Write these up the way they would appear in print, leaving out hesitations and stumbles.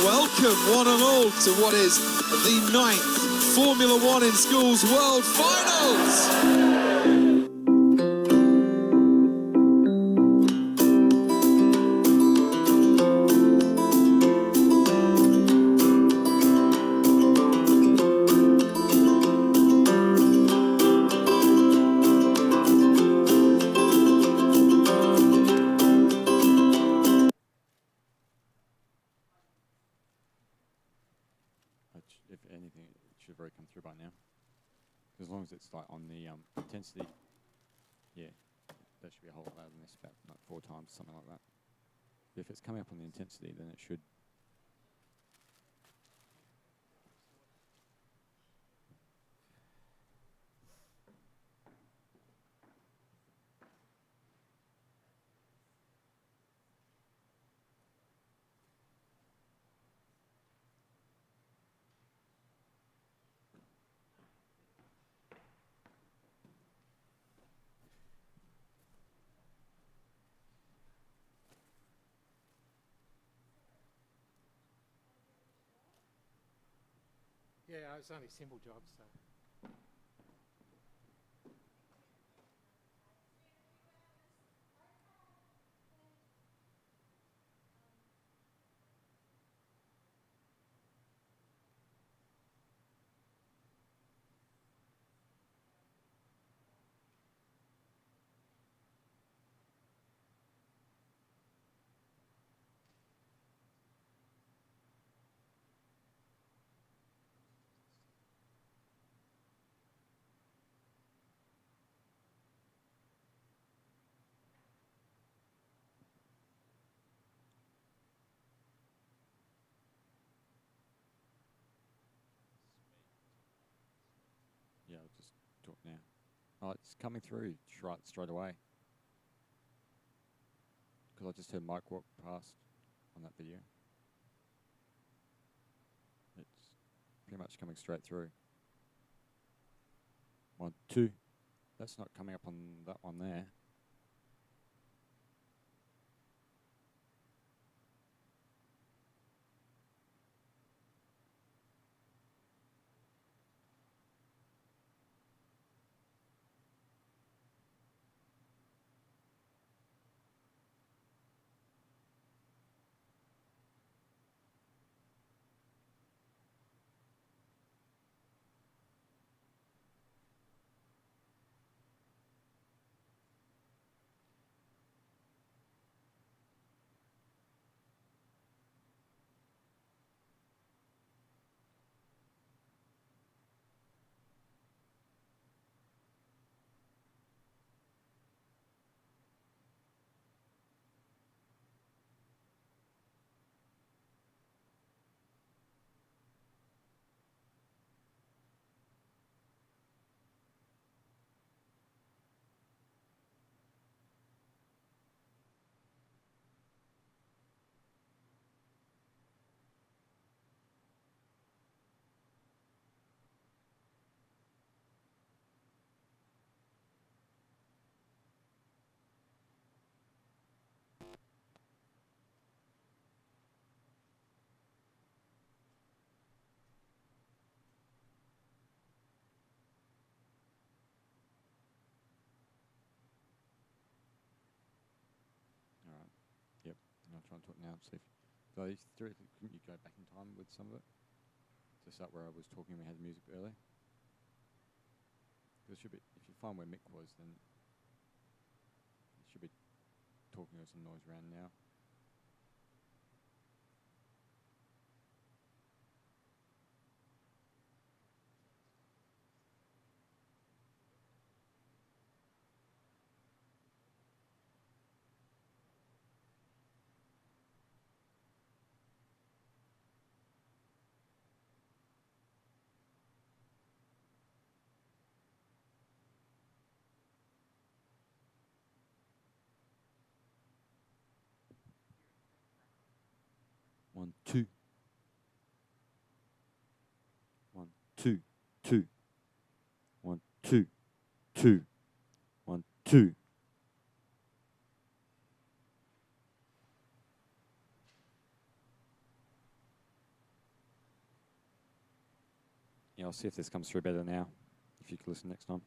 Welcome one and all to what is the 9th Formula One in Schools World Finals. If anything, it should have already come through by now. As long as it's like on the intensity, yeah, that should be a whole lot louder than this, about like 4 times, something like that. But if it's coming up on the intensity, then it should. Yeah, it's only simple jobs, so. Yeah, I'll just talk now. Oh, it's coming through straight away. Because I just heard Mike walk past on that video. It's pretty much coming straight through. 1, 2. That's not coming up on that one there. want to talk now. See if, so theoretically, couldn't you go back in time with some of it to start where I was talking? We had the music earlier. Because it should be, if you find where Mick was, then it should be talking or some noise around now. One, two. 1, 2, 2. 1, 2, 2. 1, 2. Yeah, I'll see if this comes through better now. If you could listen next time.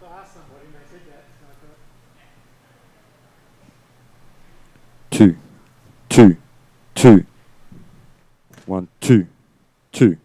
I asked somebody and they said that, so I thought, 2, 2, 2. 1, 2, 2.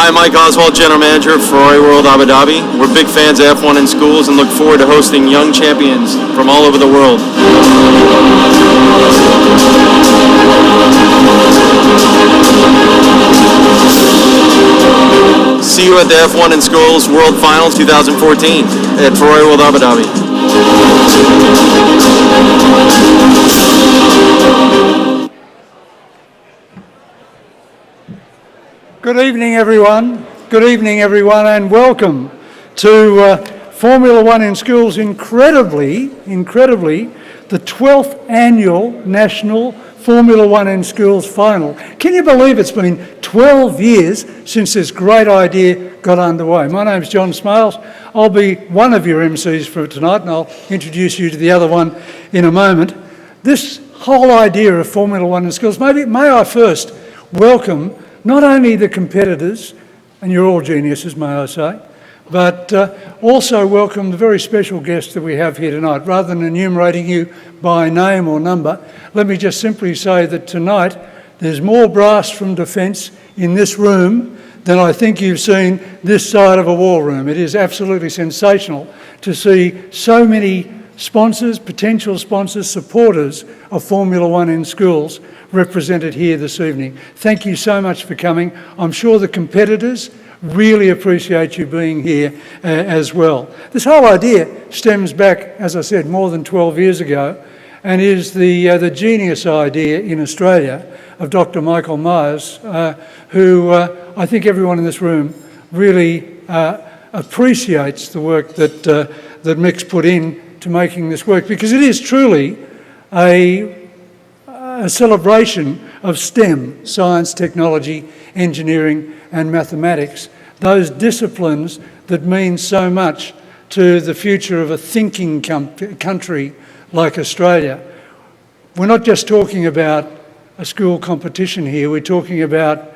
Hi, Mike Oswald, General Manager of Ferrari World Abu Dhabi. We're big fans of F1 in schools and look forward to hosting young champions from all over the world. See you at the F1 in Schools World Finals 2014 at Ferrari World Abu Dhabi. Good evening, everyone. Good evening, everyone, and welcome to Formula One in Schools. Incredibly, the 12th annual National Formula One in Schools final. Can you believe it's been 12 years since this great idea got underway? My name's John Smales. I'll be one of your MCs for tonight, and I'll introduce you to the other one in a moment. This whole idea of Formula One in Schools, may I first welcome not only the competitors, and you're all geniuses, may I say, but also welcome the very special guests that we have here tonight. Rather than enumerating you by name or number, let me just simply say that tonight there's more brass from Defence in this room than I think you've seen this side of a war room. It is absolutely sensational to see so many sponsors, potential sponsors, supporters of Formula One in Schools represented here this evening. Thank you so much for coming. I'm sure the competitors really appreciate you being here as well. This whole idea stems back, as I said, more than 12 years ago, and is the genius idea in Australia of Dr. Michael Myers, who I think everyone in this room really appreciates the work that Mick's put in to making this work, because it is truly a celebration of STEM, science, technology, engineering and mathematics, those disciplines that mean so much to the future of a thinking country like Australia. We're not just talking about a school competition here, we're talking about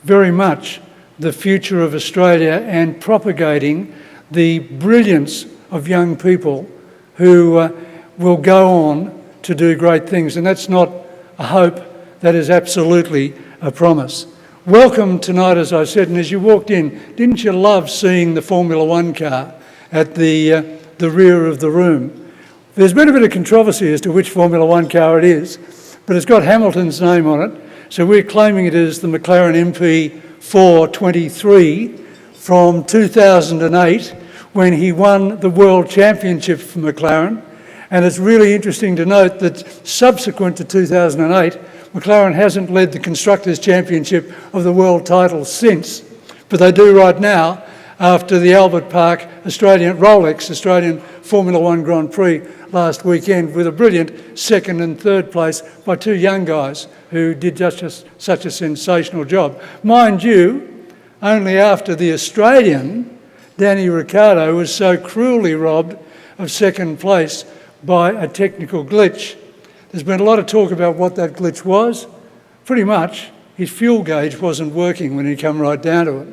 very much the future of Australia and propagating the brilliance of young people who will go on to do great things. And that's not a hope, that is absolutely a promise. Welcome tonight, as I said, and as you walked in, didn't you love seeing the Formula One car at the rear of the room? There's been a bit of controversy as to which Formula One car it is, but it's got Hamilton's name on it, so we're claiming it is the McLaren MP423 from 2008, when he won the World Championship for McLaren. And it's really interesting to note that subsequent to 2008, McLaren hasn't led the Constructors' Championship of the world title since, but they do right now after the Albert Park Rolex Australian Formula One Grand Prix last weekend, with a brilliant second and third place by two young guys who did just such a sensational job. Mind you, only after the Australian Danny Ricciardo was so cruelly robbed of second place by a technical glitch. There's been a lot of talk about what that glitch was. Pretty much, his fuel gauge wasn't working when he come right down to it.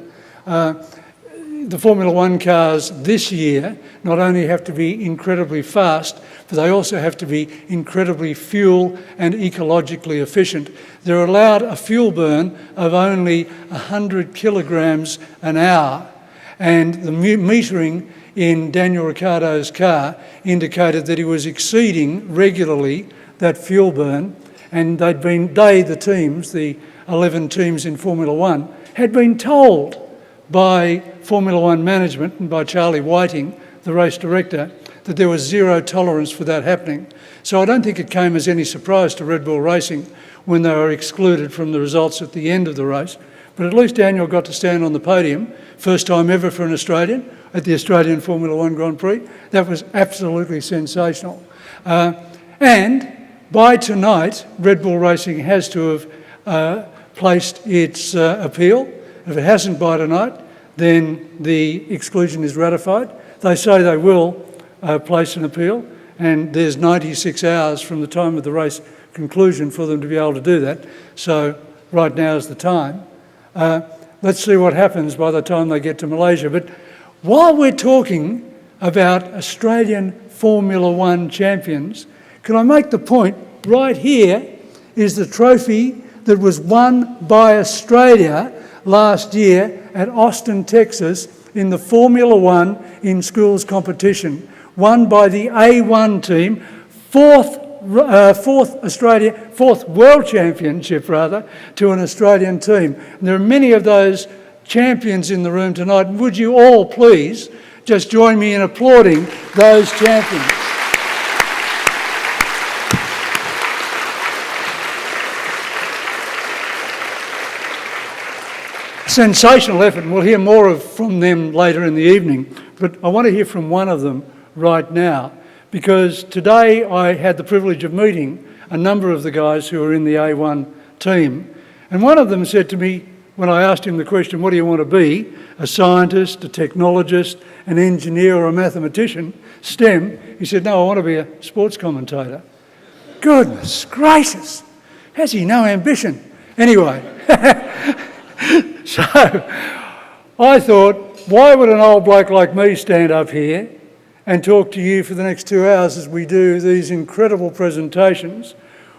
The Formula One cars this year not only have to be incredibly fast, but they also have to be incredibly fuel and ecologically efficient. They're allowed a fuel burn of only 100 kilograms an hour. And the metering in Daniel Ricciardo's car indicated that he was exceeding regularly that fuel burn, and the teams, the 11 teams in Formula One, had been told by Formula One management and by Charlie Whiting, the race director, that there was zero tolerance for that happening. So I don't think it came as any surprise to Red Bull Racing when they were excluded from the results at the end of the race. But at least Daniel got to stand on the podium, first time ever for an Australian, at the Australian Formula One Grand Prix. That was absolutely sensational. And by tonight, Red Bull Racing has to have placed its appeal. If it hasn't by tonight, then the exclusion is ratified. They say they will place an appeal, and there's 96 hours from the time of the race conclusion for them to be able to do that. So right now is the time. Let's see what happens by the time they get to Malaysia. But while we're talking about Australian Formula One champions, can I make the point, right here is the trophy that was won by Australia last year at Austin, Texas, in the Formula One in schools competition, won by the A1 team, fourth world championship to an Australian team. And there are many of those champions in the room tonight. Would you all please just join me in applauding those champions? Sensational effort, and we'll hear more from them later in the evening. But I want to hear from one of them right now, because today I had the privilege of meeting a number of the guys who are in the A1 team. And one of them said to me, when I asked him the question, what do you want to be? A scientist, a technologist, an engineer or a mathematician, STEM. He said, no, I want to be a sports commentator. Goodness gracious, has he no ambition? Anyway, so I thought, why would an old bloke like me stand up here and talk to you for the next 2 hours as we do these incredible presentations?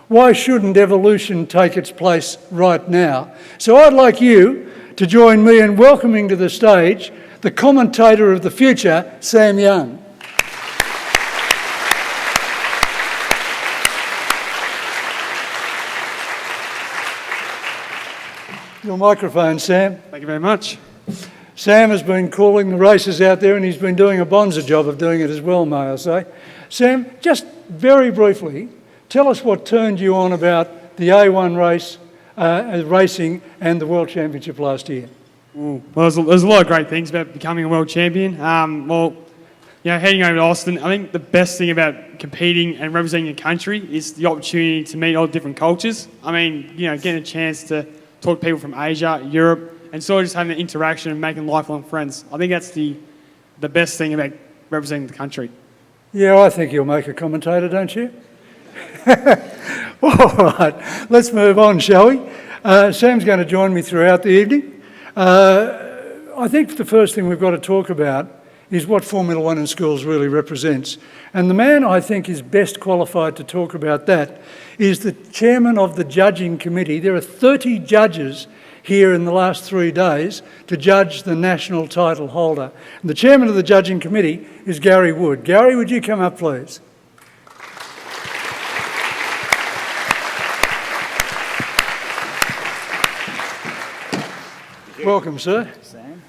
Why shouldn't evolution take its place right now? So I'd like you to join me in welcoming to the stage the commentator of the future, Sam Young. Your microphone, Sam. Thank you very much. Sam has been calling the races out there, and he's been doing a bonza job of doing it as well, may I say. Sam, just very briefly, tell us what turned you on about the A1 race, racing and the World Championship last year. Well, there's a lot of great things about becoming a world champion. Heading over to Austin, I think the best thing about competing and representing your country is the opportunity to meet all different cultures. I mean, getting a chance to talk to people from Asia, Europe, and sort of just having an interaction and making lifelong friends. I think that's the best thing about representing the country. Yeah, I think you'll make a commentator, don't you? All right, let's move on, shall we? Sam's going to join me throughout the evening. I think the first thing we've got to talk about is what Formula One in schools really represents. And the man I think is best qualified to talk about that is the chairman of the judging committee. There are 30 judges here in the last 3 days to judge the national title holder. And the chairman of the judging committee is Gary Wood. Gary, would you come up, please? Welcome, sir. Sam.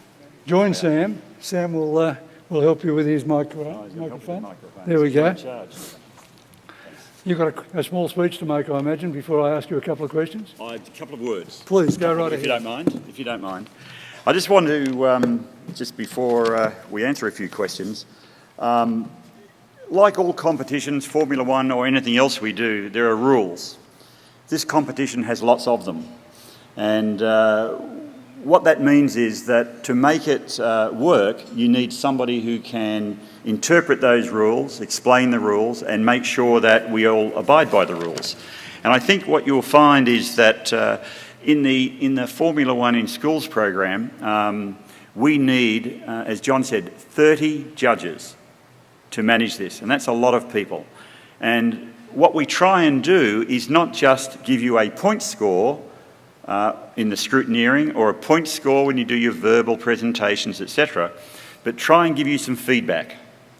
Join Sam. Sam will help you with his microphone. There we go. You've got a small speech to make, I imagine, before I ask you a couple of questions. A couple of words. Please, go right ahead. If you don't mind. I just want to, just before we answer a few questions, like all competitions, Formula One or anything else we do, there are rules. This competition has lots of them. And what that means is that to make it work, you need somebody who can interpret those rules, explain the rules, and make sure that we all abide by the rules. And I think what you'll find is that in the Formula One in Schools program, we need, as John said, 30 judges to manage this, and that's a lot of people. And what we try and do is not just give you a point score in the scrutineering or a point score when you do your verbal presentations, etc., but try and give you some feedback.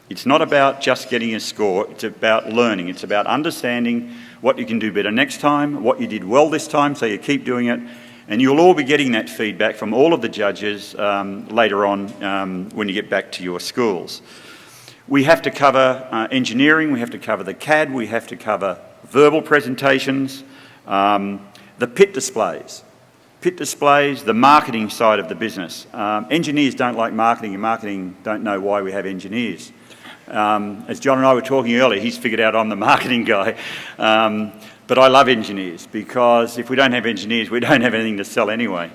It's not about just getting a score, it's about learning. It's about understanding what you can do better next time, what you did well this time, so you keep doing it, and you'll all be getting that feedback from all of the judges later on when you get back to your schools. We have to cover engineering, we have to cover the CAD, we have to cover verbal presentations, the pit displays, the marketing side of the business. Engineers don't like marketing, and marketing don't know why we have engineers. As John and I were talking earlier, he's figured out I'm the marketing guy. But I love engineers, because if we don't have engineers, we don't have anything to sell anyway.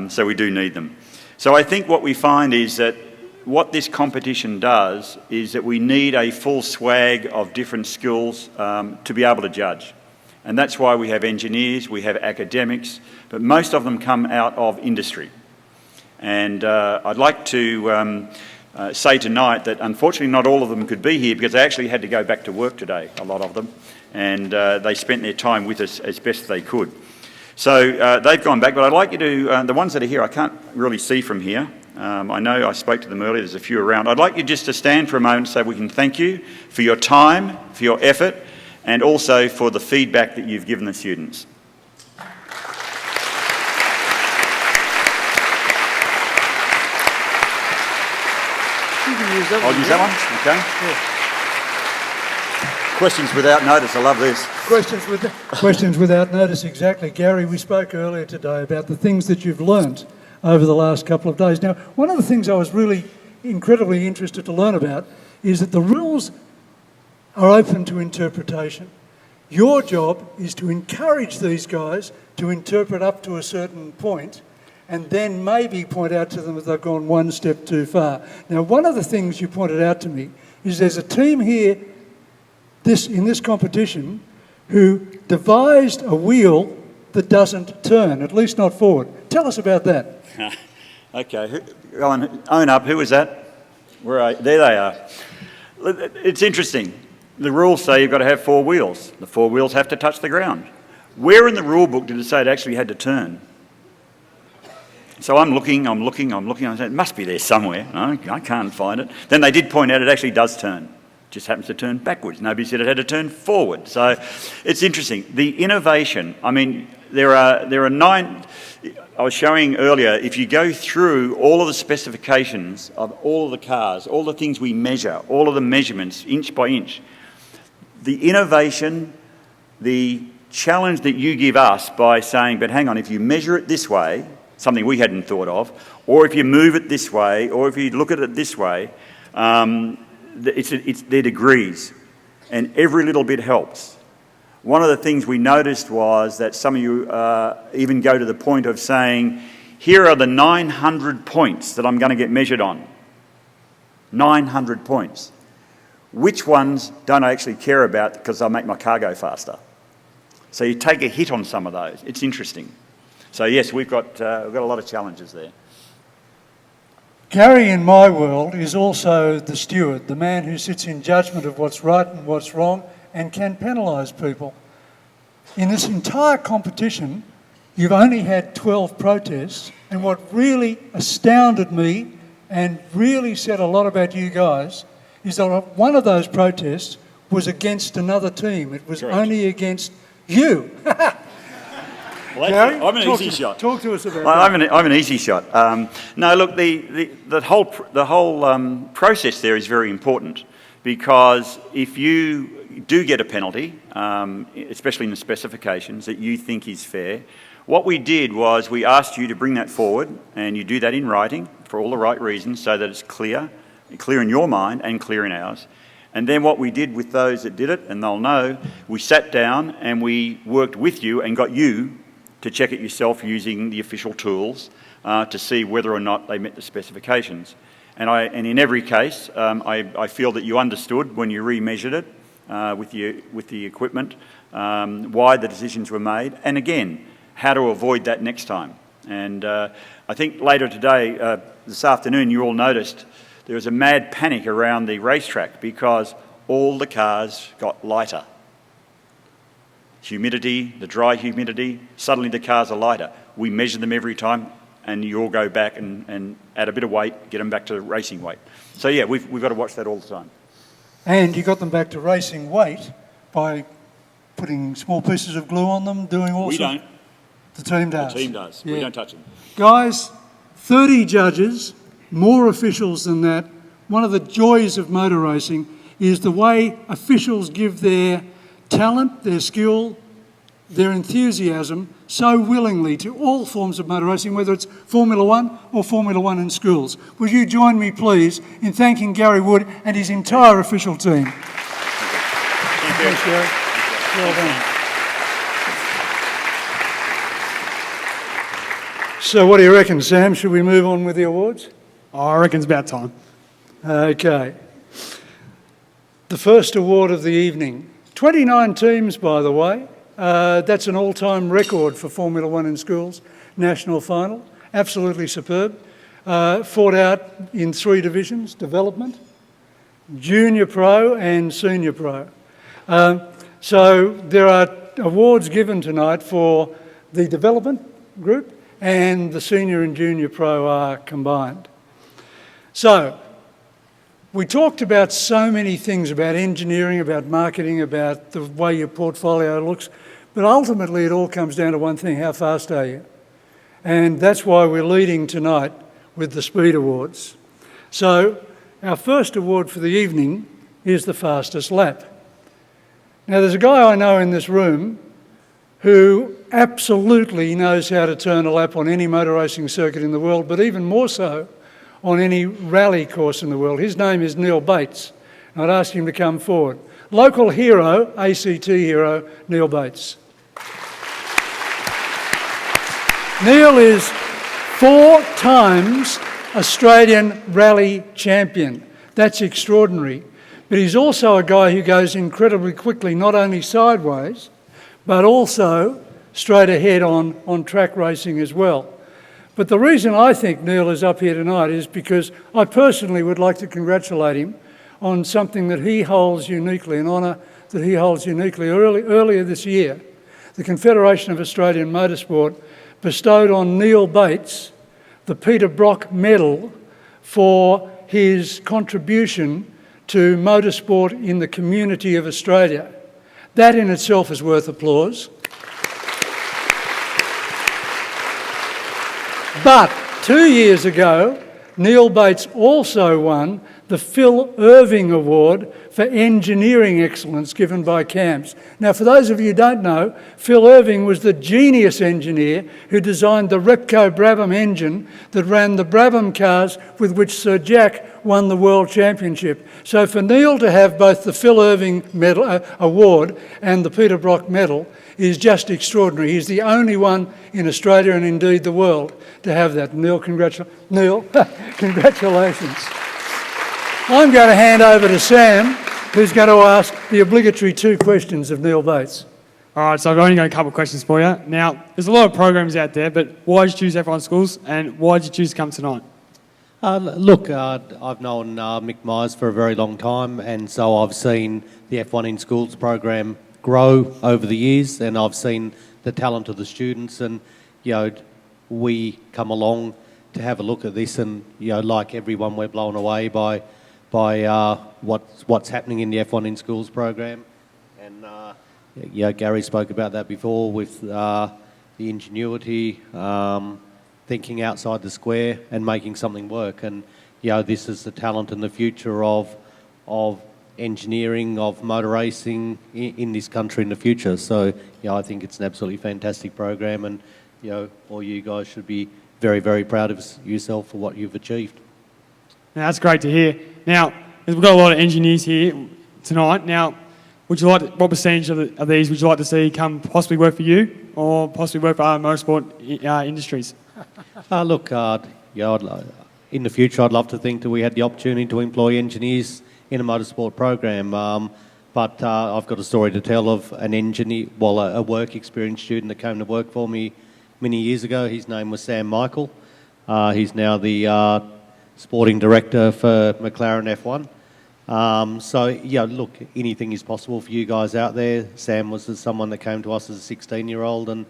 So we do need them. So I think what we find is that what this competition does is that we need a full swag of different skills to be able to judge. And that's why we have engineers, we have academics, but most of them come out of industry. And I'd like to say tonight that unfortunately not all of them could be here, because they actually had to go back to work today, a lot of them, and they spent their time with us as best they could. So they've gone back, but I'd like you to, the ones that are here, I can't really see from here. I know I spoke to them earlier, there's a few around. I'd like you just to stand for a moment so we can thank you for your time, for your effort, and also for the feedback that you've given the students. I'll use that one, okay. Yeah. Questions without notice, I love this. Questions without notice, exactly. Gary, we spoke earlier today about the things that you've learnt over the last couple of days. Now, one of the things I was really incredibly interested to learn about is that the rules are open to interpretation. Your job is to encourage these guys to interpret up to a certain point and then maybe point out to them if they've gone one step too far. Now, one of the things you pointed out to me is there's a team here in this competition who devised a wheel that doesn't turn, at least not forward. Tell us about that. Okay, go on, own up. Who was that? Where are there they are. It's interesting. The rules say you've got to have 4 wheels. The 4 wheels have to touch the ground. Where in the rule book did it say it actually had to turn? So I'm looking, I said, it must be there somewhere. No, I can't find it. Then they did point out it actually does turn. It just happens to turn backwards. Nobody said it had to turn forward. So it's interesting. The innovation, I mean, there are 9... I was showing earlier, if you go through all of the specifications of all of the cars, all the things we measure, all of the measurements, inch by inch, the innovation, the challenge that you give us by saying, but hang on, if you measure it this way, something we hadn't thought of, or if you move it this way, or if you look at it this way, it's their degrees, and every little bit helps. One of the things we noticed was that some of you even go to the point of saying, here are the 900 points that I'm going to get measured on. 900 points. Which ones don't I actually care about because they'll make my car go faster? So you take a hit on some of those. It's interesting. So yes, we've got a lot of challenges there. Gary, in my world, is also the steward, the man who sits in judgment of what's right and what's wrong and can penalise people. In this entire competition, you've only had 12 protests, and what really astounded me and really said a lot about you guys is that one of those protests was against another team. It was Correct. Only against you. Well, Gary, I'm an easy shot. Talk to us about that. I'm an easy shot. No, look, the whole process there is very important, because if you do get a penalty, especially in the specifications, that you think is fair, what we did was we asked you to bring that forward, and you do that in writing for all the right reasons so that it's clear in your mind and clear in ours. And then what we did with those that did it, and they'll know, we sat down and we worked with you and got you to check it yourself using the official tools to see whether or not they met the specifications. And in every case, I feel that you understood when you remeasured it with the equipment, why the decisions were made, and again, how to avoid that next time. And I think later today, this afternoon, you all noticed there was a mad panic around the racetrack because all the cars got lighter. Humidity, the dry humidity, suddenly the cars are lighter. We measure them every time, and you all go back and add a bit of weight, get them back to racing weight. So yeah, we've got to watch that all the time. And you got them back to racing weight by putting small pieces of glue on them, doing all We sorts. don't. The team does. The team does. Yeah. We don't touch them. Guys, 30 judges, more officials than that. One of the joys of motor racing is the way officials give their talent, their skill, their enthusiasm so willingly to all forms of motor racing, whether it's Formula One or Formula One in schools. Will you join me, please, in thanking Gary Wood and his entire official team? Thank you. Thanks, Gary. Well done. So what do you reckon, Sam? Should we move on with the awards? I reckon it's about time. Okay. The first award of the evening. 29 teams, by the way. That's an all-time record for Formula One in schools. National final. Absolutely superb. Fought out in 3 divisions: development, junior pro and senior pro. So there are awards given tonight for the development group and the senior and junior pro are combined. So, we talked about so many things, about engineering, about marketing, about the way your portfolio looks, but ultimately it all comes down to one thing: how fast are you? And that's why we're leading tonight with the Speed Awards. So, our first award for the evening is the fastest lap. Now, there's a guy I know in this room who absolutely knows how to turn a lap on any motor racing circuit in the world, but even more so on any rally course in the world. His name is Neil Bates. I'd ask him to come forward. Local hero, ACT hero, Neil Bates. Neil is 4 times Australian rally champion. That's extraordinary. But he's also a guy who goes incredibly quickly, not only sideways, but also straight ahead on track racing as well. But the reason I think Neil is up here tonight is because I personally would like to congratulate him on something that he holds uniquely, an honour that he holds uniquely. Earlier this year, the Confederation of Australian Motorsport bestowed on Neil Bates the Peter Brock Medal for his contribution to motorsport in the community of Australia. That in itself is worth applause. But 2 years ago, Neil Bates also won the Phil Irving Award for Engineering Excellence given by CAMS. Now, for those of you who don't know, Phil Irving was the genius engineer who designed the Repco Brabham engine that ran the Brabham cars with which Sir Jack won the World Championship. So for Neil to have both the Phil Irving Medal, Award and the Peter Brock Medal is just extraordinary. He's the only one in Australia and indeed the world to have that. Neil, congratulations. I'm going to hand over to Sam, who's going to ask the obligatory 2 questions of Neil Bates. All right, so I've only got a couple of questions for you. Now, there's a lot of programs out there, but why did you choose F1 Schools and why did you choose to come tonight? Look, I've known Mick Myers for a very long time, and so I've seen the F1 in Schools program grow over the years, and I've seen the talent of the students, and we come along to have a look at this, and like everyone, we're blown away by what's happening in the F1 in Schools program, and Gary spoke about that before with the ingenuity, thinking outside the square and making something work, and this is the talent and the future of engineering, of motor racing in this country in the future. So I think it's an absolutely fantastic program, and all you guys should be very, very proud of yourself for what you've achieved. Now, that's great to hear. Now, we've got a lot of engineers here tonight. Now, what percentage of these would you like to see come possibly work for you or possibly work for other motorsport industries? Look, in the future, I'd love to think that we had the opportunity to employ engineers in a motorsport program. But I've got a story to tell of an engineer, a work experience student that came to work for me many years ago. His name was Sam Michael. He's now the sporting director for McLaren F1. Look, anything is possible for you guys out there. Sam was someone that came to us as a 16-year-old, and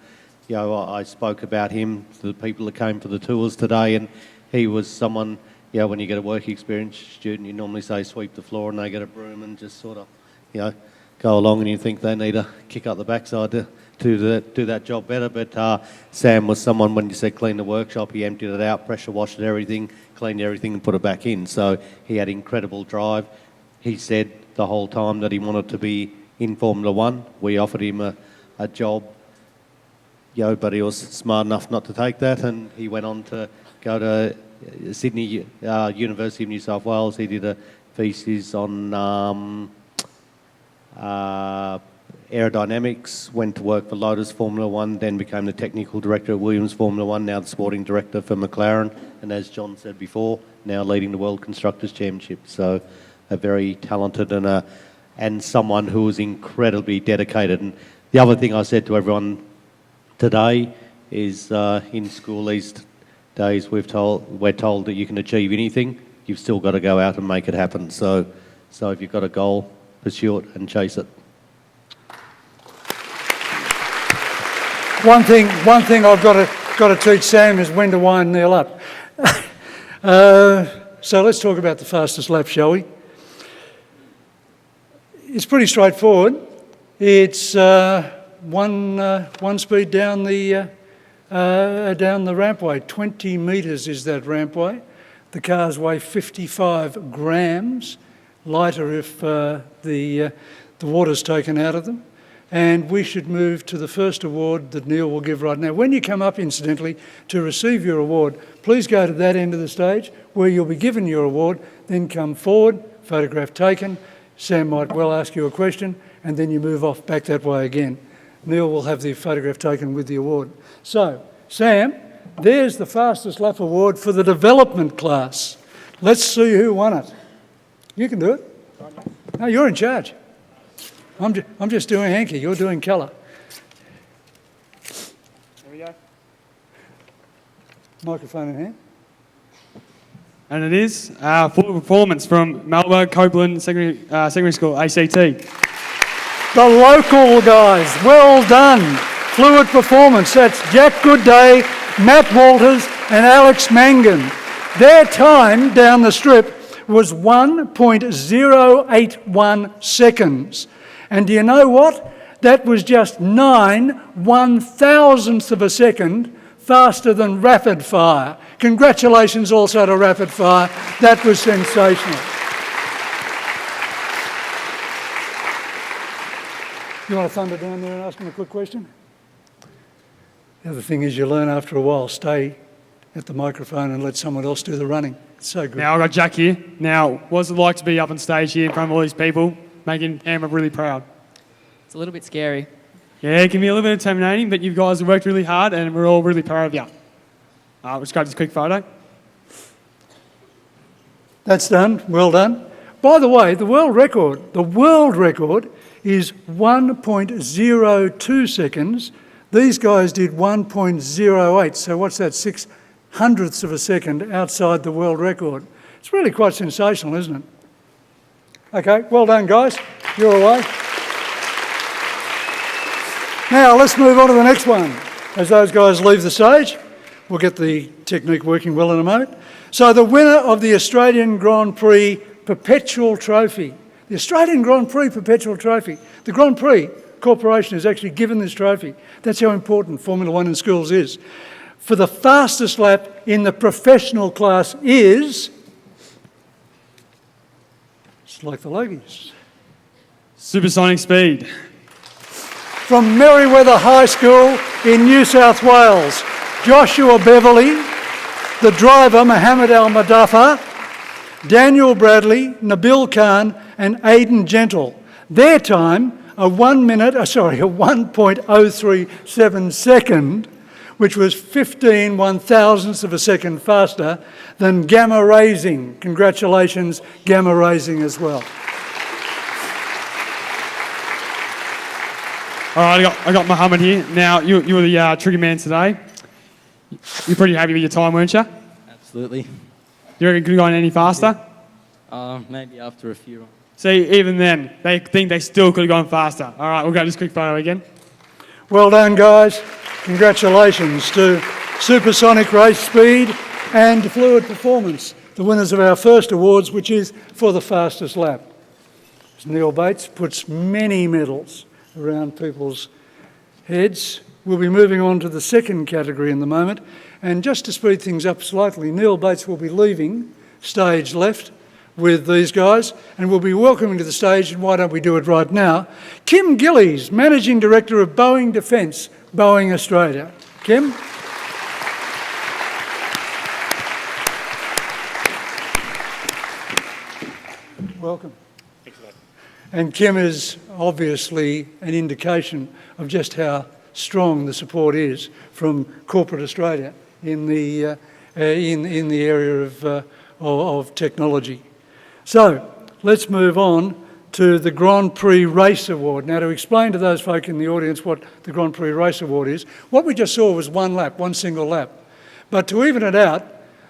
I spoke about him to the people that came for the tours today, and he was someone, when you get a work experience student, you normally say sweep the floor, and they get a broom and just sort of, go along, and you think they need a kick up the backside to do that job better. But Sam was someone, when you said clean the workshop, he emptied it out, pressure washed everything, cleaned everything and put it back in. So he had incredible drive. He said the whole time that he wanted to be in Formula One. We offered him a job, but he was smart enough not to take that, and he went on to go to Sydney University of New South Wales. He did a thesis on aerodynamics, went to work for Lotus Formula One, then became the technical director of Williams Formula One, now the sporting director for McLaren, and as John said before, now leading the World Constructors' Championship. So a very talented and someone who was incredibly dedicated. And the other thing I said to everyone today is in school these days we're told that you can achieve anything, you've still got to go out and make it happen. So if you've got a goal, pursue it and chase it. one thing I've got to teach Sam is when to wind Neil up. So let's talk about the fastest lap, shall we? It's pretty straightforward. It's one speed down the rampway. 20 metres is that rampway. The cars weigh 55 grams, lighter if the water's taken out of them. And we should move to the first award that Neil will give right now. When you come up, incidentally, to receive your award, please go to that end of the stage where you'll be given your award, then come forward, photograph taken. Sam might well ask you a question, and then you move off back that way again. Neil will have the photograph taken with the award. So, Sam, there's the fastest lap award for the development class. Let's see who won it. You can do it. No, you're in charge. I'm just doing hanky, you're doing colour. There we go. Microphone in hand. And it is full performance from Melbourne Copeland Secondary School, ACT. The local guys, well done. Fluid performance, that's Jack Goodday, Matt Walters and Alex Mangan. Their time down the strip was 1.081 seconds. And do you know what? That was just 9/1000ths of a second faster than rapid fire. Congratulations also to rapid fire. That was sensational. You want to thunder down there and ask him a quick question? The other thing is you learn after a while, stay at the microphone and let someone else do the running. It's so good. Now I've got Jack here. Now, what's it like to be up on stage here in front of all these people, making Canberra really proud? It's a little bit scary. Yeah, it can be a little bit intimidating, but you guys have worked really hard and we're all really proud of you. Let's grab this quick photo. That's done. Well done. By the way, the world record is 1.02 seconds. These guys did 1.08, so what's that, 600ths of a second outside the world record. It's really quite sensational, isn't it? Okay, well done, guys. You're away. Now, let's move on to the next one. As those guys leave the stage, we'll get the technique working well in a moment. So the winner of the Australian Grand Prix Perpetual Trophy, the Australian Grand Prix Perpetual Trophy, the Grand Prix Corporation has actually given this trophy. That's how important Formula One in schools is. For the fastest lap in the professional class is, it's like the Logies. Supersonic speed. From Merewether High School in New South Wales, Joshua Beverley, the driver Mohammed Al-Madafa, Daniel Bradley, Nabil Khan and Aidan Gentle. Their time, a 1.037 second, which was 15/1000ths of a second faster than Gamma Racing. Congratulations, Gamma Racing as well. All right, I got Mohammed here. Now, you were the trigger man today. You're pretty happy with your time, weren't you? Absolutely. You reckon it could have gone any faster? Maybe after a few runs. See, even then, they think they still could have gone faster. All right, we'll go this quick photo again. Well done, guys. Congratulations to Supersonic Race Speed and Fluid Performance, the winners of our first awards, which is for the fastest lap. Neil Bates puts many medals around people's heads. We'll be moving on to the second category in the moment. And just to speed things up slightly, Neil Bates will be leaving stage left with these guys, and we'll be welcoming to the stage, and why don't we do it right now, Kim Gillies, Managing Director of Boeing Defence, Boeing Australia. Kim? Welcome. And Kim is obviously an indication of just how strong the support is from corporate Australia in the area of technology. So let's move on to the Grand Prix Race Award. Now, to explain to those folk in the audience what the Grand Prix Race Award is, what we just saw was one lap, one single lap. But to even it out,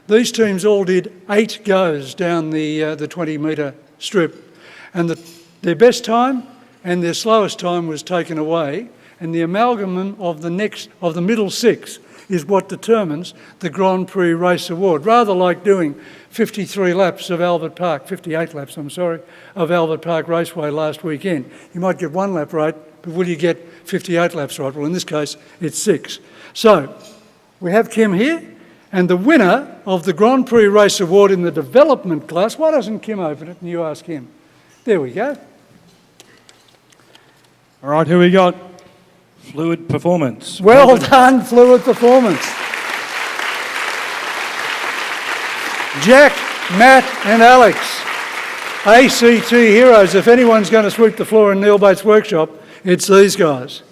these teams all did 8 goes down the 20-metre strip, and their best time and their slowest time was taken away And the amalgam of the middle six is what determines the Grand Prix Race Award. Rather like doing 58 laps, of Albert Park Raceway last weekend. You might get 1 lap right, but will you get 58 laps right? Well, in this case, it's 6. So, we have Kim here, and the winner of the Grand Prix Race Award in the development class, why doesn't Kim open it and you ask him? There we go. All right, who we got? Fluid Performance. Well done, Fluid Performance. Jack, Matt and Alex, ACT heroes. If anyone's going to sweep the floor in Neil Bates' workshop, it's these guys.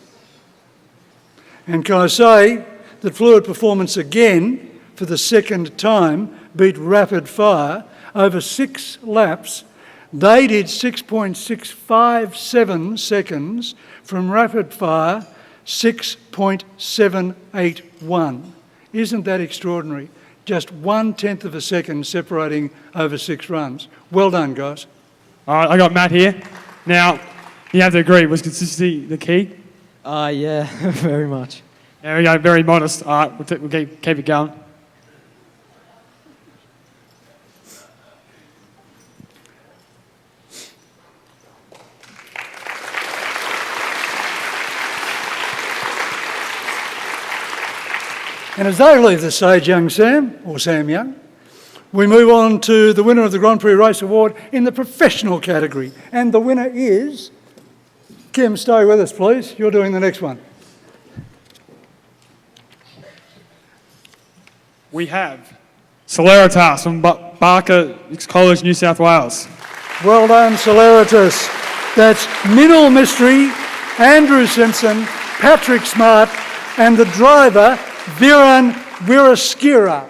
And can I say that Fluid Performance again, for the second time, beat Rapid Fire over 6 laps. They did 6.657 seconds from Rapid Fire, 6.781. Isn't that extraordinary? Just 1/10 of a second separating over 6 runs. Well done, guys. All right, I got Matt here. Now, you have to agree, was consistency the key? Yeah, very much. There we go, very modest. All right, we'll keep it going. And as they leave the stage, young Sam, or Sam Young, we move on to the winner of the Grand Prix Race Award in the professional category. And the winner is... Kim, stay with us, please. You're doing the next one. We have Celeritas from Barker College, New South Wales. Well done, Celeritas. That's Middle Mystery, Andrew Simpson, Patrick Smart, and the driver, Viran Viraskira.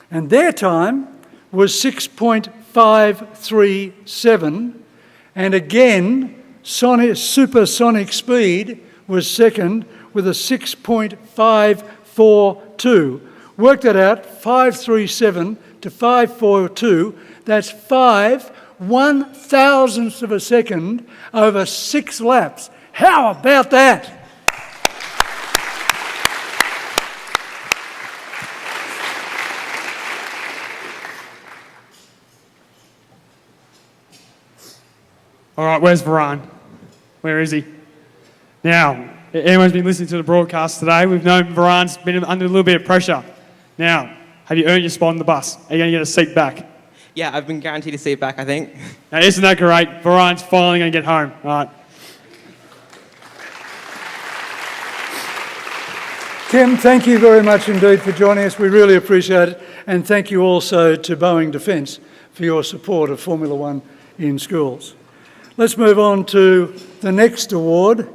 And their time was 6.537, and again, supersonic speed was second with a 6.542. Work that out, 537 to 542, that's 5/1000ths of a second over 6 laps. How about that? All right, where's Varane? Where is he? Now, anyone's been listening to the broadcast today, we've known Varane's been under a little bit of pressure. Now, have you earned your spot on the bus? Are you going to get a seat back? Yeah, I've been guaranteed a seat back, I think. Now, isn't that great? Varane's finally going to get home. All right. Kim, thank you very much indeed for joining us. We really appreciate it. And thank you also to Boeing Defence for your support of Formula One in schools. Let's move on to the next award,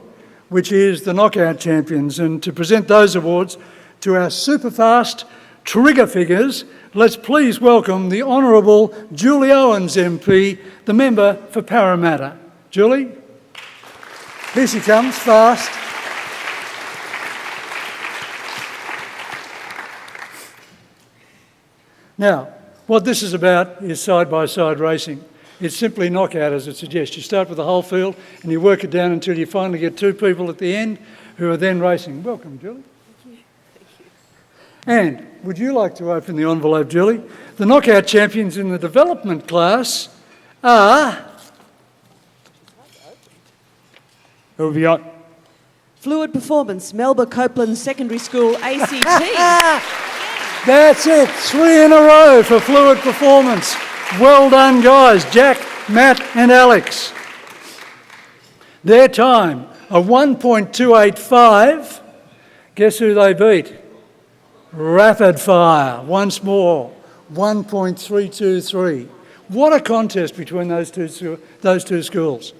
which is the Knockout Champions. And to present those awards to our superfast trigger figures, let's please welcome the Honourable Julie Owens MP, the member for Parramatta. Julie? Here she comes, fast. Now, what this is about is side-by-side racing. It's simply knockout, as it suggests. You start with the whole field and you work it down until you finally get 2 people at the end who are then racing. Welcome, Julie. Thank you. And would you like to open the envelope, Julie? The knockout champions in the development class are... Who have you got? Fluid Performance, Melba Copeland Secondary School, ACT. That's it, 3 in a row for Fluid Performance. Well done, guys. Jack, Matt and Alex. Their time, a 1.285. Guess who they beat? Rapid Fire, once more, 1.323. What a contest between those two schools.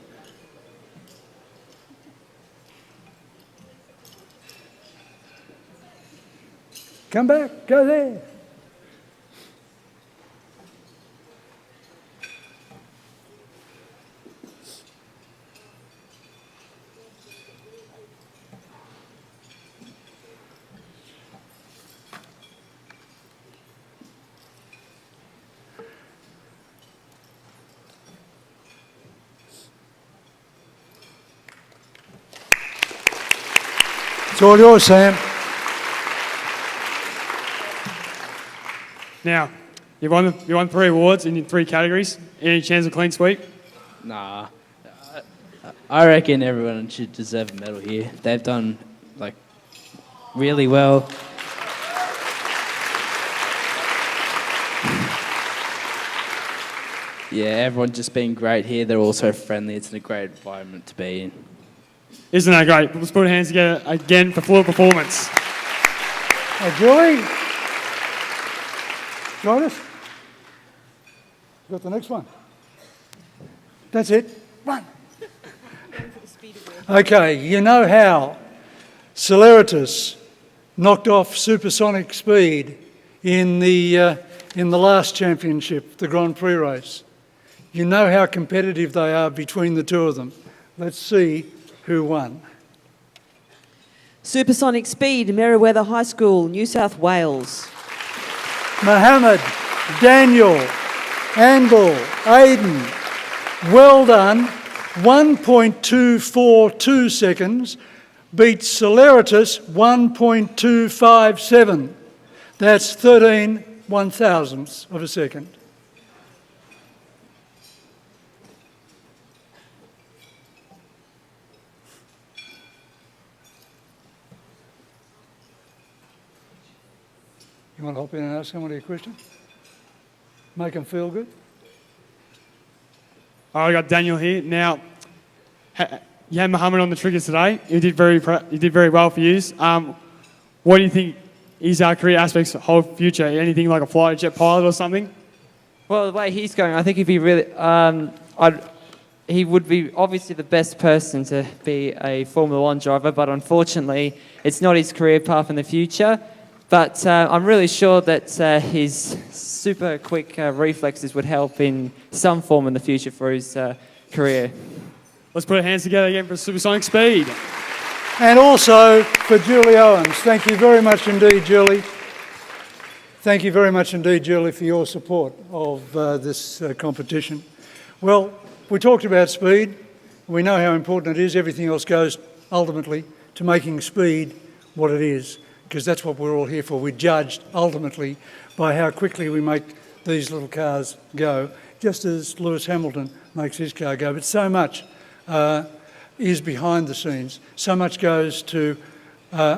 Come back, go there. It's all yours, Sam. Now, you won 3 awards in 3 categories. Any chance of clean sweep? Nah. I reckon everyone should deserve a medal here. They've done, really well. Yeah, everyone's just been great here. They're all so friendly. It's a great environment to be in. Isn't that great? Let's put our hands together again for Fluid Performance. Hey, Julie. Join us. Got the next one. That's it. One. Okay, you know how Celeritas knocked off Supersonic Speed in the last championship, the Grand Prix race. You know how competitive they are between the two of them. Let's see who won. Supersonic Speed, Merewether High School, New South Wales. Mohammed, Daniel, Angle, Aiden, well done. 1.242 seconds beats Celeritas 1.257. That's 13 one-thousandths of a second. You want to hop in and ask somebody a question? Make them feel good? I got Daniel here. Now, you had Mohammed on the triggers today. He did very well for you. What do you think his career aspects hold future? Anything like a fighter jet pilot or something? Well, the way he's going, I think if he really... he would be obviously the best person to be a Formula 1 driver, but unfortunately, it's not his career path in the future. But I'm really sure that his super quick reflexes would help in some form in the future for his career. Let's put our hands together again for Supersonic Speed. And also for Julie Owens. Thank you very much indeed, Julie. Thank you very much indeed, Julie, for your support of this competition. Well, we talked about speed. We know how important it is. Everything else goes ultimately to making speed what it is, because that's what we're all here for. We're judged ultimately by how quickly we make these little cars go, just as Lewis Hamilton makes his car go. But so much is behind the scenes. So much goes to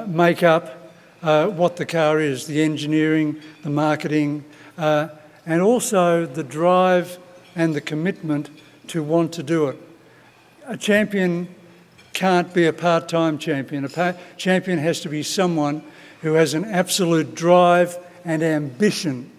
make up what the car is, the engineering, the marketing, and also the drive and the commitment to want to do it. A champion can't be a part-time champion. A champion has to be someone who has an absolute drive and ambition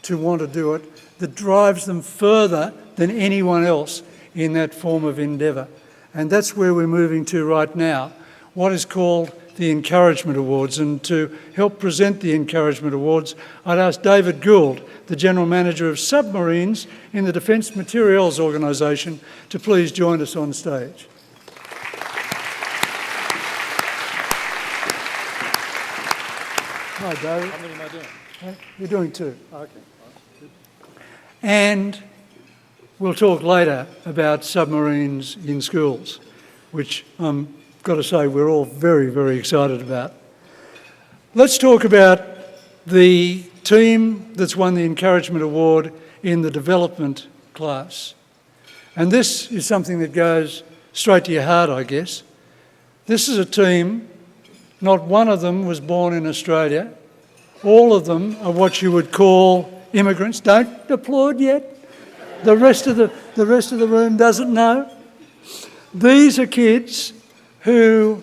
to want to do it, that drives them further than anyone else in that form of endeavour. And that's where we're moving to right now, what is called the Encouragement Awards. And to help present the Encouragement Awards, I'd ask David Gould, the General Manager of Submarines in the Defence Materials Organisation, to please join us on stage. Hi, David. How many am I doing? You're doing 2. Okay. And we'll talk later about submarines in schools, which I've got to say we're all very, very excited about. Let's talk about the team that's won the Encouragement Award in the development class. And this is something that goes straight to your heart, I guess. This is a team, not one of them was born in Australia. All of them are what you would call immigrants. Don't applaud yet. The rest of the room doesn't know. These are kids who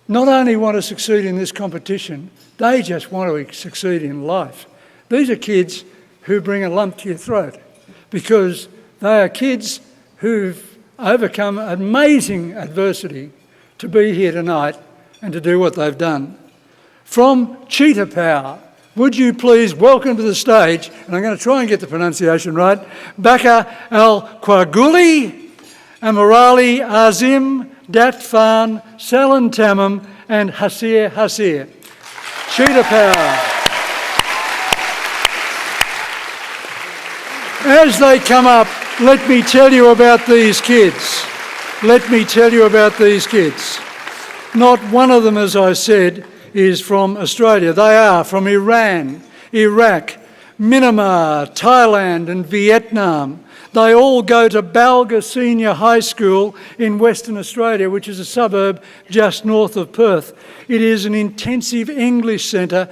not only want to succeed in this competition, they just want to succeed in life. These are kids who bring a lump to your throat because they are kids who've overcome amazing adversity to be here tonight and to do what they've done. From Cheetah Power, would you please welcome to the stage, and I'm going to try and get the pronunciation right, Baka Al-Kwaguli, Amirali Azim, Datfan, Salin Tamim, and Hasir Hasir. Cheetah Power. As they come up, let me tell you about these kids. Not one of them, as I said, is from Australia. They are from Iran, Iraq, Myanmar, Thailand and Vietnam. They all go to Balga Senior High School in Western Australia, which is a suburb just north of Perth. It is an intensive English centre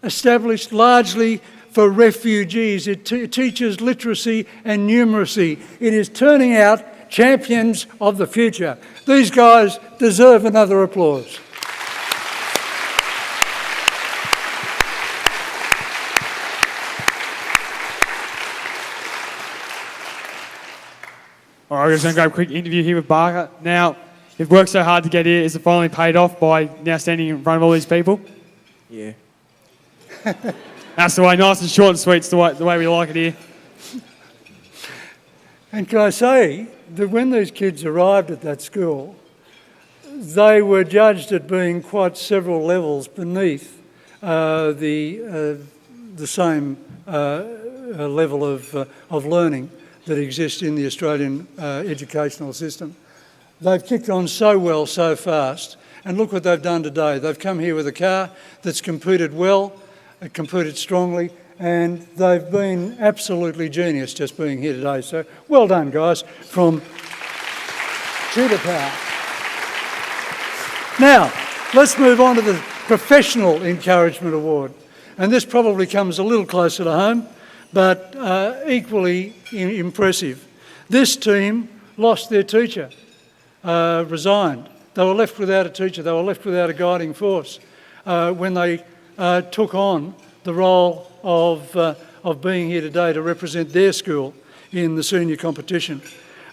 established largely for refugees. It teaches literacy and numeracy. It is turning out champions of the future. These guys deserve another applause. All right, we're just going to grab a quick interview here with Barker. Now, you've worked so hard to get here. Is it finally paid off by now standing in front of all these people? Yeah. That's the way, nice and short and sweet. It's the way we like it here. And can I say that when these kids arrived at that school, they were judged at being quite several levels beneath the same level of learning that exists in the Australian educational system. They've kicked on so well, so fast, and look what they've done today. They've come here with a car that's competed well, competed strongly, and they've been absolutely genius just being here today. So well done, guys, from Cheetah Power. Now, let's move on to the Professional Encouragement Award. And this probably comes a little closer to home, but equally impressive. This team lost their teacher, resigned. They were left without a teacher. They were left without a guiding force when they took on the role of being here today to represent their school in the senior competition.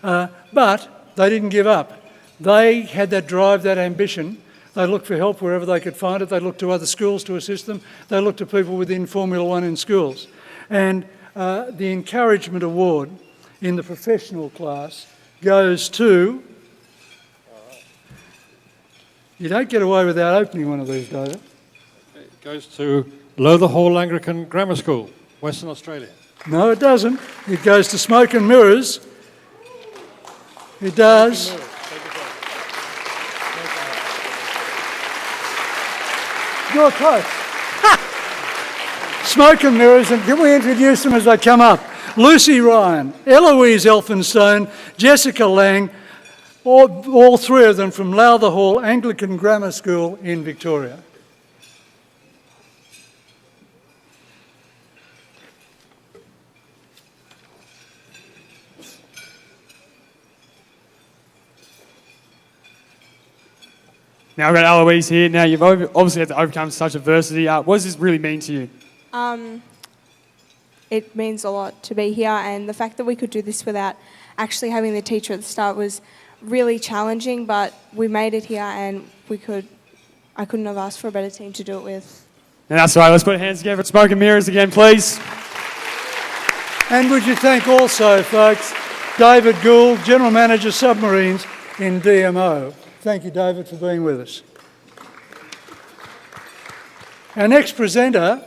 But they didn't give up. They had that drive, that ambition. They looked for help wherever they could find it. They looked to other schools to assist them. They looked to people within Formula One in schools. And the Encouragement Award in the professional class goes to... You don't get away without opening one of these, David. It goes to Lowther Hall Anglican Grammar School, Western Australia. No, it doesn't. It goes to Smoke and Mirrors. It does. You're close. Smoke and Mirrors, and can we introduce them as they come up? Lucy Ryan, Eloise Elphinstone, Jessica Lang, all three of them from Lowther Hall Anglican Grammar School in Victoria. Now I've got Eloise here. Now you've obviously had to overcome such adversity. What does this really mean to you? It means a lot to be here, and the fact that we could do this without actually having the teacher at the start was really challenging, but we made it here and I couldn't have asked for a better team to do it with. And that's right, let's put our hands together at Smoke and Mirrors again, please. And would you thank also, folks, David Gould, General Manager Submarines in DMO. Thank you, David, for being with us. Our next presenter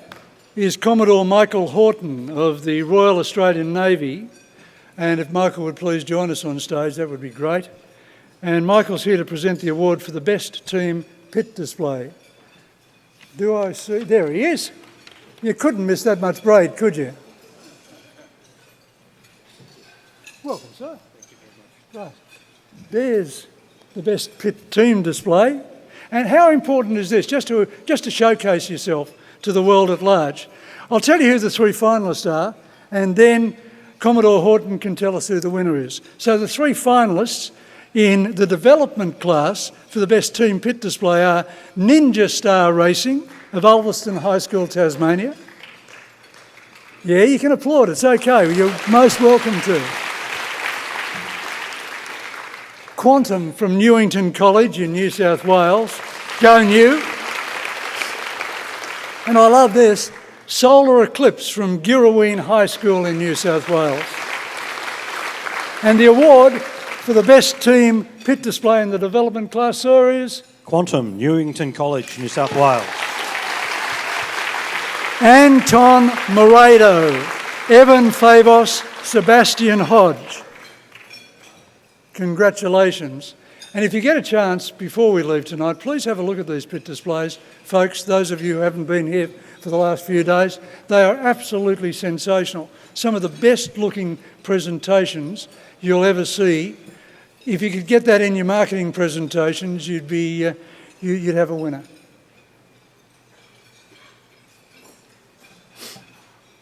is Commodore Michael Horton of the Royal Australian Navy. And if Michael would please join us on stage, that would be great. And Michael's here to present the award for the best team pit display. Do I see? There he is. You couldn't miss that much braid, could you? Welcome, sir. Thank you very much. Right. There's the best pit team display. And how important is this? Just to showcase yourself to the world at large. I'll tell you who the three finalists are, and then Commodore Horton can tell us who the winner is. So the three finalists in the development class for the best team pit display are Ninja Star Racing of Ulverston High School, Tasmania. Yeah, you can applaud, it's okay, you're most welcome to. Quantum from Newington College in New South Wales. Go New. And I love this, Solar Eclipse from Girraween High School in New South Wales. And the award for the best team pit display in the development class, sir, is? Quantum, Newington College, New South Wales. Anton Moredo, Evan Favos, Sebastian Hodge. Congratulations. And if you get a chance before we leave tonight, please have a look at these pit displays. Folks, those of you who haven't been here for the last few days, they are absolutely sensational. Some of the best looking presentations you'll ever see. If you could get that in your marketing presentations, you'd have a winner.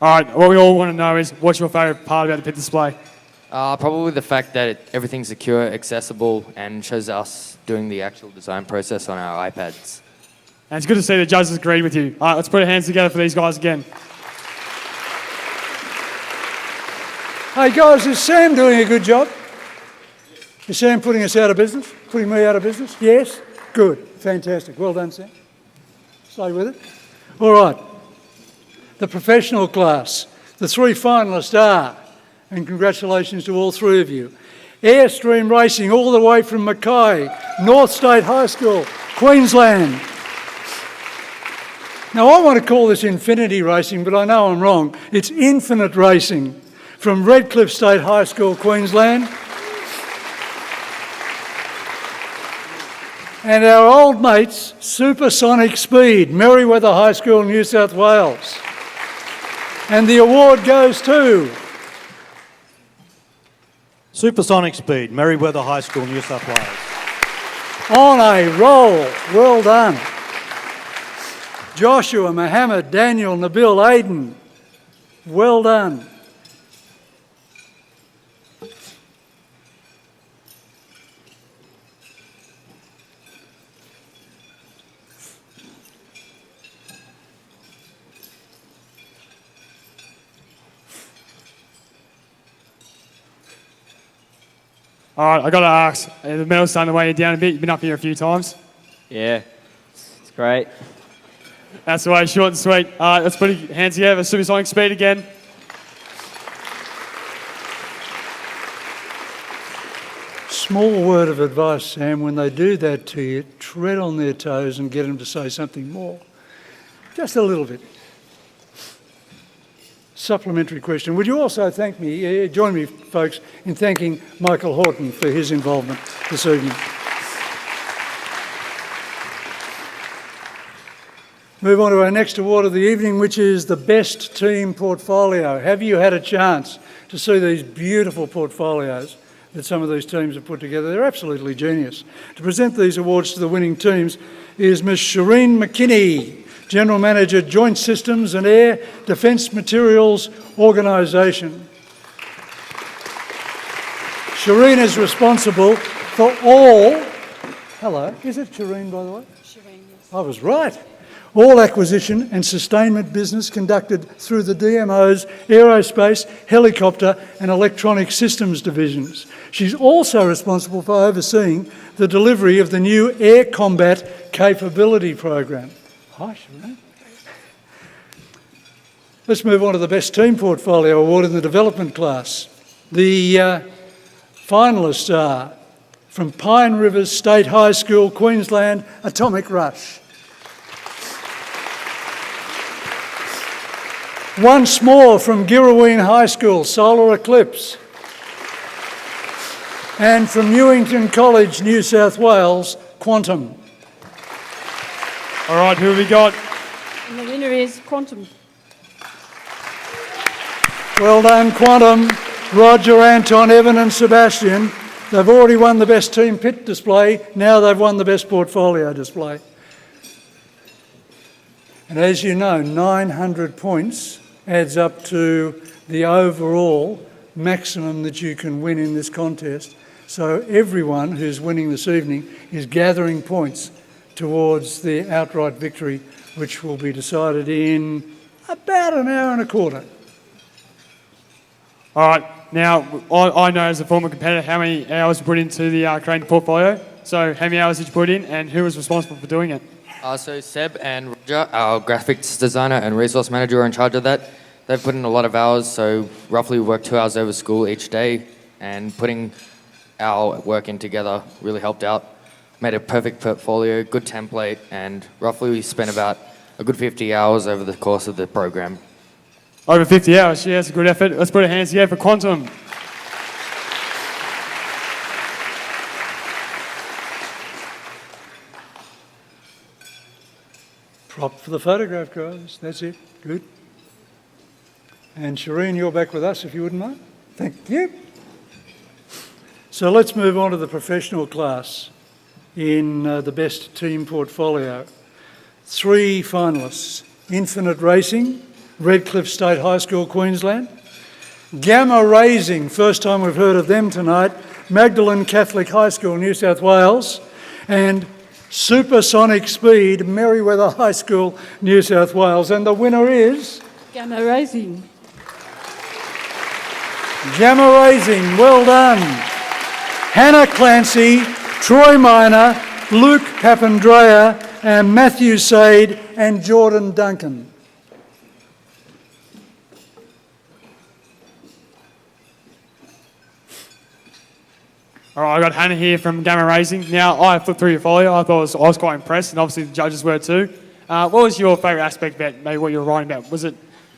All right, what we all want to know is, what's your favourite part about the pit display? Probably the fact that everything's secure, accessible, and shows us doing the actual design process on our iPads. And it's good to see the judges agreed with you. All right, let's put our hands together for these guys again. Hey guys, is Sam doing a good job? Is Sam putting us out of business? Putting me out of business? Yes? Good. Fantastic. Well done, Sam. Stay with it. All right. The professional class. The three finalists are, and congratulations to all three of you, Airstream Racing, all the way from Mackay, North State High School, Queensland. Now, I want to call this Infinity Racing, but I know I'm wrong. It's Infinite Racing from Redcliffe State High School, Queensland. And our old mates, Supersonic Speed, Merewether High School, New South Wales. And the award goes to Supersonic Speed, Merewether High School, New South Wales. On a roll. Well done. Joshua, Mohammed, Daniel, Nabil, Aiden. Well done. All right, I've got to ask, the medal's starting to weigh you down a bit. You've been up here a few times. Yeah, it's great. That's the way, short and sweet. All right, let's put your hands together. Supersonic Speed again. Small word of advice, Sam, when they do that to you, tread on their toes and get them to say something more. Just a little bit. Supplementary question. Would you also thank me, join me, folks, in thanking Michael Horton for his involvement this evening. Move on to our next award of the evening, which is the Best Team Portfolio. Have you had a chance to see these beautiful portfolios that some of these teams have put together? They're absolutely genius. To present these awards to the winning teams is Ms. Shireen McKinney, General Manager, Joint Systems and Air Defence Materials Organisation. Shireen is responsible for all... Hello, is it Shireen, by the way? Shireen, yes. I was right. All acquisition and sustainment business conducted through the DMO's aerospace, helicopter and electronic systems divisions. She's also responsible for overseeing the delivery of the new Air Combat Capability Program. Hi, Shireen. Let's move on to the Best Team Portfolio Award in the development class. The finalists are from Pine Rivers State High School, Queensland, Atomic Rush. Once more from Girraween High School, Solar Eclipse. And from Newington College, New South Wales, Quantum. All right, who have we got? And the winner is Quantum. Well done, Quantum. Roger, Anton, Evan and Sebastian. They've already won the Best Team Pit display. Now they've won the Best Portfolio display. And as you know, 900 points adds up to the overall maximum that you can win in this contest. So everyone who's winning this evening is gathering points towards the outright victory, which will be decided in about an hour and a quarter. All right, now I know as a former competitor how many hours you put into the creating portfolio. So how many hours did you put in and who was responsible for doing it? So Seb and Roger, our graphics designer and resource manager, are in charge of that. They've put in a lot of hours, so roughly we work 2 hours over school each day, and putting our work in together really helped out. Made a perfect portfolio, good template, and roughly we spent about a good 50 hours over the course of the program. Over 50 hours, yeah, that's a good effort. Let's put our hands together for Quantum. Prop for the photograph, guys. That's it. Good. And Shireen, you're back with us if you wouldn't mind. Thank you. So let's move on to the professional class in the best team portfolio. 3 finalists: Infinite Racing, Redcliffe State High School, Queensland; Gamma Raising, first time we've heard of them tonight, Magdalen Catholic High School, New South Wales; and Supersonic Speed, Merewether High School, New South Wales. And the winner is? Gamma Rising. Gamma Raising, well done. Hannah Clancy, Troy Minor, Luke Papandrea, and Matthew Sade and Jordan Duncan. All right, I got Hannah here from Gamma Racing. Now, I flipped through your folio. I thought I was quite impressed, and obviously the judges were too. What was your favourite aspect about maybe what you were writing about? Was it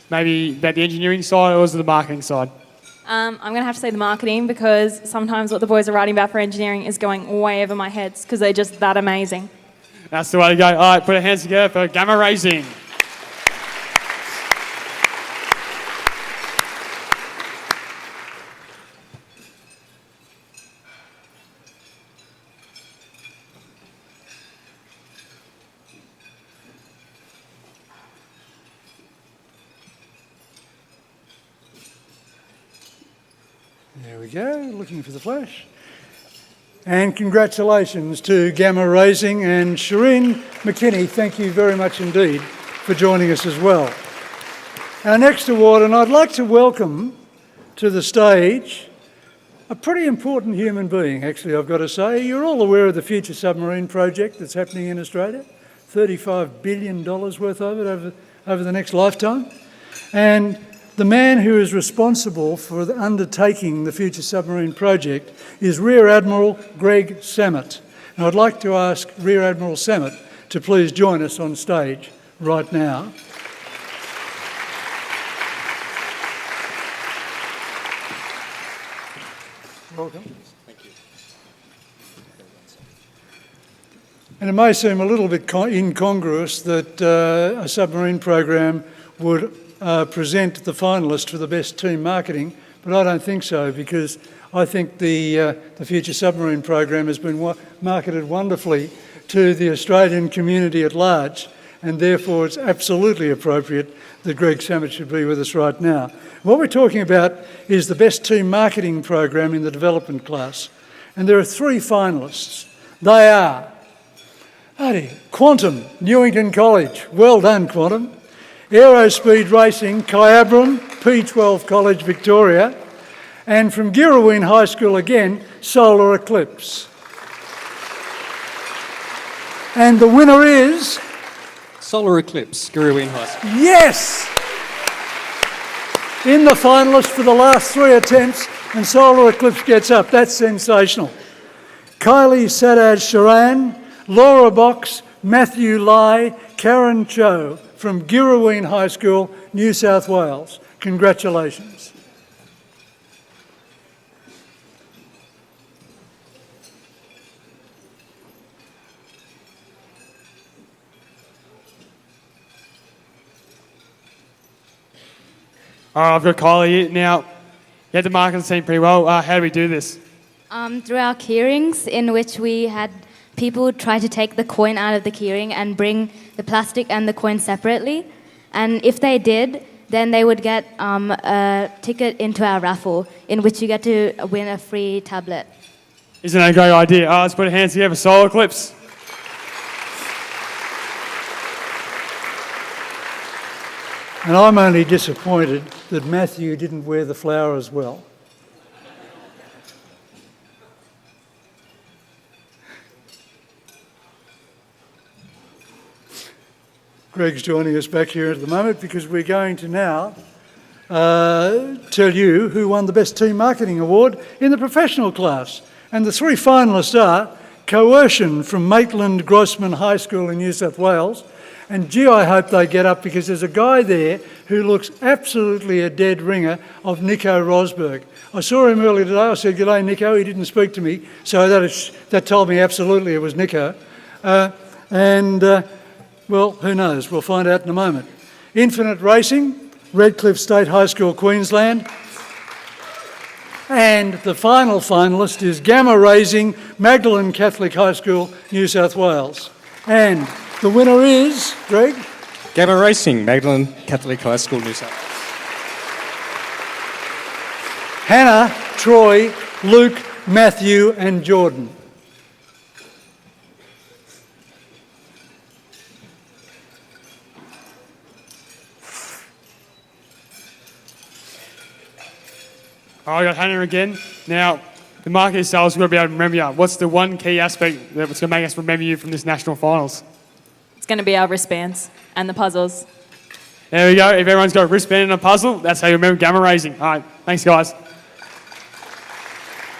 maybe about the engineering side or was it the marketing side? I'm going to have to say the marketing, because sometimes what the boys are writing about for engineering is going way over my heads because they're just that amazing. That's the way to go. All right, put our hands together for Gamma Racing. There we go, looking for the flash. And congratulations to Gamma Racing and Shireen McKinney. Thank you very much indeed for joining us as well. Our next award, and I'd like to welcome to the stage a pretty important human being, actually, I've got to say. You're all aware of the Future Submarine project that's happening in Australia. $35 billion worth of it over the next lifetime. And the man who is responsible for undertaking the Future Submarine project is Rear Admiral Greg Samet. And I'd like to ask Rear Admiral Samet to please join us on stage right now. Welcome. Thank you. And it may seem a little bit incongruous that a submarine program would present the finalist for the best team marketing, but I don't think so, because I think the Future Submarine program has been marketed wonderfully to the Australian community at large, and therefore it's absolutely appropriate that Greg Samet should be with us right now. What we're talking about is the best team marketing program in the development class, and there are 3 finalists. They are Quantum, Newington College. Well done, Quantum. Aerospeed Racing, Kyabram, P12 College, Victoria. And from Girraween High School again, Solar Eclipse. And the winner is? Solar Eclipse, Girraween High School. Yes! In the finalists for the last 3 attempts, and Solar Eclipse gets up. That's sensational. Kylie Sadad Sharan, Laura Box, Matthew Lai, Karen Cho from Girraween High School, New South Wales. Congratulations. All right, I've got Kylie here. Now, you had to market the team pretty well. How do we do this? Through our keyrings, in which we had people try to take the coin out of the keyring and bring the plastic and the coin separately. And if they did, then they would get a ticket into our raffle, in which you get to win a free tablet. Isn't that a great idea? Let's put our hands together for Solar Eclipse. And I'm only disappointed that Matthew didn't wear the flower as well. Greg's joining us back here at the moment because we're going to now tell you who won the Best Team Marketing Award in the professional class. And the 3 finalists are Coercion from Maitland Grossman High School in New South Wales. And gee, I hope they get up, because there's a guy there who looks absolutely a dead ringer of Nico Rosberg. I saw him earlier today. I said, "G'day, Nico." He didn't speak to me, so that told me absolutely it was Nico. Well, who knows? We'll find out in a moment. Infinite Racing, Redcliffe State High School, Queensland. And the final finalist is Gamma Raising, Magdalen Catholic High School, New South Wales. And the winner is, Greg? Gamma Racing, Magdalen Catholic High School, New South Wales. Hannah, Troy, Luke, Matthew and Jordan. I got Hannah again. Now, the market sales, we've got to be able to remember you. What's the one key aspect that's going to make us remember you from this national finals? It's going to be our wristbands and the puzzles. There we go. If everyone's got a wristband and a puzzle, that's how you remember Gamma Raising. All right, thanks, guys.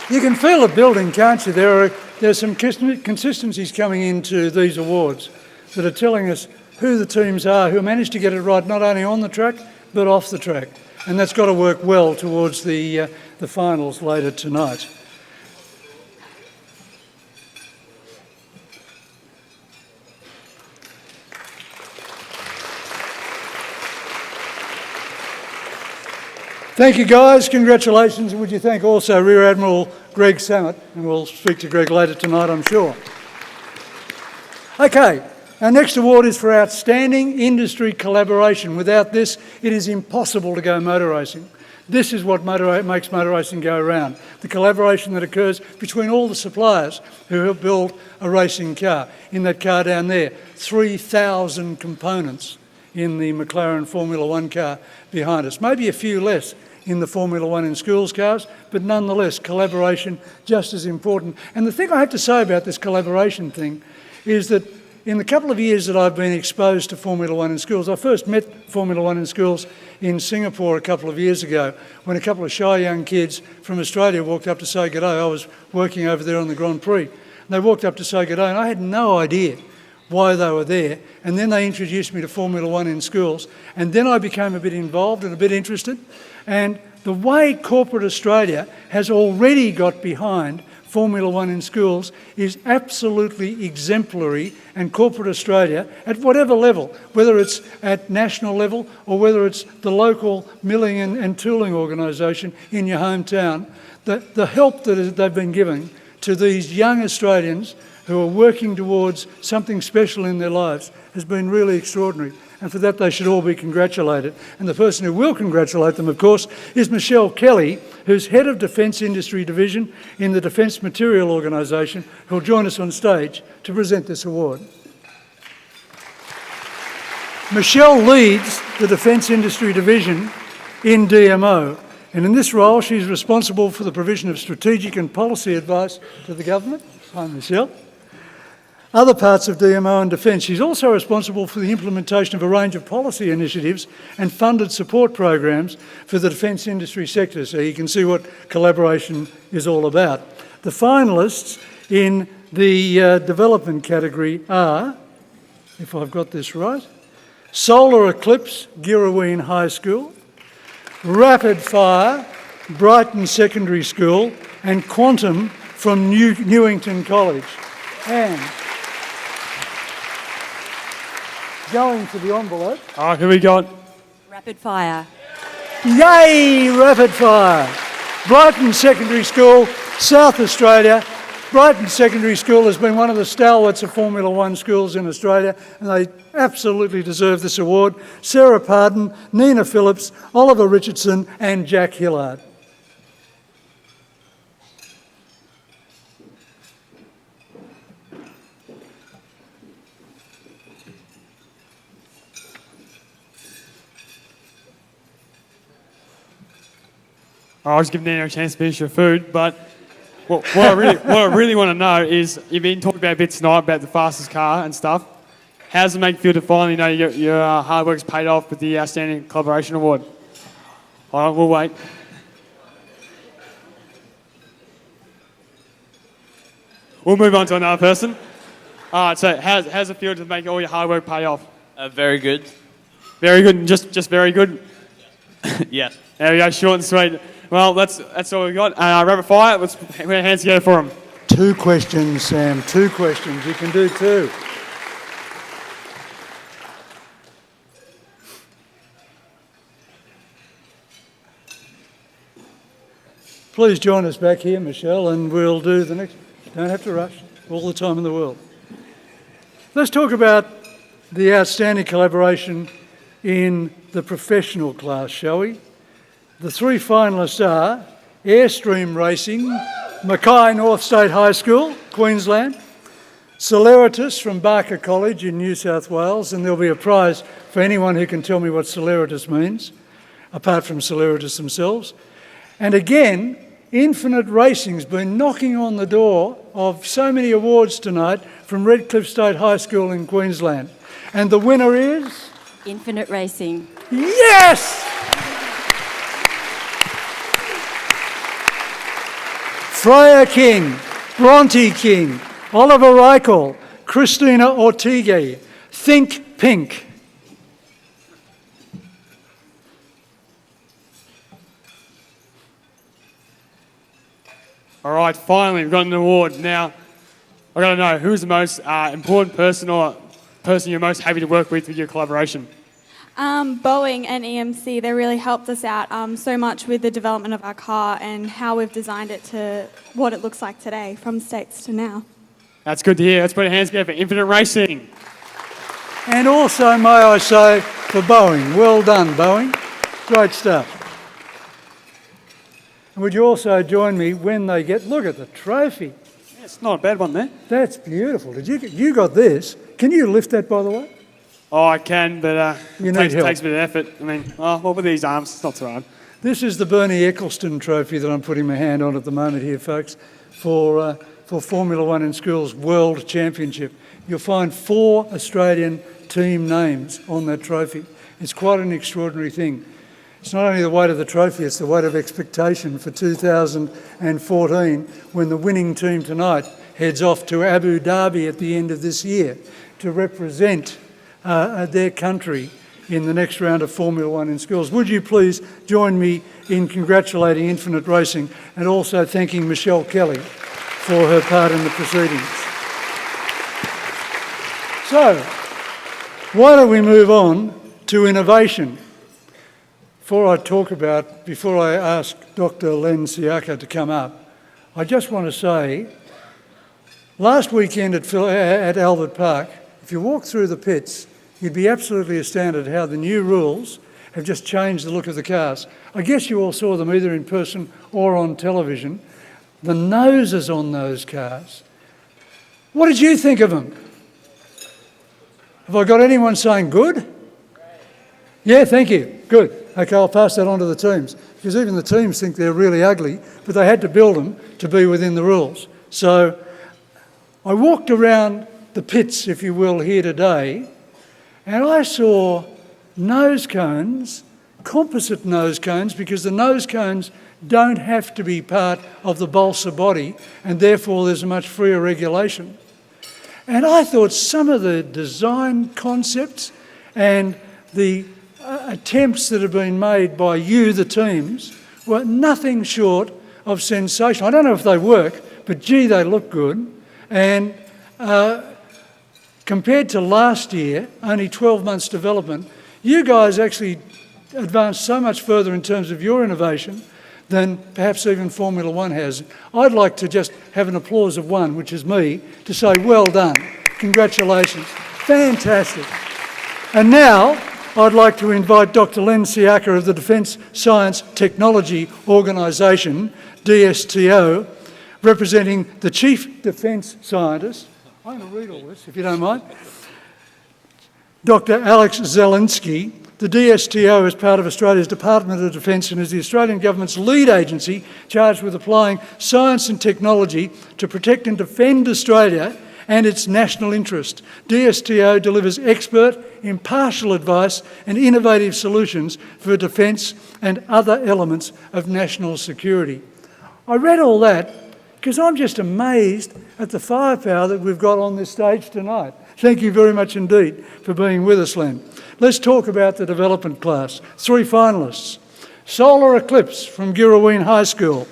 You can feel it building, can't you? There's some consistencies coming into these awards that are telling us who the teams are who managed to get it right, not only on the track, but off the track. And that's got to work well towards the finals later tonight. Thank you, guys. Congratulations. And would you thank also Rear Admiral Greg Samet? And we'll speak to Greg later tonight, I'm sure. Okay, our next award is for Outstanding Industry Collaboration. Without this, it is impossible to go motor racing. This is what makes motor racing go around. The collaboration that occurs between all the suppliers who help build a racing car. In that car down there, 3,000 components in the McLaren Formula One car behind us. Maybe a few less in the Formula One in schools cars, but nonetheless, collaboration just as important. And the thing I have to say about this collaboration thing is that in the couple of years that I've been exposed to Formula One in schools, I first met Formula One in schools in Singapore a couple of years ago when a couple of shy young kids from Australia walked up to say good day. I was working over there on the Grand Prix. And they walked up to say good day and I had no idea why they were there. And then they introduced me to Formula One in schools. And then I became a bit involved and a bit interested. And the way corporate Australia has already got behind Formula One in schools is absolutely exemplary, and corporate Australia, at whatever level, whether it's at national level or whether it's the local milling and tooling organisation in your hometown, the help that they've been giving to these young Australians who are working towards something special in their lives has been really extraordinary. And for that, they should all be congratulated. And the person who will congratulate them, of course, is Michelle Kelly, who's Head of Defence Industry Division in the Defence Material Organisation, who'll join us on stage to present this award. Michelle leads the Defence Industry Division in DMO. And in this role, she's responsible for the provision of strategic and policy advice to the government. Hi, Michelle. Other parts of DMO and Defence. She's also responsible for the implementation of a range of policy initiatives and funded support programs for the defence industry sector, so you can see what collaboration is all about. The finalists in the development category are, if I've got this right, Solar Eclipse, Girraween High School, Rapid Fire, Brighton Secondary School, and Quantum from Newington College. And going to the envelope. Oh, who we got? Rapid Fire. Yay, Rapid Fire. Brighton Secondary School, South Australia. Brighton Secondary School has been one of the stalwarts of Formula One schools in Australia, and they absolutely deserve this award. Sarah Pardon, Nina Phillips, Oliver Richardson, and Jack Hillard. I was giving Nina a chance to finish her food, but what I really want to know is, you've been talking about a bit tonight about the fastest car and stuff. How does it make you feel to finally know your hard work's paid off with the Outstanding Collaboration Award? All right, we'll wait. We'll move on to another person. All right, so how's it feel to make all your hard work pay off? Very good. Very good, and just very good? Yeah. There we go, short and sweet. Well, that's all we got. Rapid fire, let's put our hands together for them. 2 questions, Sam, 2 questions. You can do 2. Please join us back here, Michelle, and we'll do the next. Don't have to rush. All the time in the world. Let's talk about the outstanding collaboration in the professional class, shall we? The three finalists are Airstream Racing, Mackay North State High School, Queensland, Celeritas from Barker College in New South Wales, and there'll be a prize for anyone who can tell me what Celeritas means, apart from Celeritas themselves. And again, Infinite Racing's been knocking on the door of so many awards tonight from Redcliffe State High School in Queensland. And the winner is? Infinite Racing. Yes! Freya King, Bronte King, Oliver Reichel, Christina Ortigue, Think Pink. All right, finally, we've got an award. Now, I've got to know, who's the most important person or person you're most happy to work with your collaboration? Boeing and EMC, they really helped us out so much with the development of our car and how we've designed it to what it looks like today, from States to now. That's good to hear. Let's put our hands together for Infinite Racing. And also, may I say, for Boeing. Well done, Boeing. Great stuff. And would you also join me when they get... Look at the trophy. Yeah, it's not a bad one there. That's beautiful. You got this. Can you lift that, by the way? Oh, I can, but it takes a bit of effort. I mean, what with these arms, it's not too hard. This is the Bernie Eccleston trophy that I'm putting my hand on at the moment here, folks, for Formula One in Schools World Championship. You'll find 4 Australian team names on that trophy. It's quite an extraordinary thing. It's not only the weight of the trophy, it's the weight of expectation for 2014 when the winning team tonight heads off to Abu Dhabi at the end of this year to represent their country in the next round of Formula One in Schools. Would you please join me in congratulating Infinite Racing and also thanking Michelle Kelly for her part in the proceedings. So, why don't we move on to innovation? Before I ask Dr. Len Siaka to come up, I just want to say, last weekend at Albert Park, if you walk through the pits, you'd be absolutely astounded how the new rules have just changed the look of the cars. I guess you all saw them either in person or on television. The noses on those cars. What did you think of them? Have I got anyone saying good? Yeah, thank you. Good. Okay, I'll pass that on to the teams, because even the teams think they're really ugly, but they had to build them to be within the rules. So I walked around the pits, if you will, here today, and I saw nose cones, composite nose cones, because the nose cones don't have to be part of the balsa body, and therefore there's a much freer regulation. And I thought some of the design concepts and the attempts that have been made by you, the teams, were nothing short of sensational. I don't know if they work, but gee, they look good. And compared to last year, only 12 months development, you guys actually advanced so much further in terms of your innovation than perhaps even Formula One has. I'd like to just have an applause of one, which is me, to say well done. Congratulations. Fantastic. And now, I'd like to invite Dr. Len Siaka of the Defence Science Technology Organisation, DSTO, representing the Chief Defence Scientist. I'm going to read all this, if you don't mind. Dr. Alex Zelinsky. The DSTO is part of Australia's Department of Defence and is the Australian Government's lead agency charged with applying science and technology to protect and defend Australia and its national interest. DSTO delivers expert, impartial advice and innovative solutions for defence and other elements of national security. I read all that because I'm just amazed at the firepower that we've got on this stage tonight. Thank you very much indeed for being with us, Len. Let's talk about the development class. 3 finalists. Solar Eclipse from Girraween High School.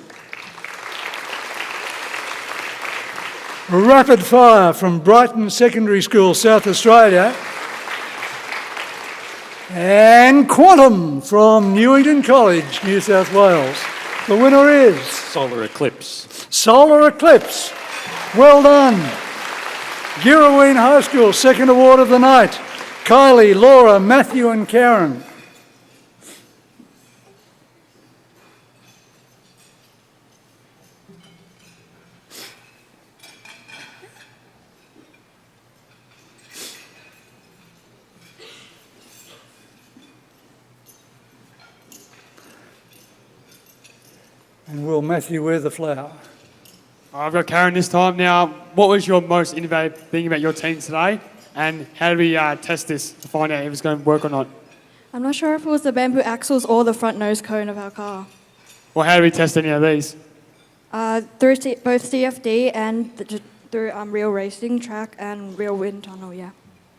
Rapid Fire from Brighton Secondary School, South Australia. And Quantum from Newington College, New South Wales. The winner is... Solar Eclipse. Solar Eclipse. Well done. Girraween High School, second award of the night. Kylie, Laura, Matthew and Karen. And will Matthew wear the flower? I've got Karen this time. Now, what was your most innovative thing about your team today? And how do we test this to find out if it's going to work or not? I'm not sure if it was the bamboo axles or the front nose cone of our car. Well, how do we test any of these? Through both CFD and through real racing track and real wind tunnel, yeah.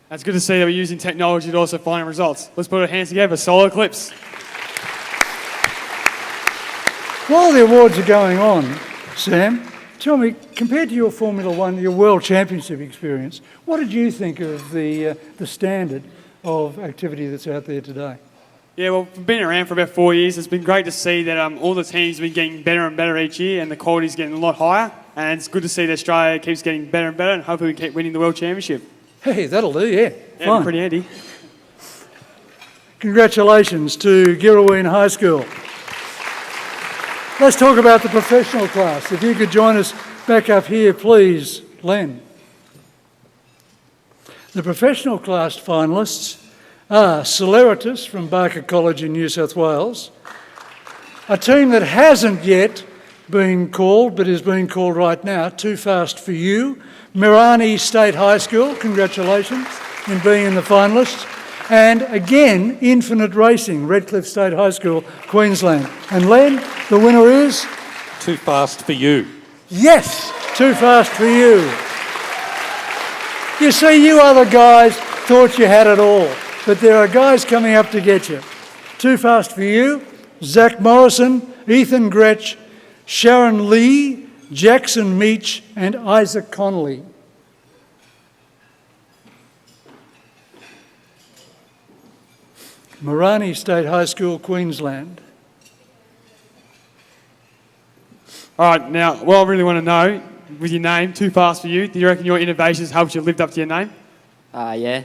That's good to see that we're using technology to also find results. Let's put our hands together. Solar Eclipse. While the awards are going on, Sam, tell me, compared to your Formula One, your World Championship experience, what did you think of the standard of activity that's out there today? Yeah, well, we've been around for about 4 years. It's been great to see that all the teams have been getting better and better each year and the quality's getting a lot higher. And it's good to see that Australia keeps getting better and better and hopefully we keep winning the World Championship. Hey, that'll do, yeah. Yeah, Fine. pretty handy. Congratulations to Girraween High School. Let's talk about the professional class. If you could join us back up here, please, Len. The professional class finalists are Celeritas from Barker College in New South Wales, a team that hasn't yet been called but is being called right now, Too Fast for You, Mirani State High School, congratulations in being in the finalists, and again, Infinite Racing, Redcliffe State High School, Queensland. And Len, the winner is? Too Fast for You. Yes, Too Fast for You. You see, you other guys thought you had it all, but there are guys coming up to get you. Too Fast for You, Zach Morrison, Ethan Gretsch, Sharon Lee, Jackson Meach and Isaac Connolly. Mirani State High School, Queensland. All right, now, what I really want to know, with your name, Too Fast for You, do you reckon your innovations helped you live up to your name? Yeah.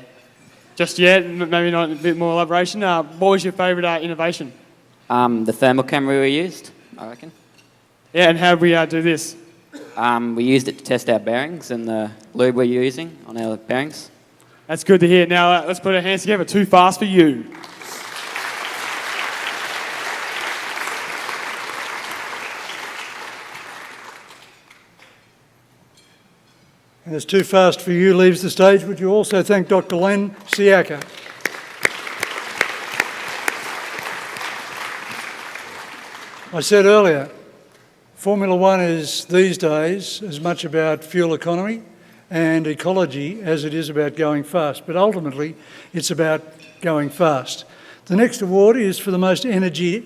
Just yet, maybe not a bit more elaboration. What was your favourite innovation? The thermal camera we used, I reckon. Yeah, and how did we do this? We used it to test our bearings and the lube we're using on our bearings. That's good to hear. Now, let's put our hands together. Too Fast for You. And as Too Fast for You leaves the stage, would you also thank Dr. Len Siaka? I said earlier, Formula One is these days as much about fuel economy and ecology as it is about going fast, but ultimately it's about going fast. The next award is for the most energy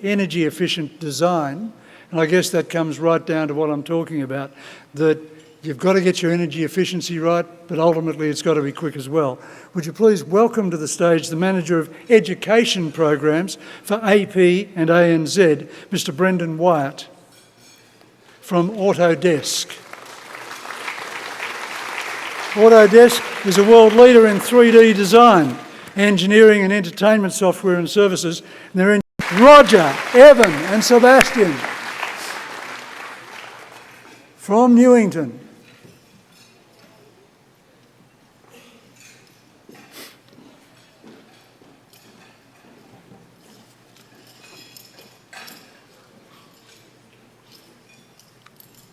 efficient design, and I guess that comes right down to what I'm talking about, that you've got to get your energy efficiency right, but ultimately it's got to be quick as well. Would you please welcome to the stage the Manager of Education Programs for AP and ANZ, Mr. Brendan Wyatt from Autodesk. Autodesk is a world leader in 3D design, engineering and entertainment software and services. And they're in Roger, Evan and Sebastian from Newington.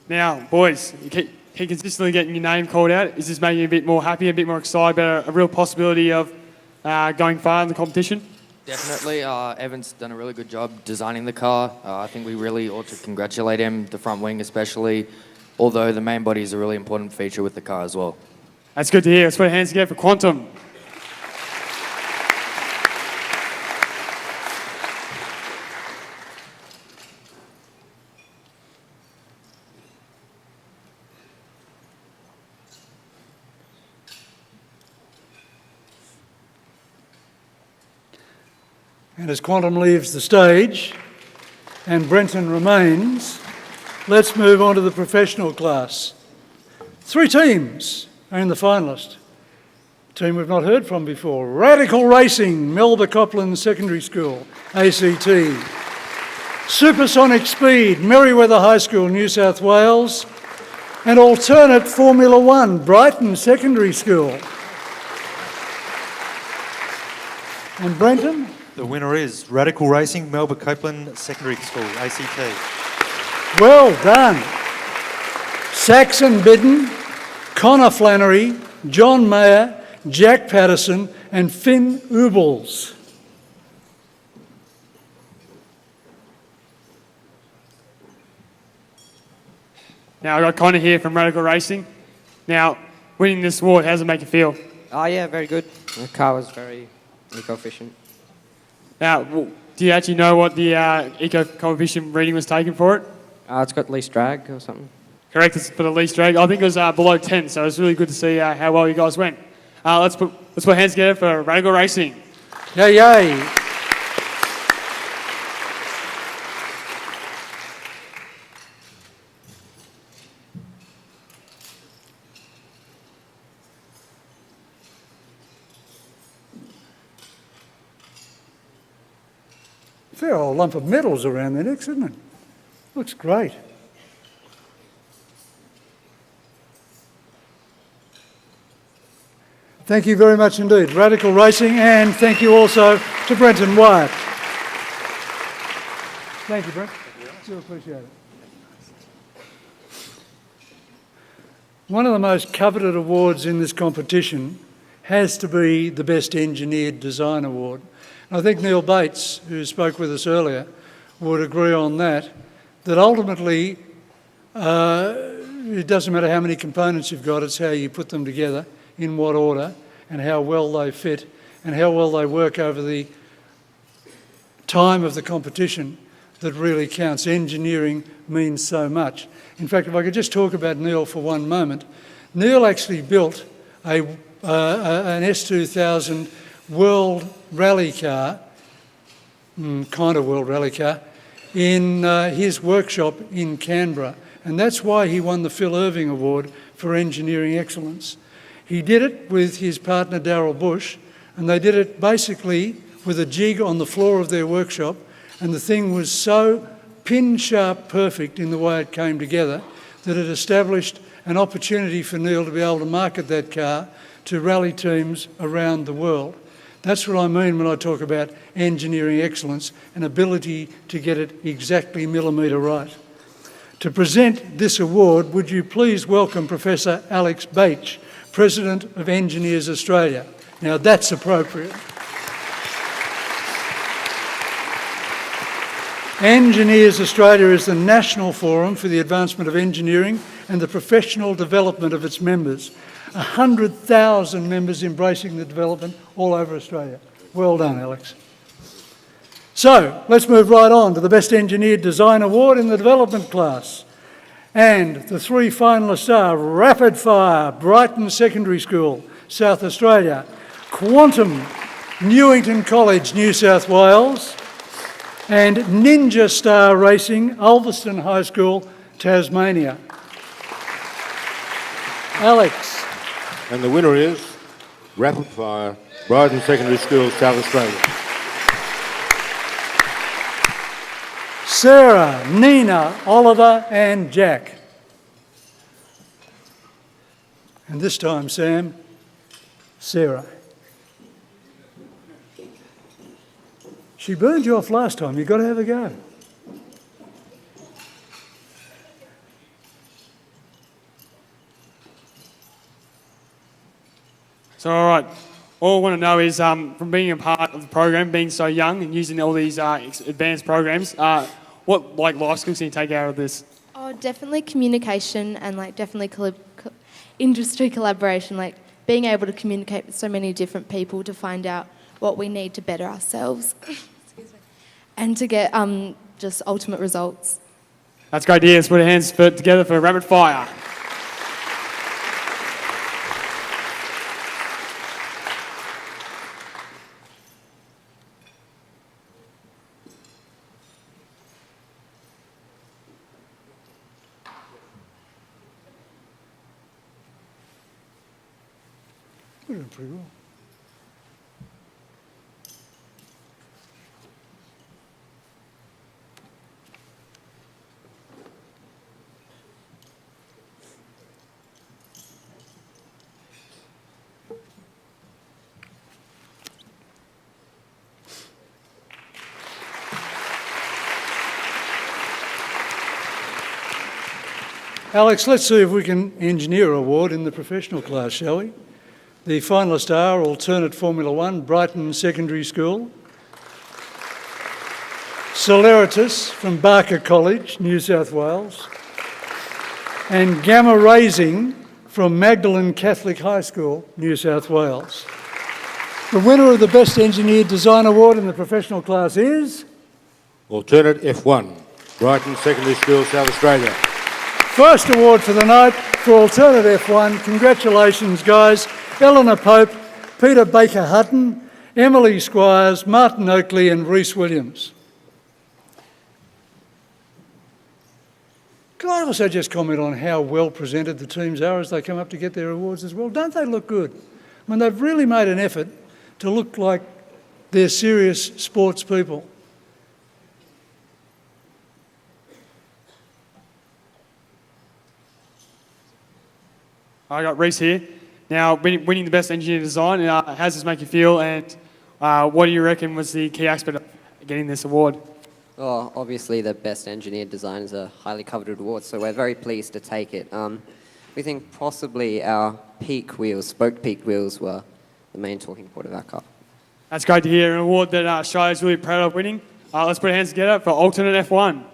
Now, boys, you keep consistently getting your name called out. Is this making you a bit more happy, a bit more excited about a real possibility of going far in the competition? Definitely. Evan's done a really good job designing the car. I think we really ought to congratulate him, the front wing especially, although the main body is a really important feature with the car as well. That's good to hear. Let's put our hands together for Quantum. And as Quantum leaves the stage, and Brenton remains, let's move on to the professional class. 3 teams are in the finalist. A team we've not heard from before. Radical Racing, Melba Copland Secondary School, ACT. Supersonic Speed, Merewether High School, New South Wales. And Alternate Formula One, Brighton Secondary School. And Brenton? The winner is Radical Racing, Melba Copeland Secondary School, ACT. Well done. Saxon Bidden, Connor Flannery, John Mayer, Jack Patterson and Finn Ubels. Now, I got Connor here from Radical Racing. Now, winning this award, how does it make you feel? Oh, yeah, very good. The car was very eco-efficient. Now, do you actually know what the eco-coefficient reading was taken for it? It's got least drag or something. Correct, it's for the least drag. I think it was below 10, so it's really good to see how well you guys went. Let's put hands together for Radical Racing. Yay, yay. Fair old lump of medals around their necks, isn't it? Looks great. Thank you very much indeed, Radical Racing, and thank you also to Brenton Wyatt. Thank you, Brent. Do appreciate it. One of the most coveted awards in this competition has to be the Best Engineered Design Award. I think Neil Bates, who spoke with us earlier, would agree on that ultimately it doesn't matter how many components you've got, it's how you put them together, in what order, and how well they fit, and how well they work over the time of the competition that really counts. Engineering means so much. In fact, if I could just talk about Neil for one moment. Neil actually built an S2000 World Rally car, kind of World Rally car, in his workshop in Canberra. And that's why he won the Phil Irving Award for Engineering Excellence. He did it with his partner Darryl Bush, and they did it basically with a jig on the floor of their workshop, and the thing was so pin-sharp perfect in the way it came together that it established an opportunity for Neil to be able to market that car to rally teams around the world. That's what I mean when I talk about engineering excellence, an ability to get it exactly millimetre right. To present this award, would you please welcome Professor Alex Bache, President of Engineers Australia. Now that's appropriate. Engineers Australia is the national forum for the advancement of engineering and the professional development of its members. 100,000 members embracing the development all over Australia. Well done, Alex. So, let's move right on to the Best Engineered Design Award in the development class. And the 3 finalists are Rapid Fire, Brighton Secondary School, South Australia, Quantum, Newington College, New South Wales, and Ninja Star Racing, Ulverston High School, Tasmania. Alex. And the winner is Rapid Fire, Brighton Secondary School, South Australia. Sarah, Nina, Oliver and Jack. And this time, Sam, Sarah. She burned you off last time. You've got to have a go. So, all right. All I want to know is, from being a part of the program, being so young and using all these advanced programs, what life skills can you take out of this? Oh, definitely communication and definitely industry collaboration, being able to communicate with so many different people to find out what we need to better ourselves and to get just ultimate results. That's great to hear. Let's put our hands together for Rapid Fire. We're doing pretty well. Alex, let's see if we can engineer an award in the professional class, shall we? The finalists are Alternate Formula One, Brighton Secondary School, Celeritas from Barker College, New South Wales, and Gamma Raising from Magdalen Catholic High School, New South Wales. The winner of the Best Engineered Design Award in the professional class is... Alternate F1, Brighton Secondary School, South Australia. First award for the night for Alternate F1. Congratulations, guys. Eleanor Pope, Peter Baker Hutton, Emily Squires, Martin Oakley and Rhys Williams. Can I also just comment on how well presented the teams are as they come up to get their awards as well? Don't they look good? I mean, they've really made an effort to look like they're serious sports people. I got Rhys here. Now, winning the Best Engineer Design, how does this make you feel, and what do you reckon was the key aspect of getting this award? Well, obviously the Best Engineered Design is a highly coveted award, so we're very pleased to take it. We think possibly our spoke peak wheels were the main talking point of our car. That's great to hear, an award that Shia is really proud of winning. Let's put our hands together for Alternate F1.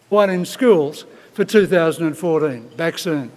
One in schools for 2014. Back soon.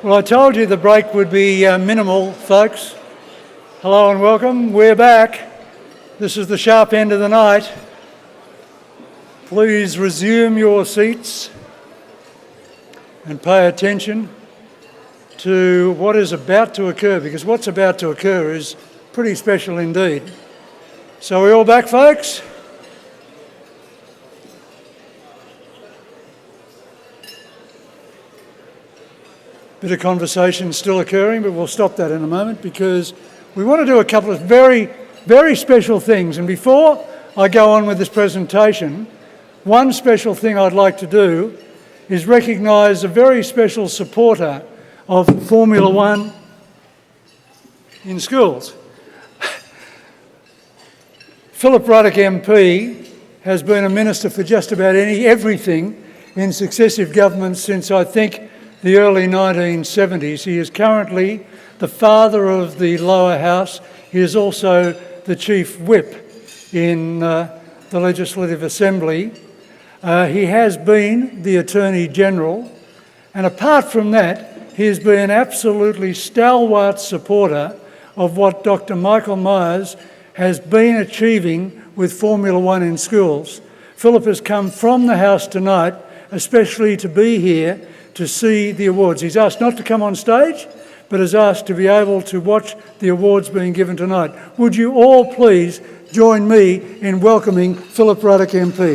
Well, I told you the break would be minimal, folks. Hello and welcome. We're back. This is the sharp end of the night. Please resume your seats and pay attention to what is about to occur, because what's about to occur is pretty special indeed. So we all back, folks? Bit of conversation still occurring, but we'll stop that in a moment because we want to do a couple of very, very special things. And before I go on with this presentation, one special thing I'd like to do is recognise a very special supporter of Formula One in schools. Philip Ruddock MP has been a minister for just about everything in successive governments since, I think, the early 1970s. He is currently the father of the lower house. He is also the chief whip in the Legislative Assembly. He has been the Attorney General, and apart from that, he has been an absolutely stalwart supporter of what Dr. Michael Myers has been achieving with Formula One in schools. Philip has come from the House tonight, especially to be here to see the awards. He's asked not to come on stage, but has asked to be able to watch the awards being given tonight. Would you all please join me in welcoming Philip Ruddock MP.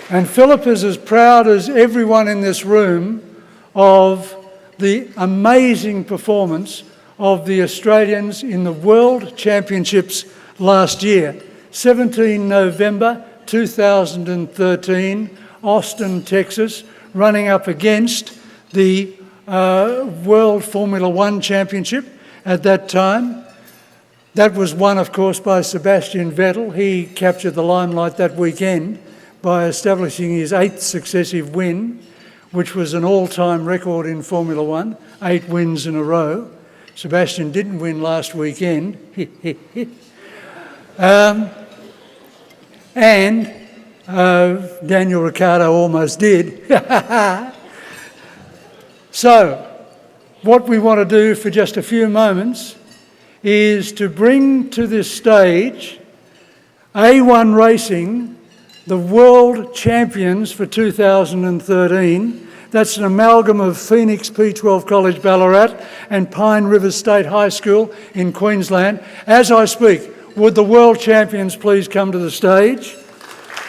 And Philip is as proud as everyone in this room of the amazing performance of the Australians in the World Championships last year. 17 November 2013, Austin, Texas, running up against the World Formula One Championship at that time. That was won, of course, by Sebastian Vettel. He captured the limelight that weekend by establishing his 8th successive win, which was an all-time record in Formula One, 8 wins in a row. Sebastian didn't win last weekend. And Daniel Ricciardo almost did. So, what we want to do for just a few moments is to bring to this stage A1 Racing, the world champions for 2013. That's an amalgam of Phoenix P12 College Ballarat and Pine River State High School in Queensland. As I speak, would the world champions please come to the stage?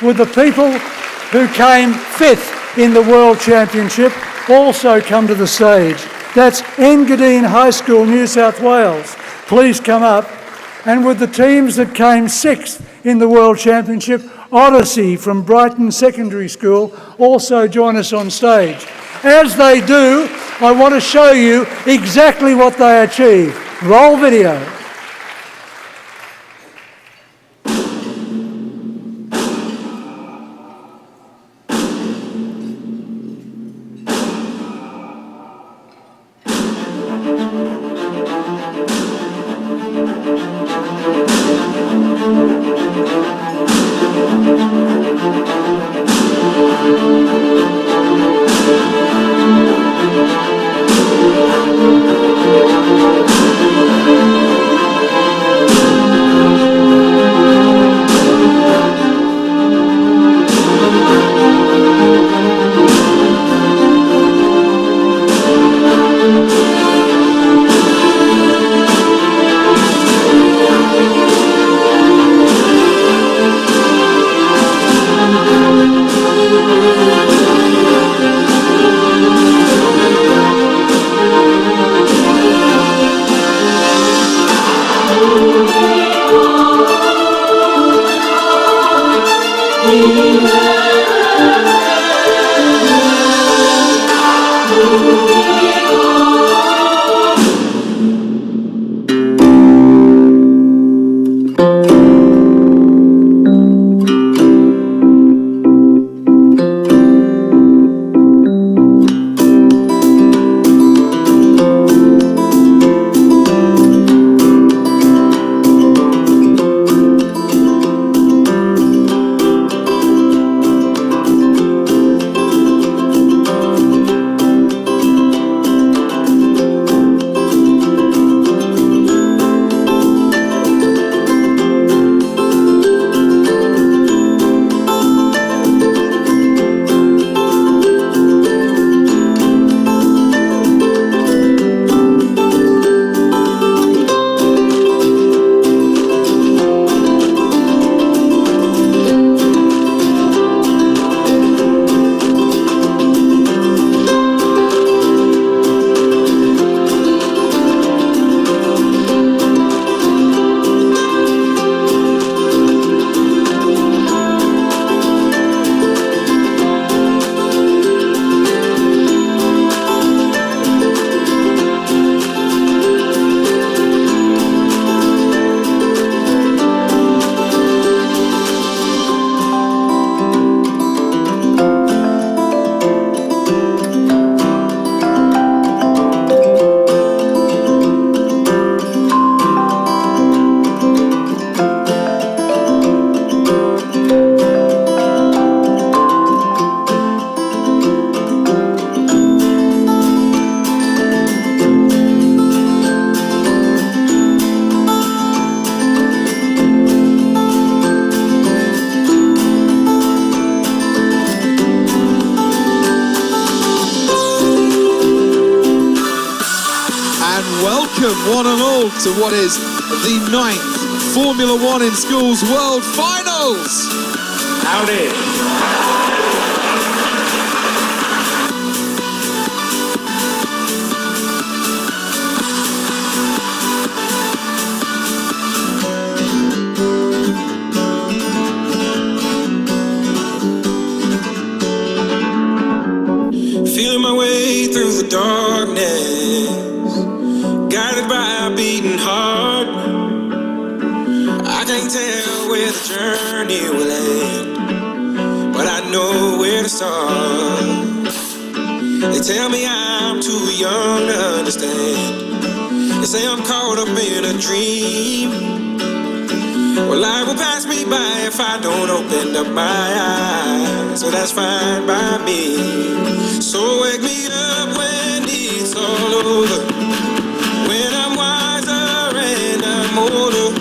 Would the people who came 5th in the World Championship also come to the stage? That's Engadine High School, New South Wales. Please come up. And would the teams that came 6th in the World Championship, Odyssey from Brighton Secondary School, also join us on stage. As they do, I want to show you exactly what they achieved. Roll video. welcome one and all to what is the 9th Formula One in Schools World Finals. Howdy. Feeling my way through the darkness, guided by a beating heart. I can't tell where the journey will end, but I know where to start. They tell me I'm too young to understand. They say I'm caught up in a dream. Well, life will pass me by if I don't open up my eyes, so that's fine by me. So wake me up when it's all over, when I'm wiser and I'm older.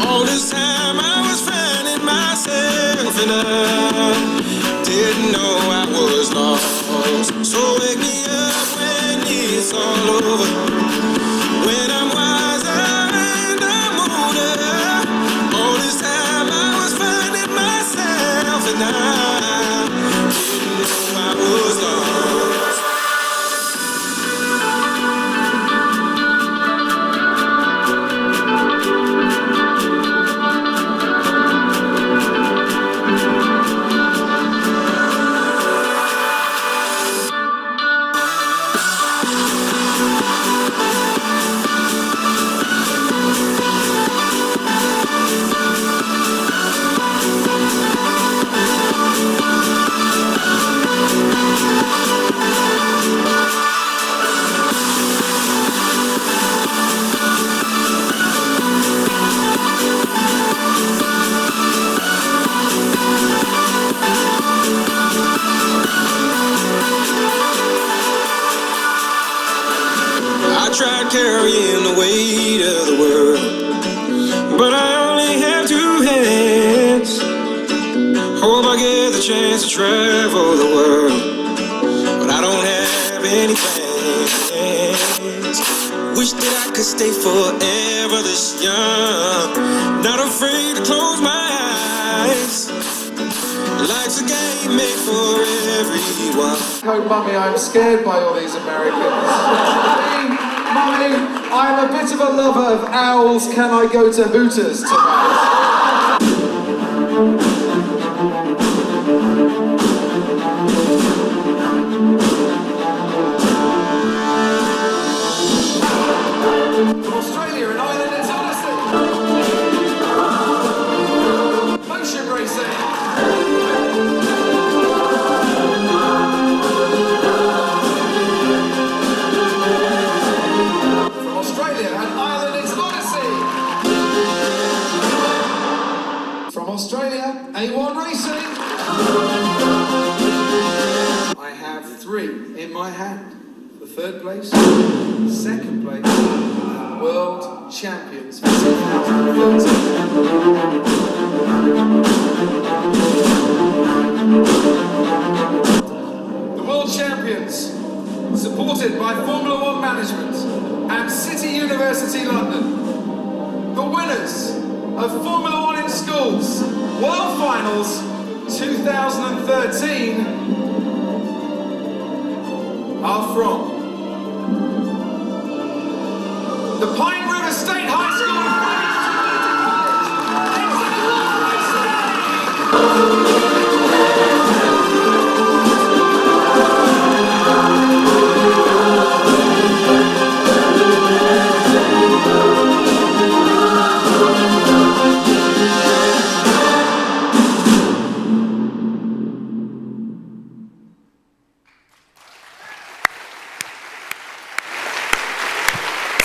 All this time I was finding myself and I didn't know I was lost. So wake me up when it's all over, when I'm wiser and I'm older. All this time I was finding myself and I didn't know I was lost. I tried carrying the weight of the world, but I only have 2 hands. Hope I get the chance to travel the world, but I don't have any plans. Wish that I could stay forever this young, not afraid to close my eyes. Life's a game made for everyone. Oh, Mummy, I'm scared by all these Americans. Mummy, I'm a bit of a lover of owls. Can I go to Hooters tonight? From Australia, an island in Odyssey. Motion racing. Australia, A1 Racing. I have 3 in my hand. The 3rd place, 2nd place, world champions for 2013. The world champions, supported by Formula One management and City University London. The winners of Formula One in Schools World Finals 2013 are from the Pine River State High School.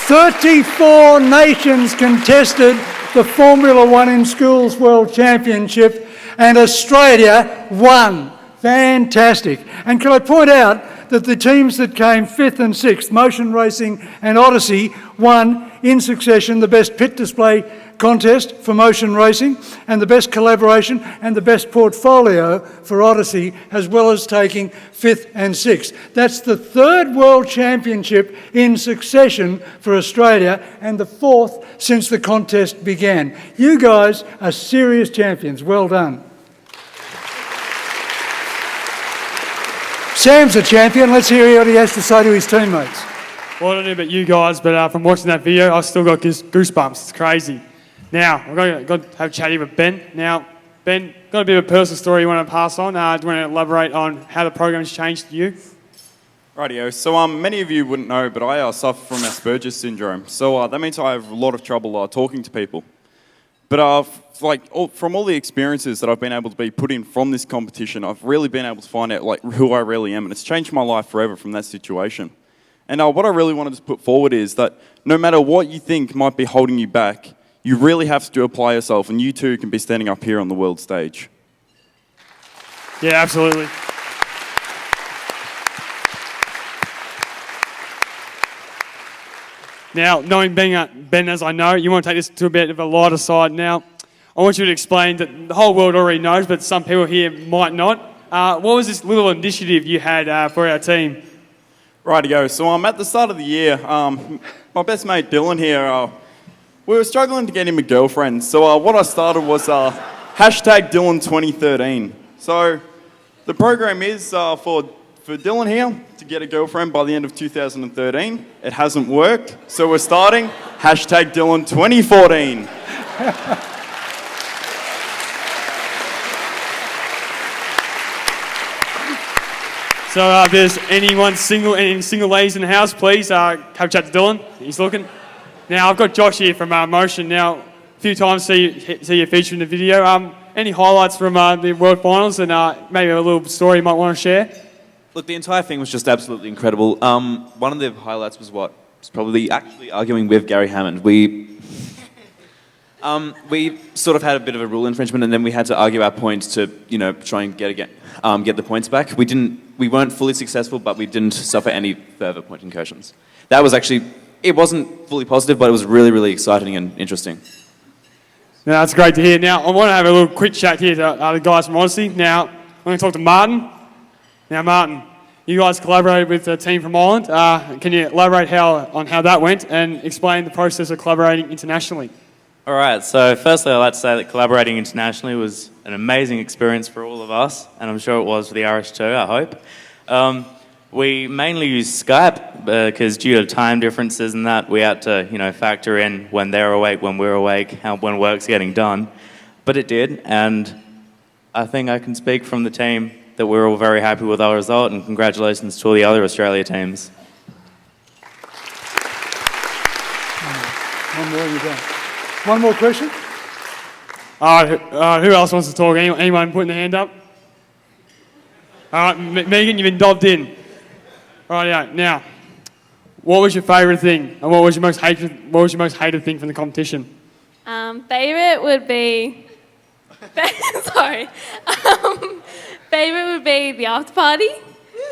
34 nations contested the Formula One in Schools World Championship and Australia won. Fantastic. And can I point out that the teams that came 5th and 6th, Motion Racing and Odyssey, won in succession the best pit display contest for motion racing and the best collaboration and the best portfolio for Odyssey, as well as taking 5th and 6th. That's the 3rd World Championship in succession for Australia and the 4th since the contest began. You guys are serious champions. Well done. Sam's a champion. Let's hear what he has to say to his teammates. Well, I don't know about you guys, but from watching that video, I've still got goosebumps. It's crazy. Now, I've got to have a chat here with Ben. Now, Ben, got a bit of a personal story you want to pass on? Do you want to elaborate on how the program's changed to you? Rightio. So many of you wouldn't know, but I suffer from Asperger's syndrome. So that means I have a lot of trouble talking to people. But from all the experiences that I've been able to be put in from this competition, I've really been able to find out who I really am, and it's changed my life forever from that situation. And what I really wanted to put forward is that no matter what you think might be holding you back, you really have to apply yourself, and you too can be standing up here on the world stage. Yeah, absolutely. Now, knowing Ben as I know, you want to take this to a bit of a lighter side now. I want you to explain that the whole world already knows, but some people here might not. What was this little initiative you had for our team? Rightio. So at the start of the year, my best mate Dylan here, we were struggling to get him a girlfriend. So what I started was hashtag Dylan 2013. So the program is for Dylan here to get a girlfriend by the end of 2013. It hasn't worked, so we're starting hashtag Dylan 2014. So if there's any single ladies in the house, please have a chat to Dylan. He's looking. Now, I've got Josh here from Motion. Now, a few times see you featured in the video. Any highlights from the World Finals and maybe a little story you might want to share? Look, the entire thing was just absolutely incredible. One of the highlights was probably actually arguing with Gary Hammond. We sort of had a bit of a rule infringement, and then we had to argue our points to, try and get the points back. We weren't fully successful, but we didn't suffer any further point incursions. That was actually, it wasn't fully positive, but it was really, really exciting and interesting. Now, that's great to hear. Now, I want to have a little quick chat here to the guys from Odyssey. Now, I'm going to talk to Martin. Now, Martin, you guys collaborated with a team from Ireland. Can you elaborate on how that went and explain the process of collaborating internationally? All right, so firstly I'd like to say that collaborating internationally was an amazing experience for all of us, and I'm sure it was for the Irish too, I hope. We mainly used Skype because due to time differences and that, we had to factor in when they're awake, when we're awake, when work's getting done. But it did, and I think I can speak from the team that we're all very happy with our result, and congratulations to all the other Australia teams. One more, you're done. One more question? Who else wants to talk? Anyone putting their hand up? All right, Megan, you've been dobbed in. All right, yeah. Now, what was your favourite thing, and what was your most hated thing from the competition? Favourite would be... Sorry. Favourite would be the after party.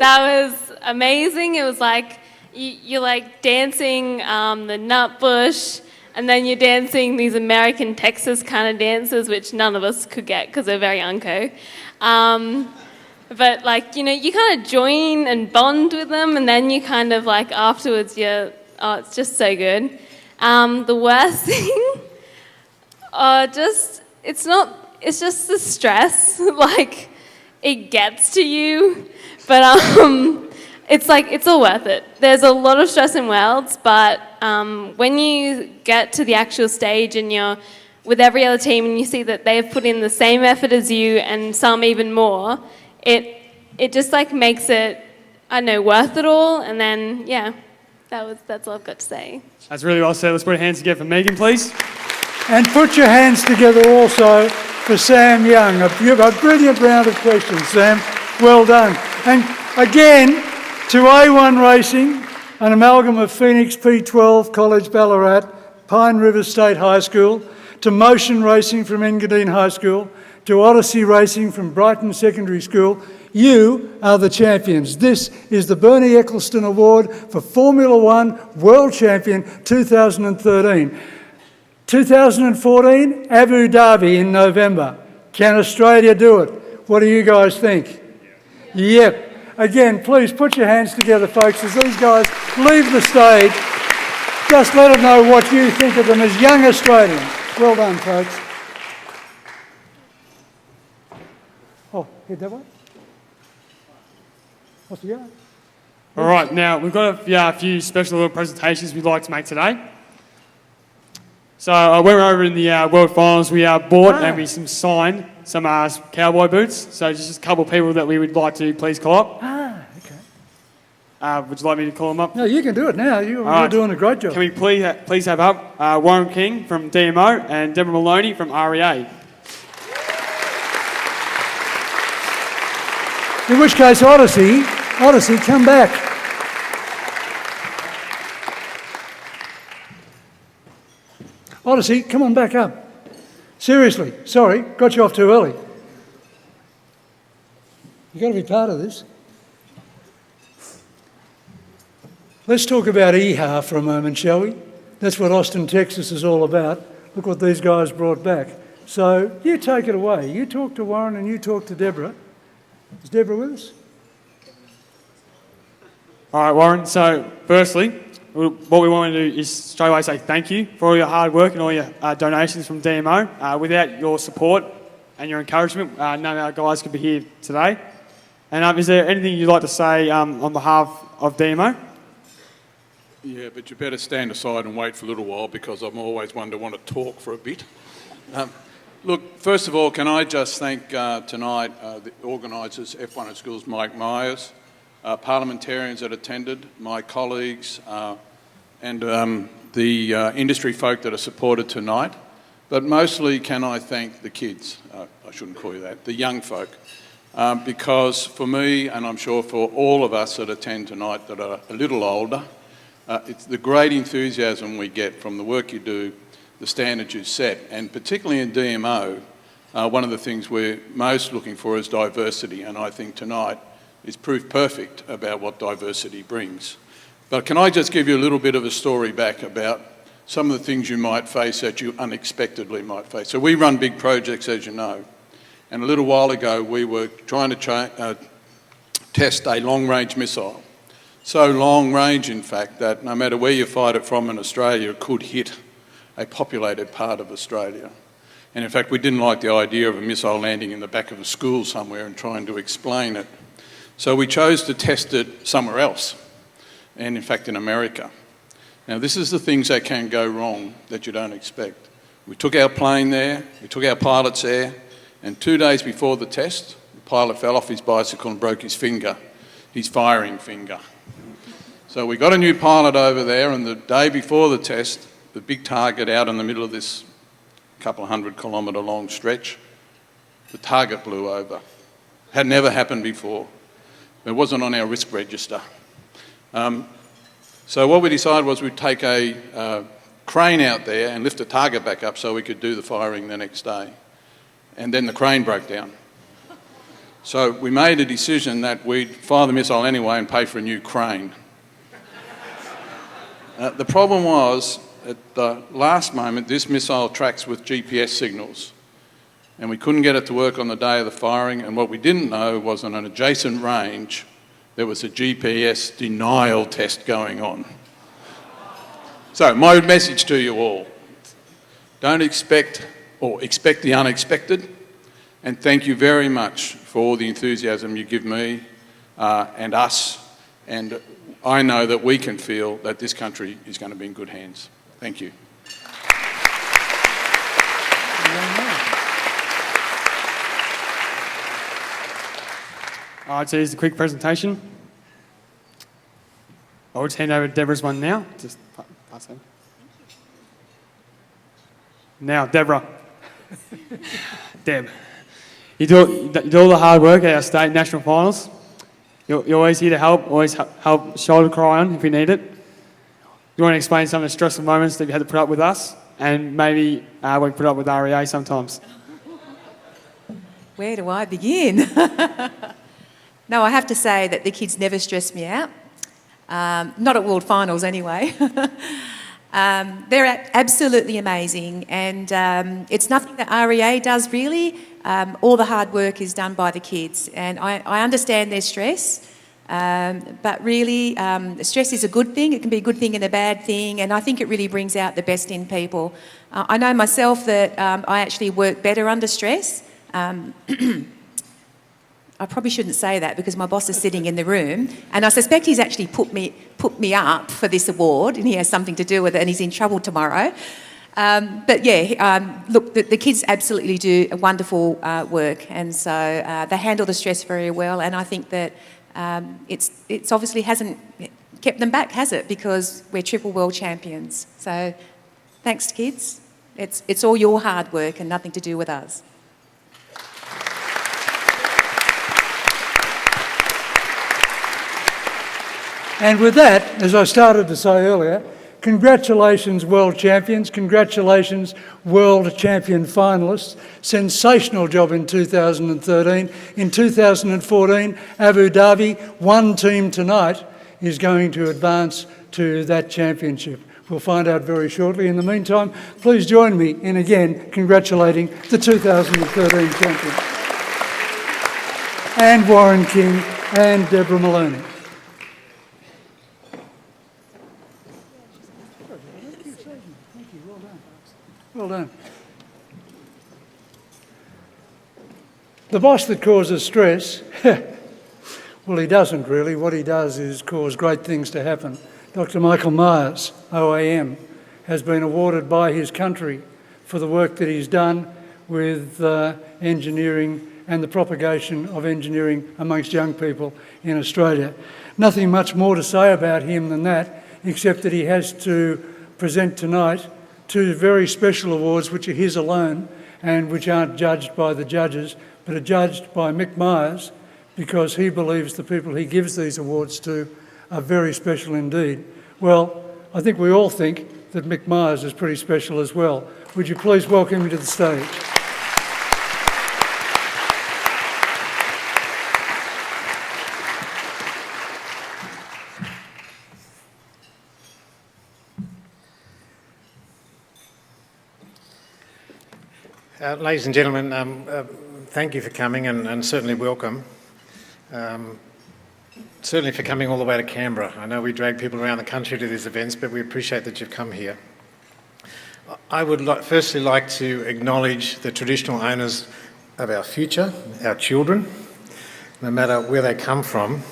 That was amazing. It was like you're like dancing the nut bush, and then you're dancing these American Texas kind of dances, which none of us could get because they're very unco. But you kind of join and bond with them, and then you kind of afterwards, it's just so good. The worst thing, it's just the stress. It gets to you, but it's all worth it. There's a lot of stress in Worlds, but when you get to the actual stage and you're with every other team and you see that they've put in the same effort as you and some even more, it just makes it, worth it all. And then that's all I've got to say. That's really well said. Let's put our hands together for Megan, please. And put your hands together also for Sam Young. A brilliant round of questions, Sam. Well done. And again, to A1 Racing, an amalgam of Phoenix P12 College Ballarat, Pine River State High School, to Motion Racing from Engadine High School, to Odyssey Racing from Brighton Secondary School. You are the champions. This is the Bernie Eccleston Award for Formula One World Champion 2013. 2014, Abu Dhabi in November. Can Australia do it? What do you guys think? Yep. Again, please put your hands together, folks, as these guys leave the stage. Just let them know what you think of them as young Australians. Well done, folks. Oh, head that way. What's the go? All right, now we've got a few special little presentations we'd like to make today. So when we were over in the World Finals, we bought and we signed some cowboy boots. So just a couple of people that we would like to please call up. Okay. Would you like me to call them up? No, you can do it now. You're doing a great job. Can we please have up Warren King from DMO and Deborah Maloney from REA? In which case, Odyssey, come back. Odyssey, come on back up. Seriously, sorry, got you off too early. You've got to be part of this. Let's talk about EHA for a moment, shall we? That's what Austin, Texas is all about. Look what these guys brought back. So you take it away. You talk to Warren and you talk to Deborah. Is Deborah with us? All right, Warren. So firstly, what we want to do is straight away say thank you for all your hard work and all your donations from DMO. Without your support and your encouragement, none of our guys could be here today. And is there anything you'd like to say on behalf of DMO? Yeah, but you better stand aside and wait for a little while because I'm always one to want to talk for a bit. Look, first of all, can I just thank tonight the organisers, F1 at Schools, Mike Myers, parliamentarians that attended, my colleagues, and the industry folk that are supported tonight. But mostly can I thank the kids, I shouldn't call you that, the young folk. Because for me, and I'm sure for all of us that attend tonight that are a little older, it's the great enthusiasm we get from the work you do, the standards you set, and particularly in DMO, one of the things we're most looking for is diversity, and I think tonight is proof perfect about what diversity brings. But can I just give you a little bit of a story back about some of the things you might face that you unexpectedly might face. So we run big projects, as you know, and a little while ago we were trying to test a long-range missile. So long-range, in fact, that no matter where you fired it from in Australia, it could hit a populated part of Australia. And in fact, we didn't like the idea of a missile landing in the back of a school somewhere and trying to explain it. So we chose to test it somewhere else, and in fact in America. Now this is the things that can go wrong that you don't expect. We took our plane there, we took our pilots there, and 2 days before the test, the pilot fell off his bicycle and broke his finger, his firing finger. So we got a new pilot over there, and the day before the test, the big target out in the middle of this couple of 100-kilometre long stretch, the target blew over. Had never happened before. It wasn't on our risk register. So what we decided was we'd take a crane out there and lift the target back up so we could do the firing the next day. And then the crane broke down. So we made a decision that we'd fire the missile anyway and pay for a new crane. The problem was, at the last moment, this missile tracks with GPS signals. And we couldn't get it to work on the day of the firing, and what we didn't know was on an adjacent range, there was a GPS denial test going on. So my message to you all, don't expect, or expect the unexpected, and thank you very much for all the enthusiasm you give me and us, and I know that we can feel that this country is going to be in good hands. Thank you. All right, so here's a quick presentation. I'll just hand over to Deborah's one now. Just pass that. Now, Deborah. Deb, you do all the hard work at our state national finals. You're always here to help, always help shoulder cry on if you need it. You want to explain some of the stressful moments that you had to put up with us, and maybe we put up with REA sometimes. Where do I begin? No, I have to say that the kids never stress me out. Not at World Finals anyway. They're absolutely amazing, and it's nothing that REA does really. All the hard work is done by the kids, and I understand their stress, but really stress is a good thing. It can be a good thing and a bad thing, and I think it really brings out the best in people. I know myself that I actually work better under stress. I probably shouldn't say that because my boss is sitting in the room, and I suspect he's actually put me up for this award, and he has something to do with it, and he's in trouble tomorrow. But yeah, look, the kids absolutely do a wonderful work, and so they handle the stress very well, and I think that it's obviously hasn't kept them back, has it? Because we're triple world champions. So thanks, kids. It's all your hard work and nothing to do with us. And with that, as I started to say earlier, congratulations world champions, congratulations world champion finalists. Sensational job in 2013. In 2014, Abu Dhabi, one team tonight is going to advance to that championship. We'll find out very shortly. In the meantime, please join me in again congratulating the 2013 champions. And Warren King and Deborah Maloney. Well done. The boss that causes stress, well, he doesn't really. What he does is cause great things to happen. Dr. Michael Myers, OAM, has been awarded by his country for the work that he's done with engineering and the propagation of engineering amongst young people in Australia. Nothing much more to say about him than that, except that he has to present tonight two very special awards which are his alone and which aren't judged by the judges but are judged by Mick Myers because he believes the people he gives these awards to are very special indeed. Well, I think we all think that Mick Myers is pretty special as well. Would you please welcome him to the stage? Ladies and gentlemen, thank you for coming and certainly welcome. Certainly for coming all the way to Canberra. I know we drag people around the country to these events, but we appreciate that you've come here. I would firstly like to acknowledge the traditional owners of our future, our children, no matter where they come from.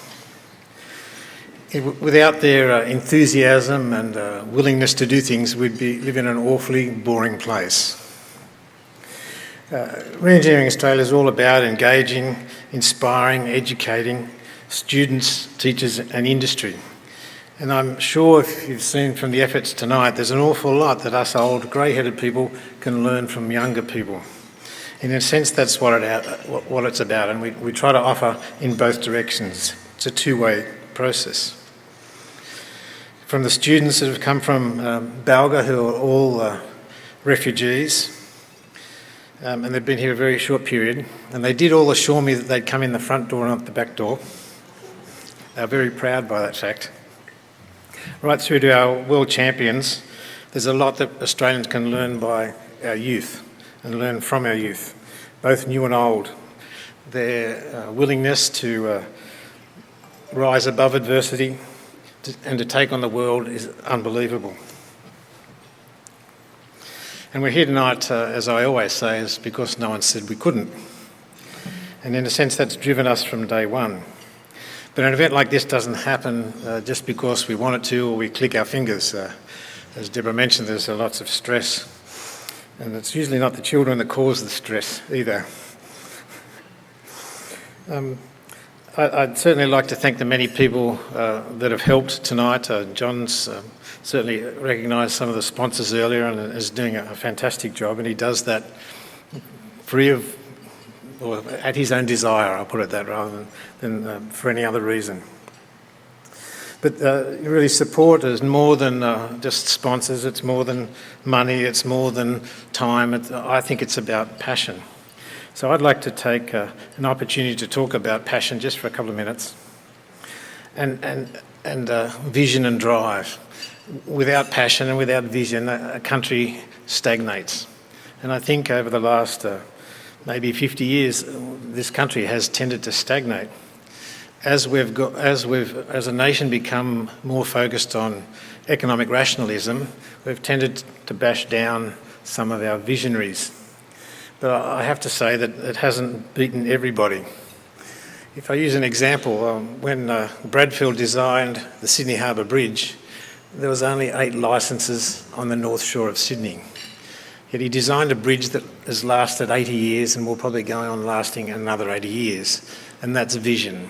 Without their enthusiasm and willingness to do things, we'd live in an awfully boring place. Re-Engineering Australia is all about engaging, inspiring, educating students, teachers and industry. And I'm sure if you've seen from the efforts tonight, there's an awful lot that us old grey-headed people can learn from younger people. In a sense, that's what it's about, and we try to offer in both directions. It's a two-way process. From the students that have come from Balga, who are all refugees, and they've been here a very short period, and they did all assure me that they'd come in the front door and not the back door. They're very proud by that fact. Right through to our world champions, there's a lot that Australians can learn by our youth and learn from our youth, both new and old. Their willingness to rise above adversity and to take on the world is unbelievable. And we're here tonight, as I always say, is because no one said we couldn't. And in a sense, that's driven us from day one. But an event like this doesn't happen just because we want it to or we click our fingers. As Deborah mentioned, there's lots of stress. And it's usually not the children that cause the stress either. I'd certainly like to thank the many people that have helped tonight. John's certainly recognised some of the sponsors earlier and is doing a fantastic job, and he does that free of, or at his own desire, I'll put it that, rather than for any other reason. But really support is more than just sponsors, it's more than money, it's more than time. I think it's about passion. So I'd like to take an opportunity to talk about passion just for a couple of minutes, and vision and drive. Without passion and without vision, a country stagnates. And I think over the last maybe 50 years, this country has tended to stagnate. As a nation become more focused on economic rationalism, we've tended to bash down some of our visionaries. But I have to say that it hasn't beaten everybody. If I use an example, when Bradfield designed the Sydney Harbour Bridge, there was only 8 licences on the North Shore of Sydney. Yet he designed a bridge that has lasted 80 years and will probably go on lasting another 80 years. And that's vision.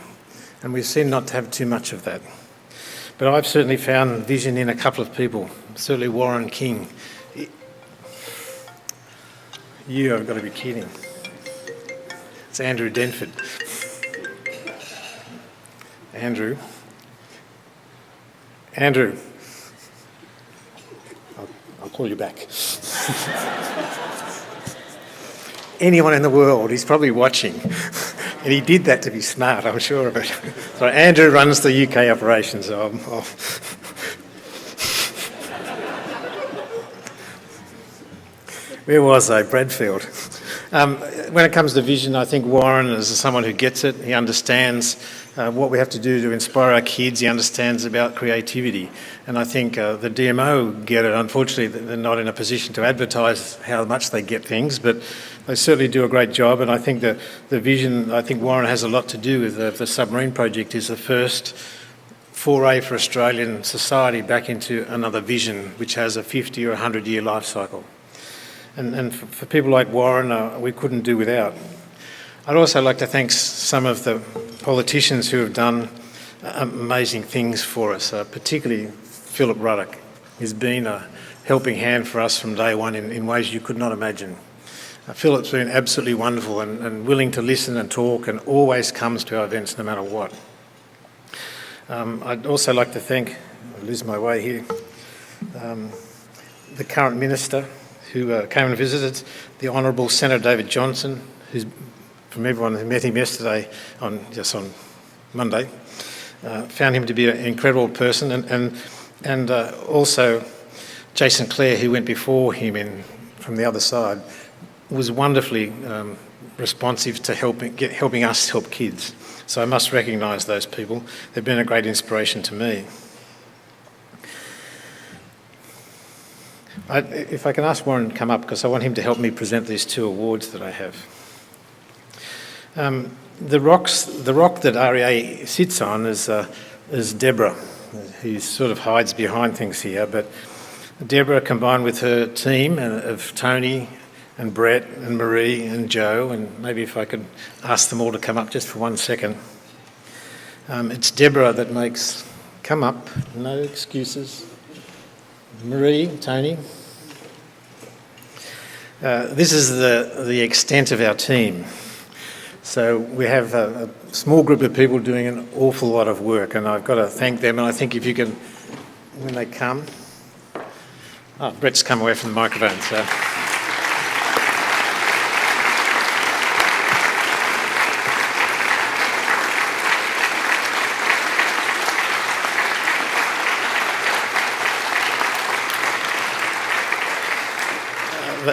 And we seem not to have too much of that. But I've certainly found vision in a couple of people, certainly Warren King. You have got to be kidding. It's Andrew Denford. Andrew. I'll call you back. Anyone in the world, he's probably watching. And he did that to be smart, I'm sure of it. So Andrew runs the UK operations. Where was I? Bradfield. When it comes to vision, I think Warren is someone who gets it. He understands what we have to do to inspire our kids. He understands about creativity. And I think the DMO get it. Unfortunately, they're not in a position to advertise how much they get things, but they certainly do a great job. And I think the vision, I think Warren has a lot to do with the submarine project is the first foray for Australian society back into another vision, which has a 50 or 100-year life cycle. And for people like Warren, we couldn't do without. I'd also like to thank some of the politicians who have done amazing things for us, particularly Philip Ruddock. He's been a helping hand for us from day one in ways you could not imagine. Philip's been absolutely wonderful and willing to listen and talk and always comes to our events no matter what. I'd also like to thank, I lose my way here, the current Minister who came and visited, the Honourable Senator David Johnson, who's, from everyone who met him yesterday, on Monday, found him to be an incredible person, and also Jason Clare, who went before him from the other side, was wonderfully responsive to helping us help kids. So I must recognise those people. They've been a great inspiration to me. If I can ask Warren to come up, because I want him to help me present these 2 awards that I have. The rock that REA sits on is Deborah, who sort of hides behind things here, but Deborah, combined with her team of Tony and Brett and Marie and Joe, and maybe if I could ask them all to come up just for 1 second. It's Deborah that makes, come up, no excuses. Marie, Tony. This is the extent of our team. So we have a small group of people doing an awful lot of work, and I've got to thank them. And I think if you can, when they come, Brett's come away from the microphone. So.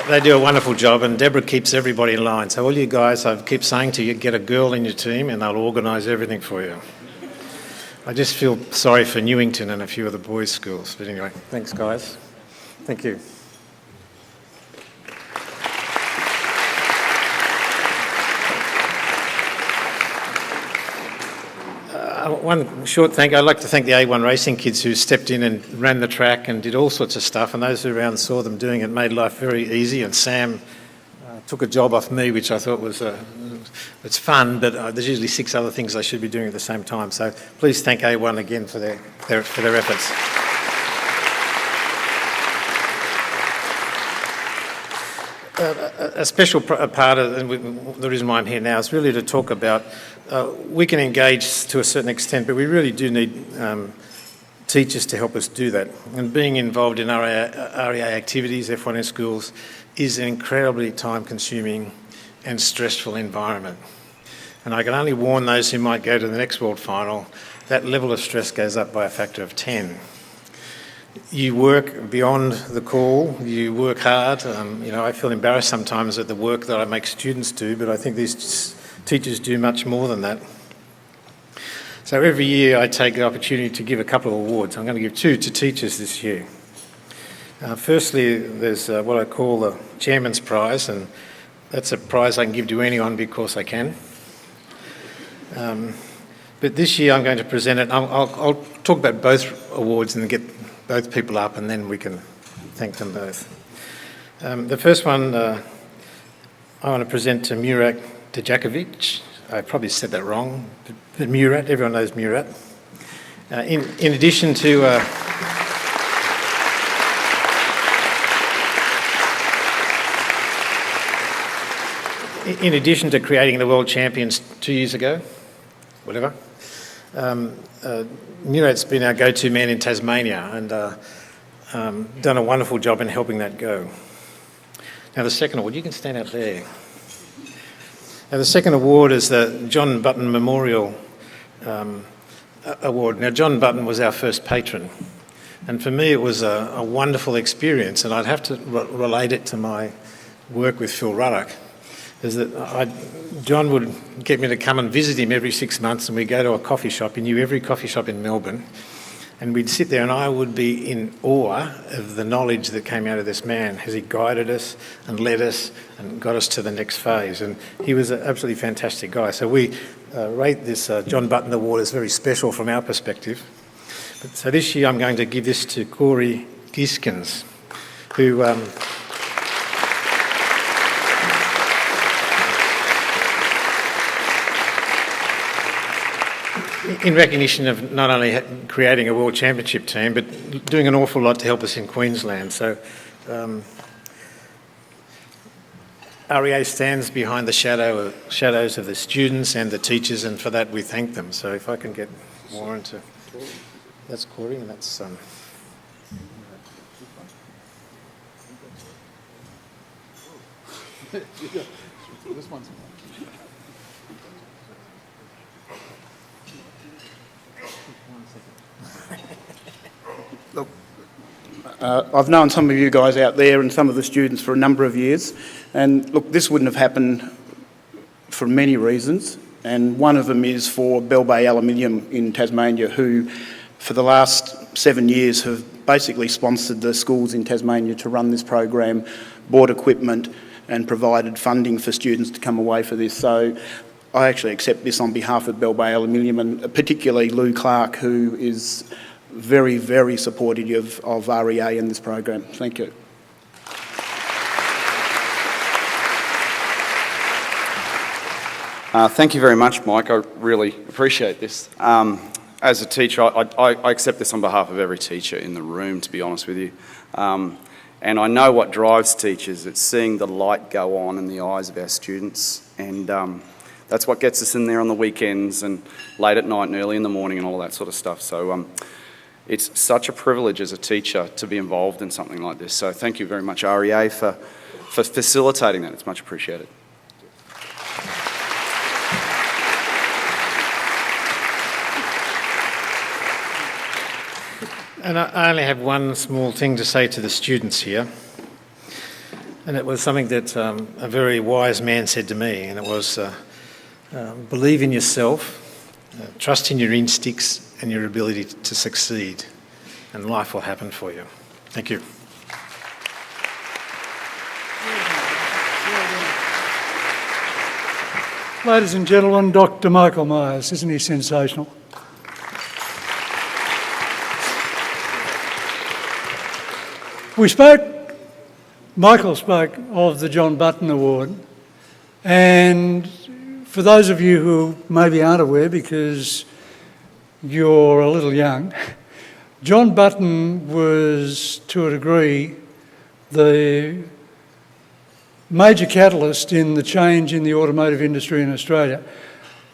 They do a wonderful job, and Deborah keeps everybody in line. So all you guys, I keep saying to you, get a girl in your team and they'll organise everything for you. I just feel sorry for Newington and a few of the boys' schools. But anyway, thanks guys. Thank you. One short thank you. I'd like to thank the A1 racing kids who stepped in and ran the track and did all sorts of stuff, and those who around saw them doing it made life very easy, and Sam took a job off me, which I thought was it's fun, but there's usually 6 other things I should be doing at the same time. So please thank A1 again for their efforts. A special part of the reason why I'm here now is really to talk about we can engage to a certain extent, but we really do need teachers to help us do that. And being involved in REA activities, F1 in schools, is incredibly time-consuming and stressful environment. And I can only warn those who might go to the next World Final, that level of stress goes up by a factor of 10. You work beyond the call, you work hard. I feel embarrassed sometimes at the work that I make students do, but I think these teachers do much more than that. So every year I take the opportunity to give a couple of awards. I'm going to give 2 to teachers this year. Firstly, there's what I call the Chairman's Prize, and that's a prize I can give to anyone because I can. But this year I'm going to present it. I'll talk about both awards and get both people up, and then we can thank them both. The first one I want to present to Murat Dejakovic. I probably said that wrong, but Murat, everyone knows Murat. In addition to... In addition to creating the World Champions 2 years ago, whatever, Murat's been our go-to man in Tasmania and done a wonderful job in helping that go. Now the second award, you can stand out there. Now the second award is the John Button Memorial Award. Now John Button was our first patron, and for me it was a wonderful experience, and I'd have to relate it to my work with Phil Ruddock. Is that John would get me to come and visit him every 6 months, and we'd go to a coffee shop. He knew every coffee shop in Melbourne, and we'd sit there and I would be in awe of the knowledge that came out of this man as he guided us and led us and got us to the next phase. And he was an absolutely fantastic guy. So we rate this John Button Award as very special from our perspective. So this year I'm going to give this to Corey Giskins, who... in recognition of not only creating a World Championship team, but doing an awful lot to help us in Queensland. So REA stands behind the shadows of the students and the teachers, and for that we thank them. So if I can get more into... That's Corey, and that's... This one's... Look, I've known some of you guys out there and some of the students for a number of years, and look, this wouldn't have happened for many reasons, and one of them is for Bell Bay Aluminium in Tasmania, who for the last 7 years have basically sponsored the schools in Tasmania to run this program, bought equipment and provided funding for students to come away for this. So I actually accept this on behalf of Bell Bay Aluminium, and particularly Lou Clark, who is very, very supportive of REA in this program. Thank you. Thank you very much, Mike. I really appreciate this. As a teacher, I accept this on behalf of every teacher in the room, to be honest with you. And I know what drives teachers. It's seeing the light go on in the eyes of our students, and that's what gets us in there on the weekends and late at night and early in the morning and all that sort of stuff. So it's such a privilege as a teacher to be involved in something like this. So thank you very much, REA, for facilitating that. It's much appreciated. And I only have one small thing to say to the students here. And it was something that a very wise man said to me, and it was, believe in yourself, trust in your instincts and your ability to succeed, and life will happen for you. Thank you. Ladies and gentlemen, Dr. Michael Myers, isn't he sensational? Michael spoke of the John Button Award, and for those of you who maybe aren't aware because you're a little young, John Button was, to a degree, the major catalyst in the change in the automotive industry in Australia.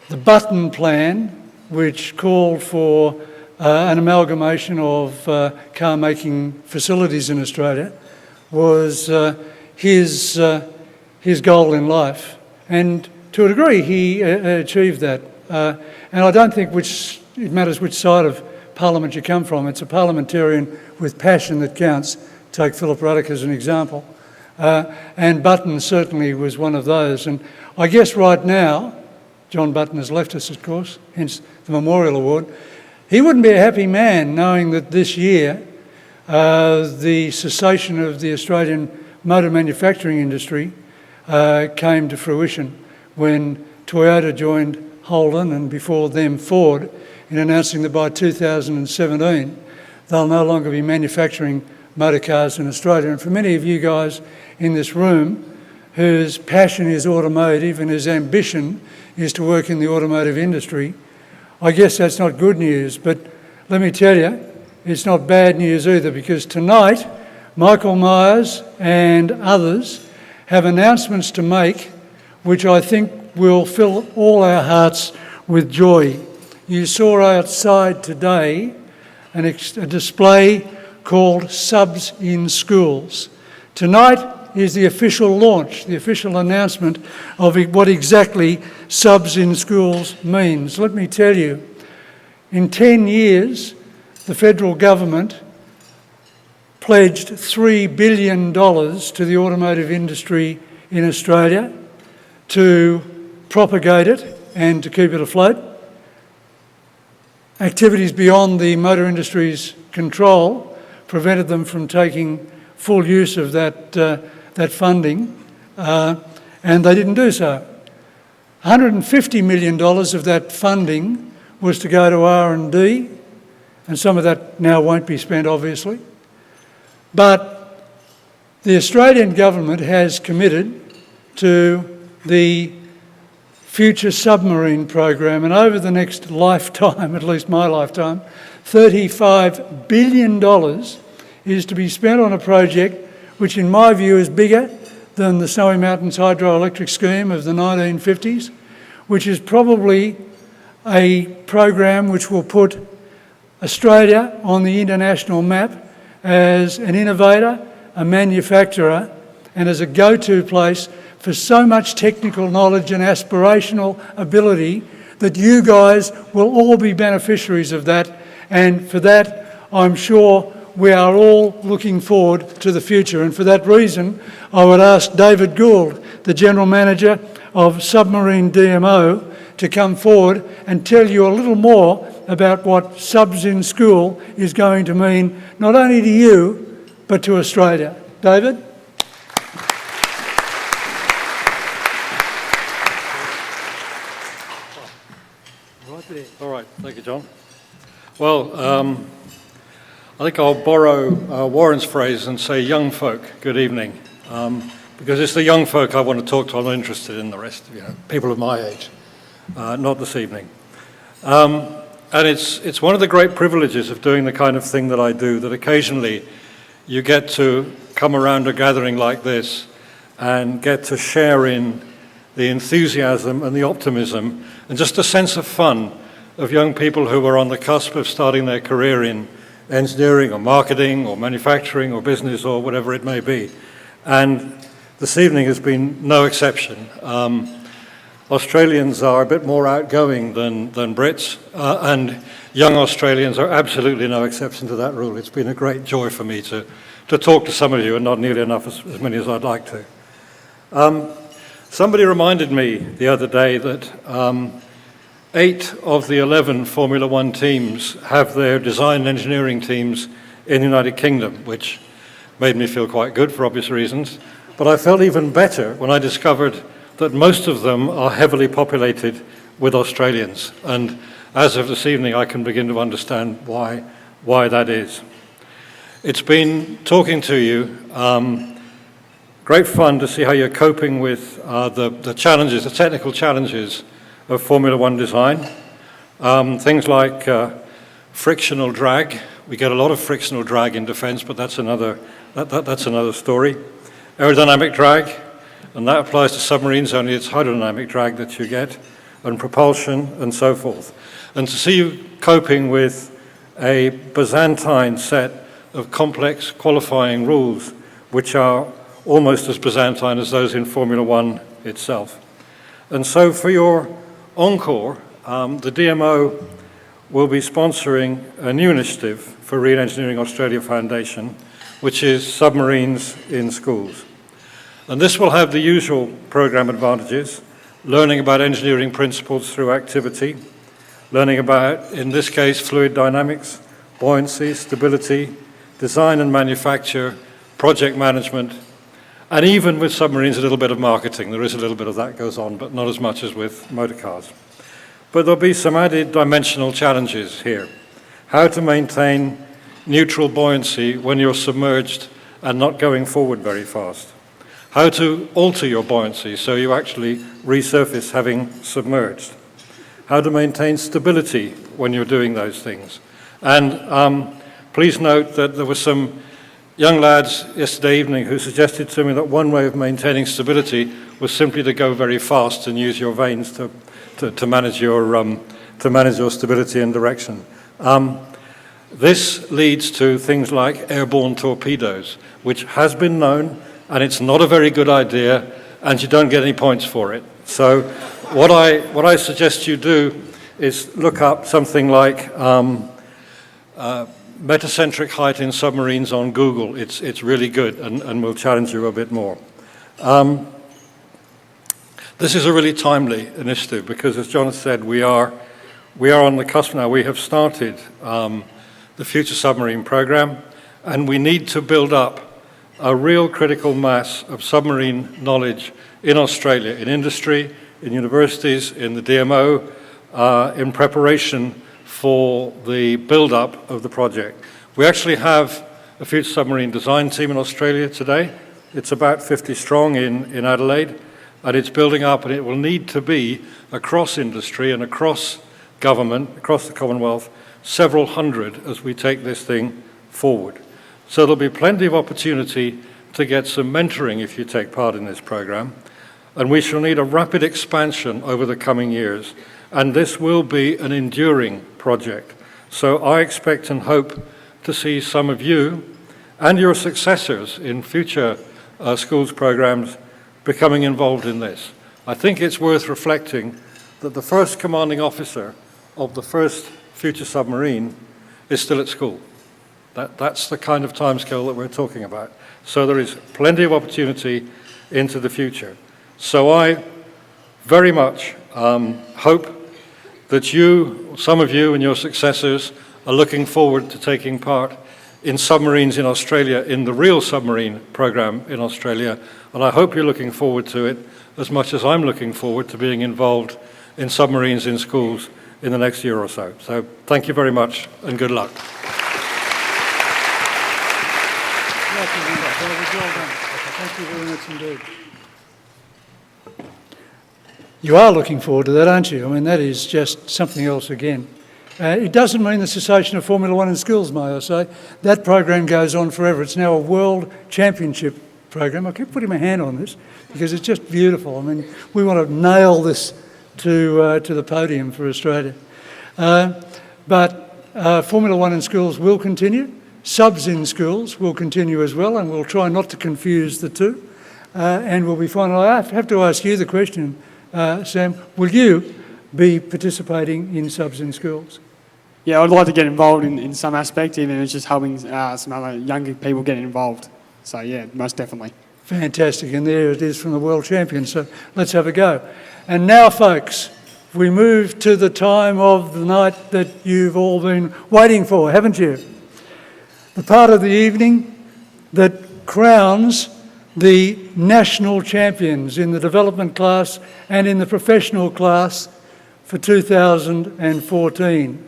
The Button Plan, which called for an amalgamation of car-making facilities in Australia, was his goal in life. And to a degree, he achieved that. And I don't think it matters which side of Parliament you come from. It's a parliamentarian with passion that counts. Take Philip Ruddock as an example. And Button certainly was one of those. And I guess right now, John Button has left us, of course, hence the Memorial Award. He wouldn't be a happy man knowing that this year the cessation of the Australian motor manufacturing industry came to fruition when Toyota joined Holden and before them Ford in announcing that by 2017 they'll no longer be manufacturing motor cars in Australia. And for many of you guys in this room whose passion is automotive and whose ambition is to work in the automotive industry, I guess that's not good news, but let me tell you, it's not bad news either, because tonight Michael Myers and others have announcements to make which I think will fill all our hearts with joy. You saw outside today a display called Subs in Schools. Tonight is the official launch, the official announcement of what exactly Subs in Schools means. Let me tell you, in 10 years, the federal government pledged $3 billion to the automotive industry in Australia to propagate it and to keep it afloat. Activities beyond the motor industry's control prevented them from taking full use of that funding, and they didn't do so. $150 million of that funding was to go to R&D, and some of that now won't be spent, obviously. But the Australian government has committed to the future submarine program, and over the next lifetime, at least my lifetime, $35 billion is to be spent on a project which in my view is bigger than the Snowy Mountains hydroelectric scheme of the 1950s, which is probably a program which will put Australia on the international map as an innovator, a manufacturer, and as a go-to place for so much technical knowledge and aspirational ability that you guys will all be beneficiaries of that. And for that, I'm sure we are all looking forward to the future. And for that reason, I would ask David Gould, the General Manager of Submarine DMO, to come forward and tell you a little more about what Subs in School is going to mean, not only to you, but to Australia. David? All right, thank you, John. Well, I think I'll borrow Warren's phrase and say young folk, good evening, because it's the young folk I want to talk to. I'm not interested in the rest, people of my age, not this evening. And it's one of the great privileges of doing the kind of thing that I do, that occasionally you get to come around a gathering like this and get to share in the enthusiasm and the optimism and just a sense of fun of young people who are on the cusp of starting their career in engineering or marketing or manufacturing or business or whatever it may be. And this evening has been no exception. Australians are a bit more outgoing than Brits, and young Australians are absolutely no exception to that rule. It's been a great joy for me to talk to some of you, and not nearly enough as many as I'd like to. Somebody reminded me the other day that 8 of the 11 Formula One teams have their design and engineering teams in the United Kingdom, which made me feel quite good for obvious reasons. But I felt even better when I discovered that most of them are heavily populated with Australians. And as of this evening, I can begin to understand why that is. It's been talking to you, great fun to see how you're coping with the challenges, the technical challenges of Formula One design. Things like frictional drag. We get a lot of frictional drag in defence, but that's another story. Aerodynamic drag, and that applies to submarines, only it's hydrodynamic drag that you get, and propulsion and so forth. And to see you coping with a Byzantine set of complex qualifying rules, which are almost as Byzantine as those in Formula One itself. And so for your encore, the DMO will be sponsoring a new initiative for Re-Engineering Australia Foundation, which is submarines in schools. And this will have the usual program advantages: learning about engineering principles through activity, learning about, in this case, fluid dynamics, buoyancy, stability, design and manufacture, project management, and even with submarines, a little bit of marketing. There is a little bit of that goes on, but not as much as with motor cars. But there'll be some added dimensional challenges here. How to maintain neutral buoyancy when you're submerged and not going forward very fast. How to alter your buoyancy so you actually resurface having submerged. How to maintain stability when you're doing those things. And please note that there were some young lads yesterday evening who suggested to me that one way of maintaining stability was simply to go very fast and use your vanes to manage your stability and direction. This leads to things like airborne torpedoes, which has been known, and it's not a very good idea, and you don't get any points for it. So what I suggest you do is look up something like metacentric height in submarines on Google. It's really good, and will challenge you a bit more. This is a really timely initiative because, as John has said, we are on the cusp now. We have started the Future Submarine Programme, and we need to build up a real critical mass of submarine knowledge in Australia, in industry, in universities, in the DMO, in preparation for the build-up of the project. We actually have a future submarine design team in Australia today. It's about 50 strong in Adelaide, and it's building up, and it will need to be across industry and across government, across the Commonwealth, several hundred as we take this thing forward. So there'll be plenty of opportunity to get some mentoring if you take part in this program, and we shall need a rapid expansion over the coming years, and this will be an enduring project. So I expect and hope to see some of you and your successors in future schools programs becoming involved in this. I think it's worth reflecting that the first commanding officer of the first future submarine is still at school. That's the kind of timescale that we're talking about. So there is plenty of opportunity into the future. So I very much hope that you, some of you and your successors, are looking forward to taking part in submarines in Australia, in the real submarine program in Australia, and I hope you're looking forward to it as much as I'm looking forward to being involved in submarines in schools in the next year or so. So thank you very much and good luck. Thank you very much indeed. You are looking forward to that, aren't you? I mean, that is just something else again. It doesn't mean the cessation of Formula One in schools, may I say. That program goes on forever. It's now a world championship program. I keep putting my hand on this because it's just beautiful. I mean, we want to nail this to the podium for Australia. But Formula One in schools will continue. Subs in schools will continue as well, and we'll try not to confuse the two. And we'll be fine. I have to ask you the question, Sam, will you be participating in subs in schools? Yeah, I'd like to get involved in some aspect, even if it's just helping some other younger people get involved. So yeah, most definitely. Fantastic, and there it is from the world champion, so let's have a go. And now, folks, we move to the time of the night that you've all been waiting for, haven't you? The part of the evening that crowns the national champions in the development class and in the professional class for 2014.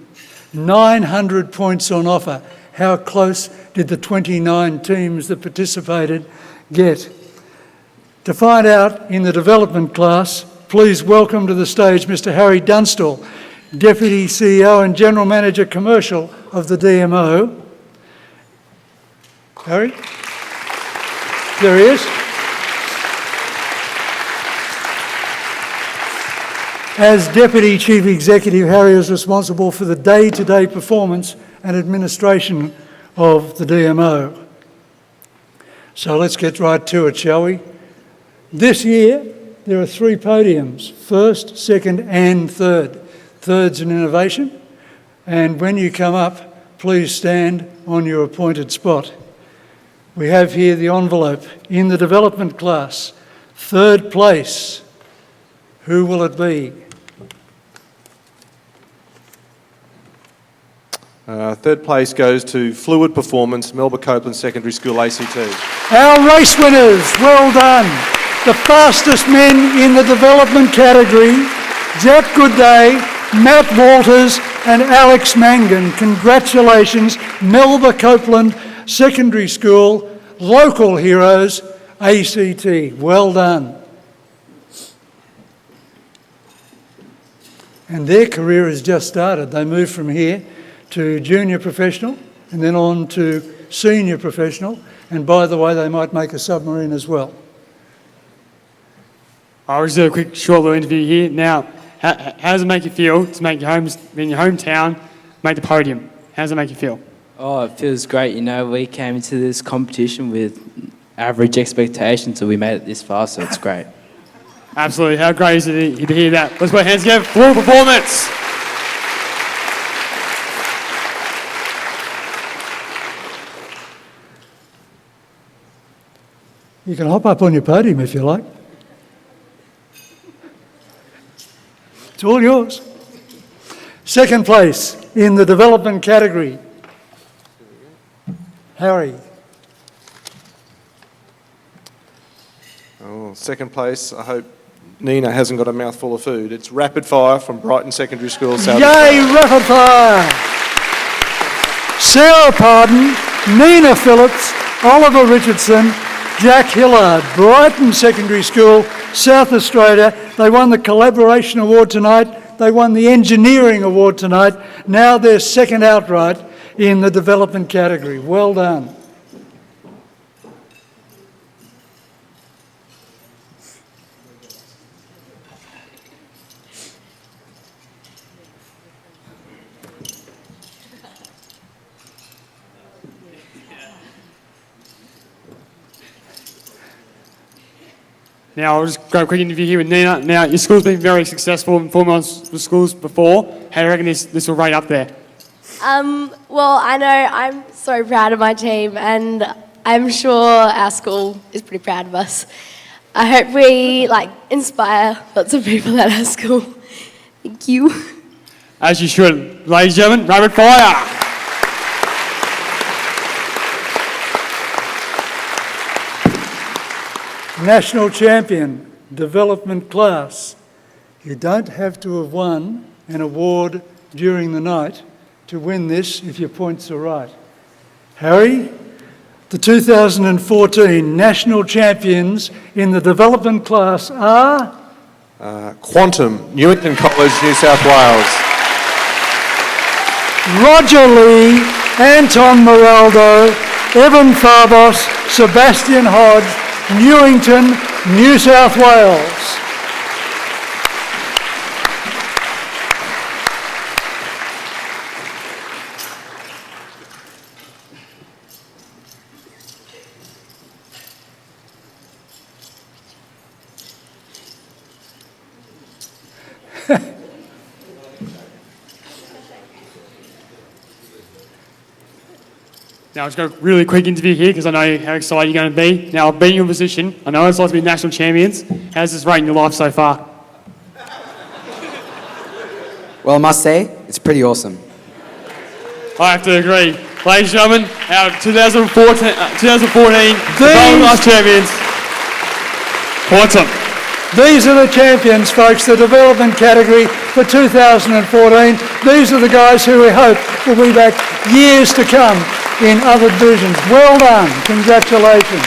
900 points on offer. How close did the 29 teams that participated get? To find out in the development class, please welcome to the stage Mr. Harry Dunstall, Deputy CEO and General Manager Commercial of the DMO. Harry? There he is. As Deputy Chief Executive, Harry is responsible for the day-to-day performance and administration of the DMO. So let's get right to it, shall we? This year, there are 3 podiums, first, second and third. Third's an innovation. And when you come up, please stand on your appointed spot. We have here the envelope in the development class. Third place. Who will it be? Third place goes to Fluid Performance, Melba Copeland Secondary School ACT. Our race winners, well done. The fastest men in the development category, Jack Goodday, Matt Walters and Alex Mangan. Congratulations, Melba Copeland Secondary School, local heroes, ACT. Well done. And their career has just started. They moved from here to junior professional and then on to senior professional. And by the way, they might make a submarine as well. I'll just do a quick short little interview here. Now, how does it make you feel to make your in your hometown, make the podium? How does it make you feel? Oh, it feels great. You know, we came into this competition with average expectations, so we made it this far, so it's great. Absolutely. How great is it to hear that? Let's put hands together for performance. You can hop up on your podium if you like. It's all yours. Second place in the development category. Harry. Oh, second place, I hope Nina hasn't got a mouthful of food. It's Rapid Fire from Brighton Secondary School, South Yay, Australia. Rapid Fire! Sarah Pardon, Nina Phillips, Oliver Richardson, Jack Hillard, Brighton Secondary School, South Australia. They won the Collaboration Award tonight. They won the Engineering Award tonight. Now they're second outright in the development category. Well done. Now, I'll just go a quick interview here with Nina. Now, your school's been very successful in forming schools before. How do you reckon this will rate up there? Well, I know I'm so proud of my team, and I'm sure our school is pretty proud of us. I hope we inspire lots of people at our school. Thank you. As you should. Ladies and gentlemen, Rapid Fire! National champion, development class. You don't have to have won an award during the night to win this if your points are right. Harry, the 2014 national champions in the development class are? Quantum, Newington College, New South Wales. Roger Lee, Anton Moraldo, Evan Farbos, Sebastian Hodge, Newington, New South Wales. Now, I'll just go a really quick interview here because I know how excited you're going to be. Now, being in your position, I know it's like to be national champions. How's this rate in your life so far? Well, I must say, it's pretty awesome. I have to agree. Ladies and gentlemen, our 2014 development class champions, Quantum. These are the champions, folks, the development category for 2014. These are the guys who we hope will be back years to come in other divisions. Well done. Congratulations.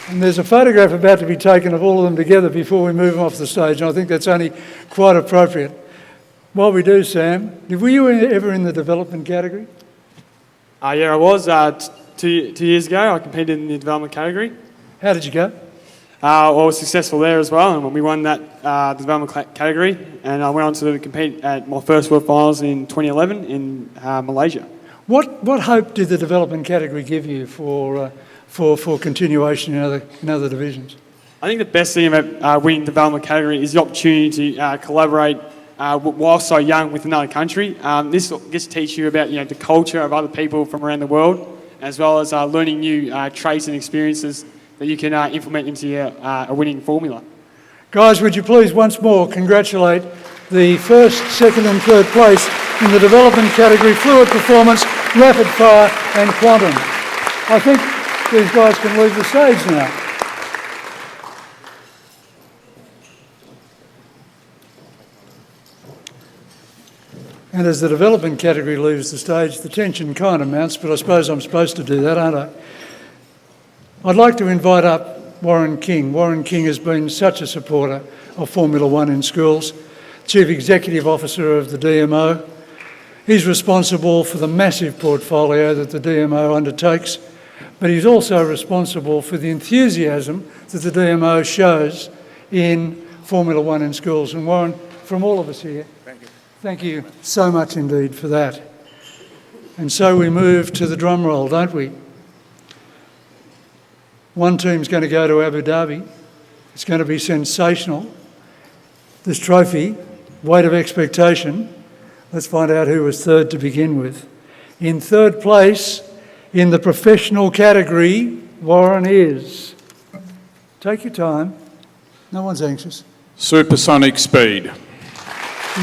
And there's a photograph about to be taken of all of them together before we move them off the stage, and I think that's only quite appropriate. While we do, Sam, were you ever in the development category? Yeah, I was. 2 years ago, I competed in the development category. How did you go? I was successful there as well, and we won that development category. And I went on to compete at my first World Finals in 2011 in Malaysia. What hope did the development category give you for continuation in other divisions? I think the best thing about winning development category is the opportunity to collaborate while so young with another country. This gets to teach you about the culture of other people from around the world, as well as learning new traits and experiences that you can implement into a winning formula. Guys, would you please once more congratulate the first, second and third place in the development category, fluid performance, rapid fire and quantum. I think these guys can leave the stage now. And as the development category leaves the stage, the tension kind of mounts, but I suppose I'm supposed to do that, aren't I? I'd like to invite up Warren King. Warren King has been such a supporter of Formula One in schools, Chief Executive Officer of the DMO. He's responsible for the massive portfolio that the DMO undertakes, but he's also responsible for the enthusiasm that the DMO shows in Formula One in schools. And Warren, from all of us here, thank you so much indeed for that. And so we move to the drum roll, don't we? One team's going to go to Abu Dhabi. It's going to be sensational. This trophy, weight of expectation. Let's find out who was third to begin with. In third place in the professional category, Warren is. Take your time. No one's anxious. Supersonic speed.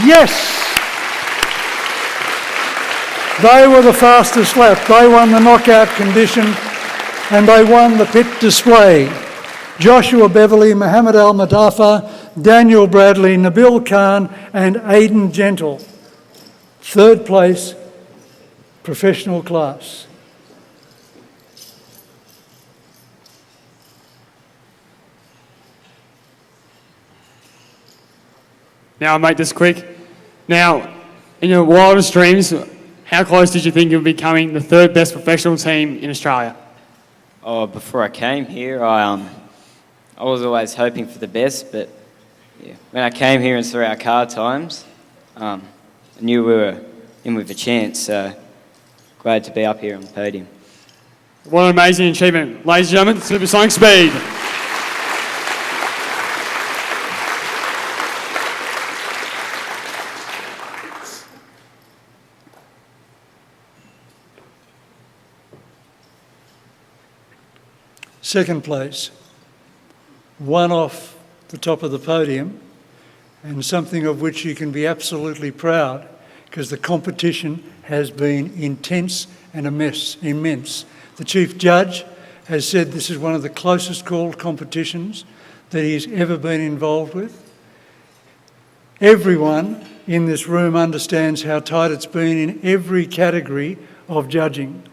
Yes! They were the fastest lap. They won the knockout condition and they won the pit display. Joshua Beverley, Mohammed Al-Madafa, Daniel Bradley, Nabil Khan and Aidan Gentle. Third place, professional class. Now I'll make this quick. Now, in your wildest dreams, how close did you think of becoming the third best professional team in Australia? Oh, before I came here, I was always hoping for the best, but yeah, when I came here and saw our car times, I knew we were in with a chance, so glad to be up here on the podium. What an amazing achievement. Ladies and gentlemen, supersonic speed. Second place, one off the top of the podium, and something of which you can be absolutely proud because the competition has been intense and immense. The Chief Judge has said this is one of the closest called competitions that he's ever been involved with. Everyone in this room understands how tight it's been in every category of judging.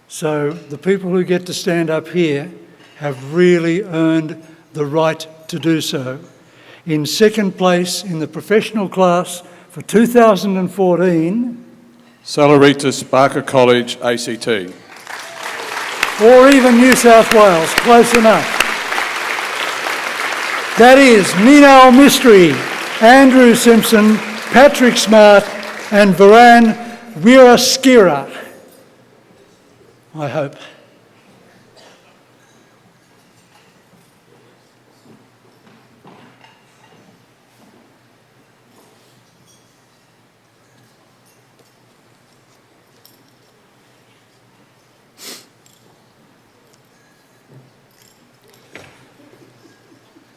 So the people who get to stand up here have really earned the right to do so. In second place in the professional class for 2014... Salaritas Barker College, ACT. Or even New South Wales, close enough. That is Minal Mistry, Andrew Simpson, Patrick Smart and Varan Weeraskira. I hope.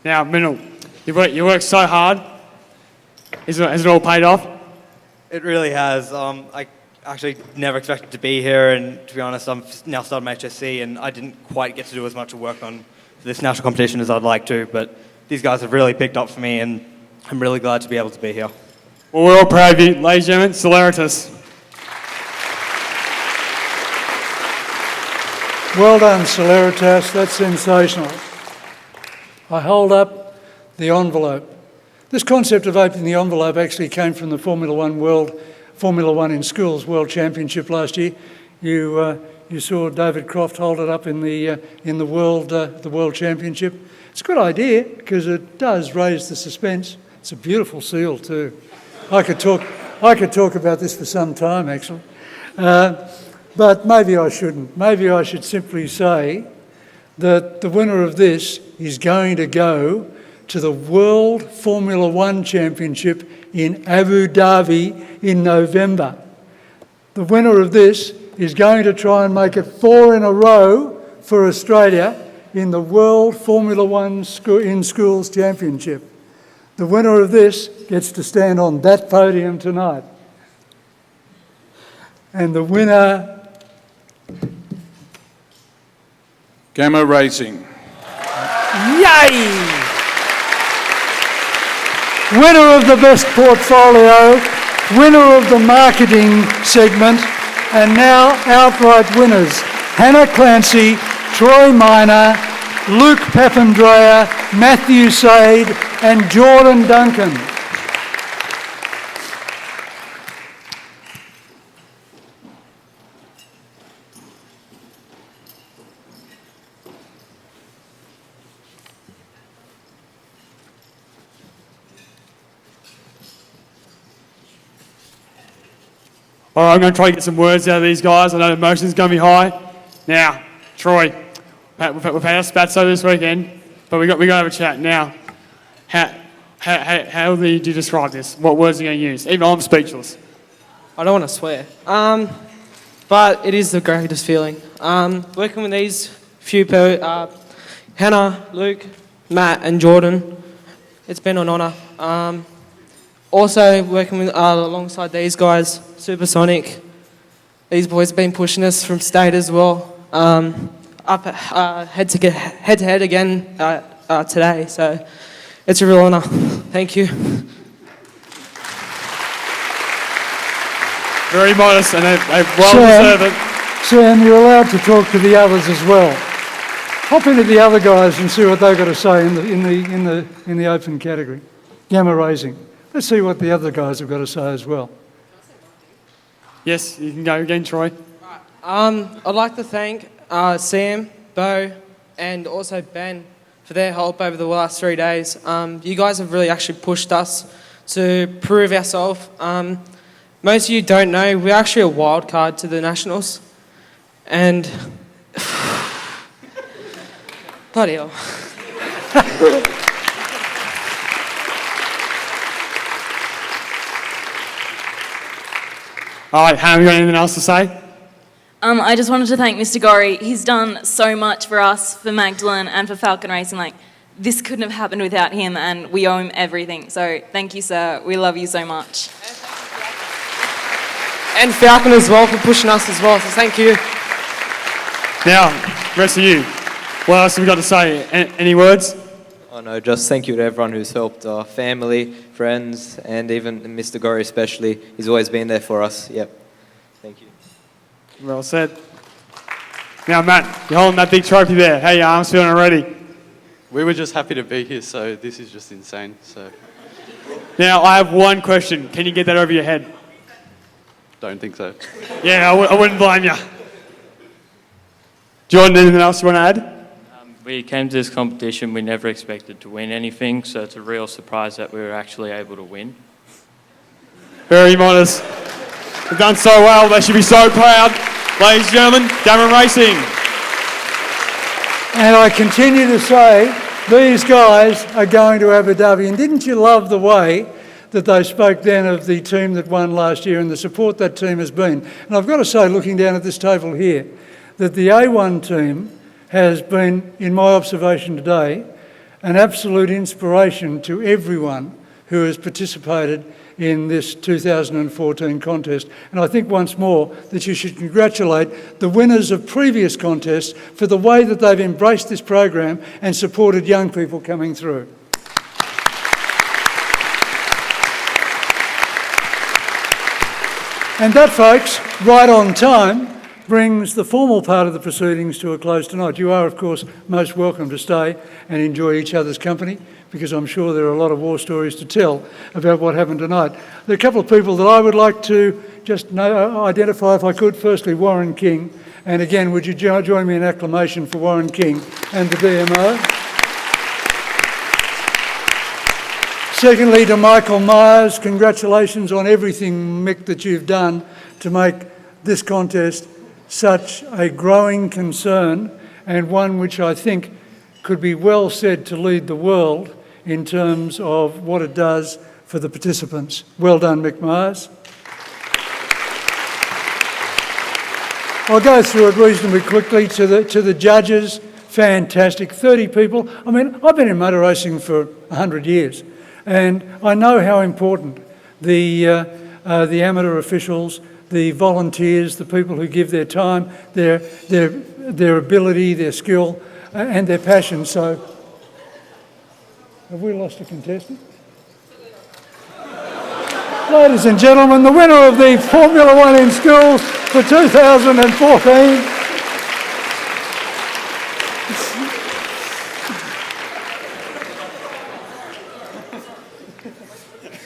Now, Minal, you worked so hard. Has it all paid off? It really has. I actually never expected to be here, and to be honest, I'm now starting my HSC, and I didn't quite get to do as much work on this national competition as I'd like to, but these guys have really picked up for me, and I'm really glad to be able to be here. Well, we're all proud of you. Ladies and gentlemen, Salaritas. Well done, Salaritas. That's sensational. I hold up the envelope. This concept of opening the envelope actually came from the Formula One in Schools World Championship last year. You saw David Croft hold it up in the World Championship. It's a good idea because it does raise the suspense. It's a beautiful seal too. I could talk about this for some time actually. But maybe I shouldn't. Maybe I should simply say that the winner of this is going to go to the World Formula One Championship in Abu Dhabi in November. The winner of this is going to try and make it 4 in a row for Australia in the World Formula One in Schools Championship. The winner of this gets to stand on that podium tonight. And the winner... Gamma Racing. Yay! Winner of the best portfolio, winner of the marketing segment, and now outright winners, Hannah Clancy, Troy Miner, Luke Papandrea, Matthew Sade, and Jordan Duncan. All right, I'm going to try to get some words out of these guys. I know the emotion's going to be high. Now, Troy, we've had our spats over this weekend, but we've got to have a chat now. How do you describe this? What words are you going to use? Even I'm speechless. I don't want to swear, but it is the greatest feeling. Working with these few people, Hannah, Luke, Matt and Jordan, it's been an honour. Also working with, alongside these guys, Supersonic, these boys have been pushing us from state as well. Up head to head again today, so it's a real honour. Thank you. Very modest, and they've well deserved it. Sam, you're allowed to talk to the others as well. Hop into the other guys and see what they've got to say in the open category. Gamma Racing. Let's see what the other guys have got to say as well. Yes, you can go again, Troy. I'd like to thank Sam, Bo, and also Ben for their help over the last 3 days. You guys have really actually pushed us to prove ourselves. Most of you don't know, we're actually a wild card to the Nationals. And... bloody hell. All right, Hannah, you got anything else to say? I just wanted to thank Mr. Gorry. He's done so much for us, for Magdalene and for Falcon Racing. Like, this couldn't have happened without him, and we owe him everything. So thank you, sir. We love you so much. And Falcon as well for pushing us as well, so thank you. Now, rest of you, what else have we got to say? Any words? Oh no, just thank you to everyone who's helped, our family, friends, and even Mr. Gorry especially. He's always been there for us. Yep. Thank you. Well said. Now, Matt, you're holding that big trophy there. How your arms feeling already? We were just happy to be here, so this is just insane. So, now, I have one question. Can you get that over your head? don't think so. Yeah, I wouldn't blame you. Jordan, anything else you want to add? We came to this competition, we never expected to win anything, so it's a real surprise that we were actually able to win. Very modest. They've done so well, they should be so proud. Ladies and gentlemen, Gamma Racing. And I continue to say, these guys are going to Abu Dhabi. And didn't you love the way that they spoke then of the team that won last year and the support that team has been? And I've got to say, looking down at this table here, that the A1 team has been, in my observation today, an absolute inspiration to everyone who has participated in this 2014 contest. And I think once more that you should congratulate the winners of previous contests for the way that they've embraced this program and supported young people coming through. And that, folks, right on time, brings the formal part of the proceedings to a close tonight. You are, of course, most welcome to stay and enjoy each other's company, because I'm sure there are a lot of war stories to tell about what happened tonight. There are a couple of people that I would like to just identify, if I could. Firstly, Warren King. And again, would you join me in acclamation for Warren King and the DMO? Secondly, to Michael Myers, congratulations on everything, Mick, that you've done to make this contest such a growing concern, and one which I think could be well said to lead the world in terms of what it does for the participants. Well done, Mick Myers. I'll go through it reasonably quickly. To the judges, fantastic, 30 people. I mean, I've been in motor racing for 100 years, and I know how important the amateur officials, the volunteers, the people who give their time, their ability, their skill, and their passion. So, have we lost a contestant? Ladies and gentlemen, the winner of the Formula One in Schools for 2014.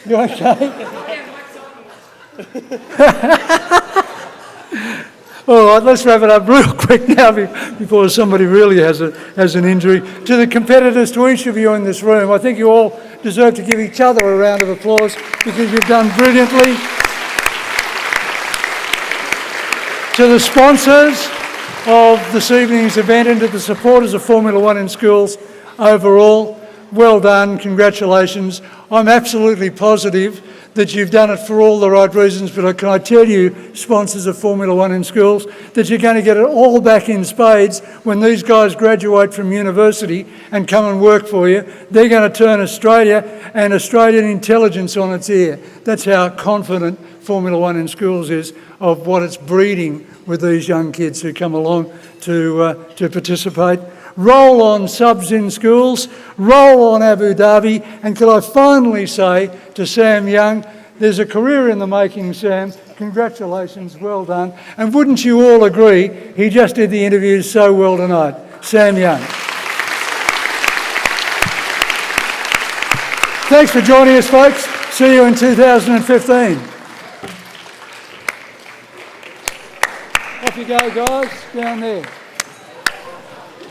You okay? All right, let's wrap it up real quick now before somebody really has an injury. To the competitors, to each of you in this room, I think you all deserve to give each other a round of applause because you've done brilliantly. To the sponsors of this evening's event and to the supporters of Formula One in Schools overall, well done, congratulations. I'm absolutely positive that you've done it for all the right reasons, but can I tell you, sponsors of Formula One in Schools, that you're going to get it all back in spades when these guys graduate from university and come and work for you. They're going to turn Australia and Australian intelligence on its ear. That's how confident Formula One in Schools is of what it's breeding with these young kids who come along to participate. Roll on subs in schools, roll on Abu Dhabi, and could I finally say to Sam Young, there's a career in the making, Sam. Congratulations, well done. And wouldn't you all agree, he just did the interviews so well tonight. Sam Young. Thanks for joining us, folks. See you in 2015. Off you go, guys, down there.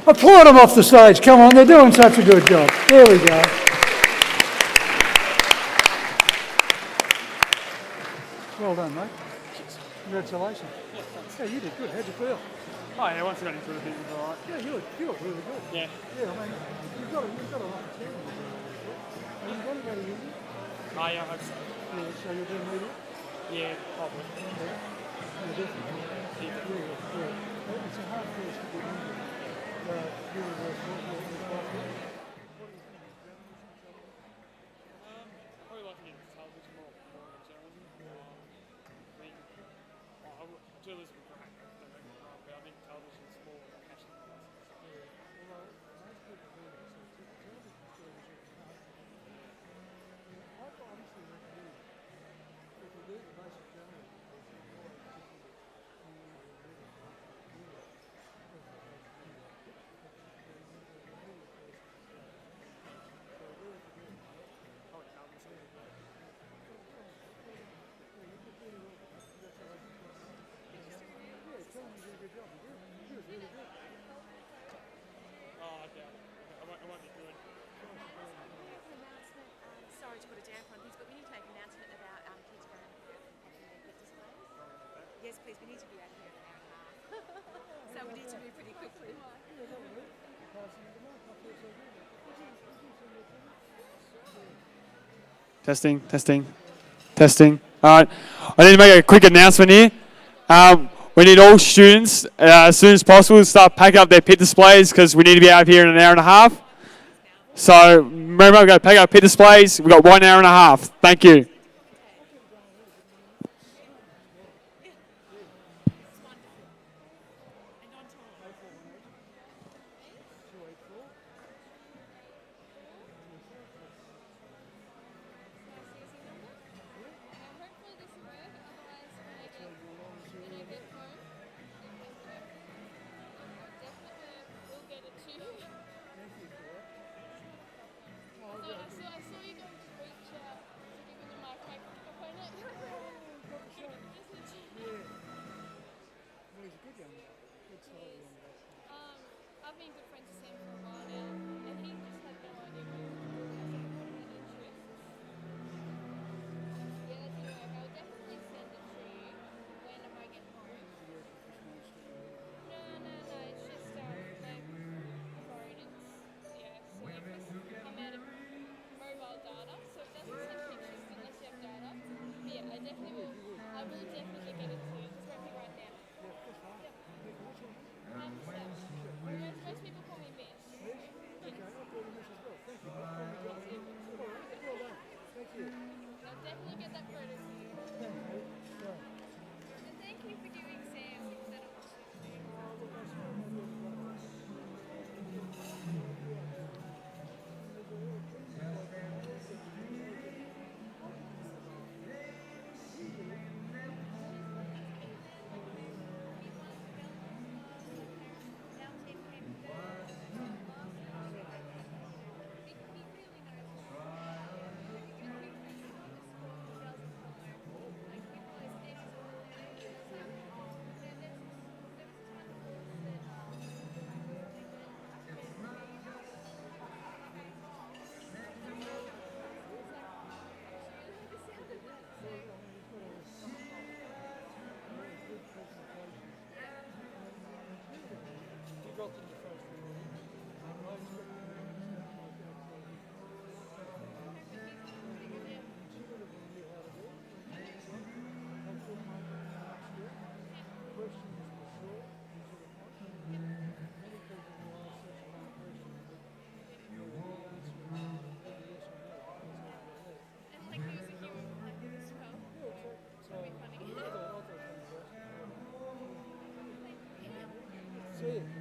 Applaud them off the stage. Come on, they're doing such a good job. There we go. Well done, mate. Congratulations. Yeah, you did good. How'd you feel? Oh yeah, once I got into it, it was all right. Yeah, you look really good. Yeah. Yeah, I mean, you've got an opportunity. Are you going to go to uni? Oh yeah, I hope so. Yeah, so you'll do media? Yeah, probably. Yeah, definitely. Yeah. It's a hard course to get into. Probably like to get into television more in journalism. I mean, journalism is great, but I think television is more passionate. Sorry to put a damper on things, but we need to make an announcement about kids going to the displays. Yes, please, we need to be out here in an hour and a half. So we need to move pretty quickly. Testing. All right, I need to make a quick announcement here. We need all students, as soon as possible, to start packing up their pit displays because we need to be out here in an hour and a half. So remember, we've got to pack up pit displays. We've got 1 hour and a half. Thank you. Clear.